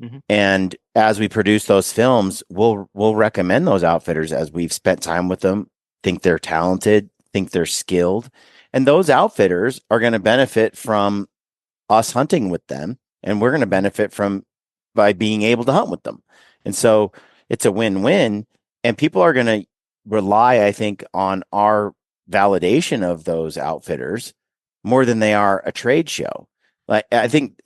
Mm-hmm. And as we produce those films, we'll recommend those outfitters as we've spent time with them, think they're talented, think they're skilled. And those outfitters are going to benefit from us hunting with them, and we're going to benefit from by being able to hunt with them. And so it's a win-win, and people are going to rely, I think, on our validation of those outfitters more than they are a trade show. Like, I think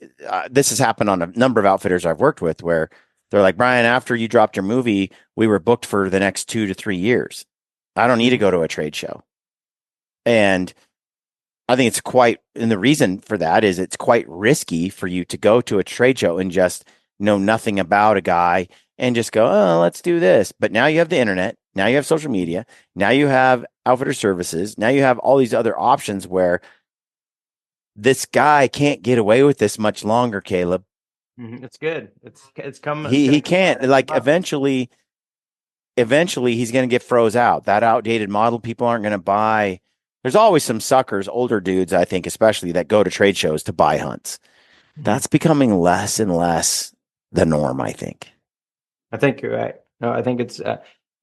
this has happened on a number of outfitters I've worked with where they're like, Brian, after you dropped your movie, we were booked for the next 2 to 3 years. I don't need to go to a trade show. And I think it's quite, and the reason for that is it's quite risky for you to go to a trade show and just know nothing about a guy and just go, oh, let's do this. But now you have the internet. Now you have social media. Now you have outfitter services. Now you have all these other options where this guy can't get away with this much longer, Caleb. It's good. It's coming. It's He gonna come can't, out like, month. eventually he's going to get froze out. That outdated model people aren't going to buy. There's always some suckers, older dudes, I think, especially that go to trade shows to buy hunts. Mhm. That's becoming less and less the norm, I think. I think you're right. No, I think it's,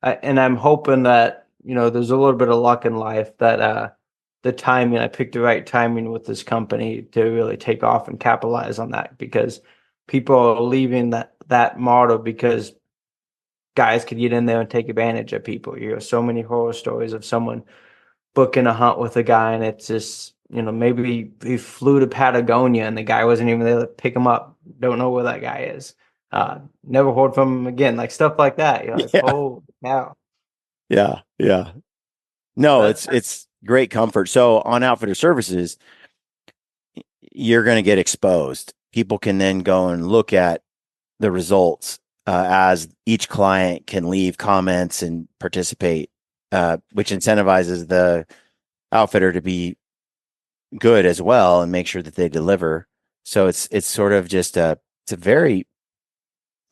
and I'm hoping that, there's a little bit of luck in life that the timing, I picked the right timing with this company to really take off and capitalize on that, because people are leaving that model because guys could get in there and take advantage of people. You hear so many horror stories of someone booking a hunt with a guy, and it's just, maybe he flew to Patagonia and the guy wasn't even there to pick him up. Don't know where that guy is. Never heard from him again. Like stuff like that. You're like, Yeah. oh, now. Yeah. Yeah. So No, that's it's great comfort. So on outfitter services, you're going to get exposed. People can then go and look at the results as each client can leave comments and participate, which incentivizes the outfitter to be good as well and make sure that they deliver. So it's sort of just it's a very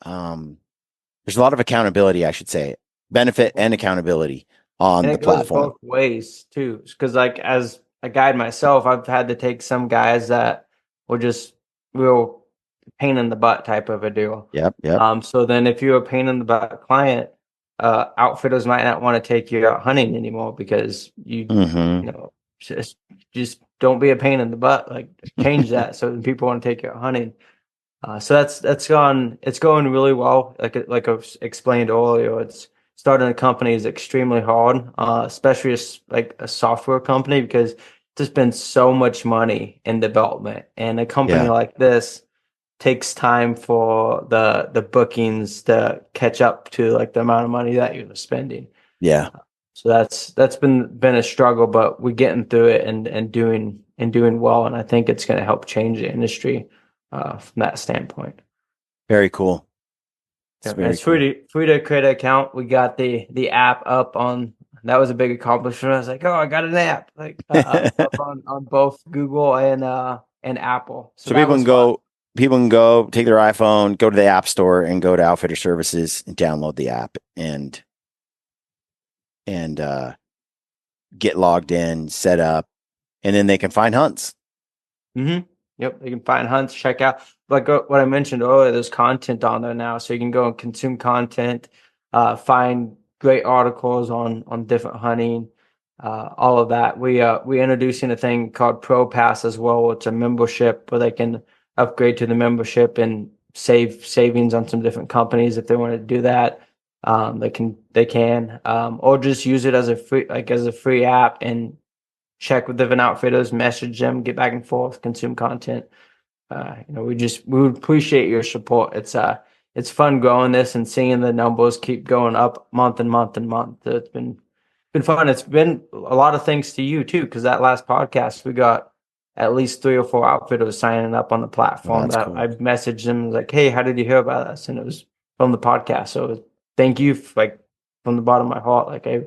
there's a lot of accountability, I should say, benefit and accountability on And the it goes platform. both ways too. Because like as a guide myself, I've had to take some guys that were just real pain in the butt type of a deal. Yep, yep. So then if you're a pain in the butt client, outfitters might not want to take you out hunting anymore because Mm-hmm. you know, just don't be a pain in the butt. Like change that so that people want to take you out hunting. So it's going really well. Like I've explained earlier, it's starting a company is extremely hard, especially like a software company, because there's been so much money in development, and a company Yeah, like this takes time for the bookings to catch up to like the amount of money that you're spending. yeah. So that's been a struggle, but we're getting through it and doing well, and I think it's going to help change the industry from that standpoint. Very cool. It's Yeah, and very it's cool. free to create an account. We got the app up on. That was a big accomplishment. I was like, oh, I got an app like up on both Google and Apple. So So that was fun. people can go take their iPhone, go to the App Store and go to Outfitter Services and download the app and get logged in, set up, and then they can find hunts. Mm-hmm. Yep, you can find hunts, check out like what I mentioned earlier. There's content on there now, so you can go and consume content, find great articles on different hunting, all of that. We introducing a thing called Pro Pass as well. It's a membership where they can upgrade to the membership and save savings on some different companies if they want to do that. They can, or just use it as a free app and check with different outfitters, message them, get back and forth, consume content. We would appreciate your support. It's fun growing this and seeing the numbers keep going up month and month and month. So it's been fun. It's been a lot of thanks to you too, because that last podcast we got at least 3 or 4 outfitters signing up on the Oh, platform that's that I cool. messaged them like, hey, how did you hear about us? And it was from the podcast. So thank you, like from the bottom of my heart. Like I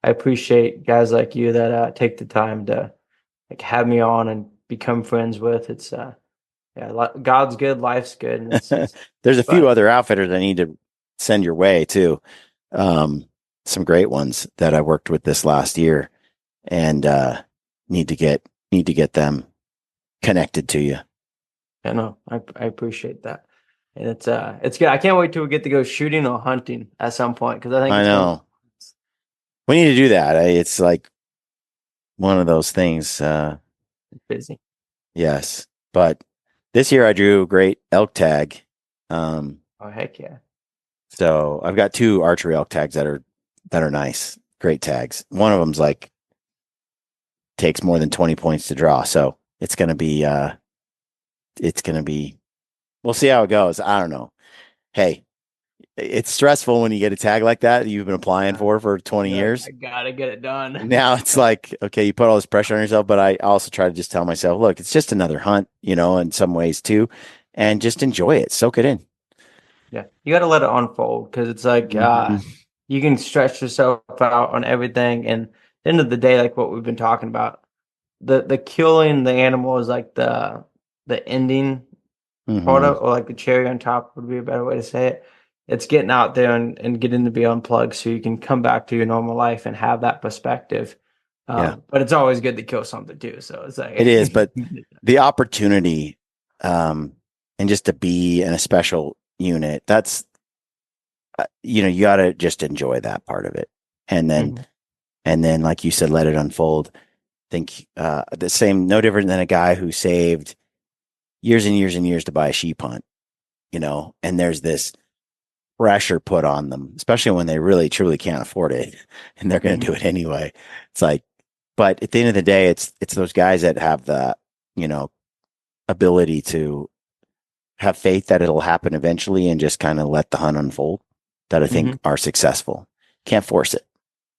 appreciate guys like you that take the time to like have me on and become friends with. It's yeah, God's good, life's good, and it's There's a few fun. other outfitters I need to send your way too. Um, some great ones that I worked with this last year and need to get them. connected to you. I know. I appreciate that. And it's good. I can't wait till we get to go shooting or hunting at some point because I think I it's gonna know. We need to do that. It's like one of those things. be busy. Yes. But this year I drew a great elk tag. Oh heck yeah. So I've got 2 archery elk tags that are nice. Great tags. One of them's like takes more than 20 points to draw. So it's gonna be we'll see how it goes. I don't know. Hey, it's stressful when you get a tag like that you've been applying for 20 You're like, years. I gotta get it done. Now it's like, okay, you put all this pressure on yourself, but I also try to just tell myself, look, it's just another hunt, in some ways too, and just enjoy it, soak it in. Yeah, you got to let it unfold because it's like Mhm. you can stretch yourself out on everything, and at the end of the day, like what we've been talking about, the killing the animal is like the ending part Mhm. of, or like the cherry on top would be a better way to say it. It's getting out there and getting to be unplugged so you can come back to your normal life and have that perspective. Yeah, But it's always good to kill something too. So it's it like, is, but the opportunity, um, and just to be in a special unit, that's you got to just enjoy that part of it, and then Mhm. like you said, let it unfold. Think the same, no different than a guy who saved years and years and years to buy a sheep hunt, and there's this pressure put on them, especially when they really truly can't afford it and they're going to do Mhm. it anyway. It's like, but at the end of the day, it's those guys that have the, you know, ability to have faith that it'll happen eventually and just kind of let the hunt unfold that I think Mhm. are successful. Can't force it.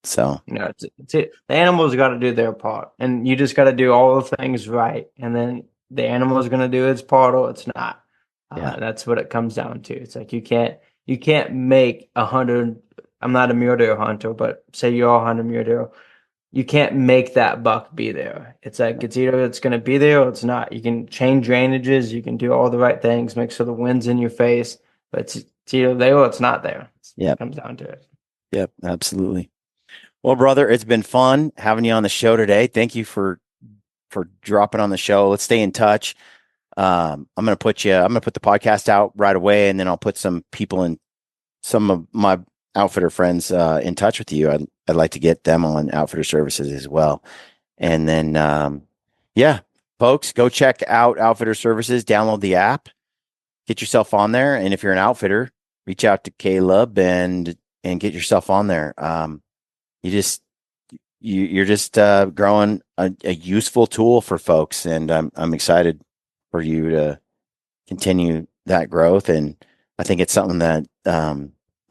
So, It's it. The animals got to do their part, and you just got to do all the things right, and then the animal is going to do its part or it's not. yeah. That's what it comes down to. It's like you can't make 100. I'm not a mule deer hunter, but say you're all hunter mule deer, you can't make that buck be there. It's like it's either it's going to be there or it's not. You can change drainages, you can do all the right things, make sure the wind's in your face, but it's either there or it's not there. It Yep. comes down to it. Yep. Absolutely. Well, brother, it's been fun having you on the show today. Thank you for dropping on the show. Let's stay in touch. I'm gonna put the podcast out right away, and then I'll put some people in, some of my outfitter friends in touch with you. I'd like to get them on outfitter services as well. And then yeah, folks, go check out outfitter services, download the app, get yourself on there. And if you're an outfitter, reach out to Caleb and get yourself on there. You just you're just growing a useful tool for folks, and I'm excited for you to continue that growth. And I think it's something that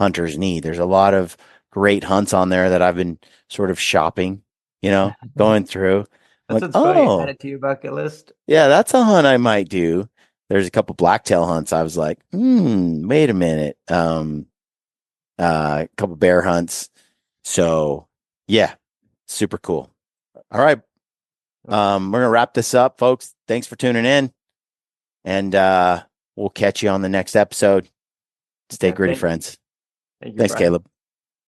hunters need. There's a lot of great hunts on there that I've been sort of shopping, going through. I'm That's like, what's funny. Add oh, it to your bucket list. yeah, that's a hunt I might do. There's a couple blacktail hunts. I was like, wait a minute. A couple bear hunts. So yeah, super cool. All right. We're gonna wrap this up, folks. Thanks for tuning in, and we'll catch you on the next episode. Stay Yeah, gritty, friends. thank you, Thanks, Brian. Caleb.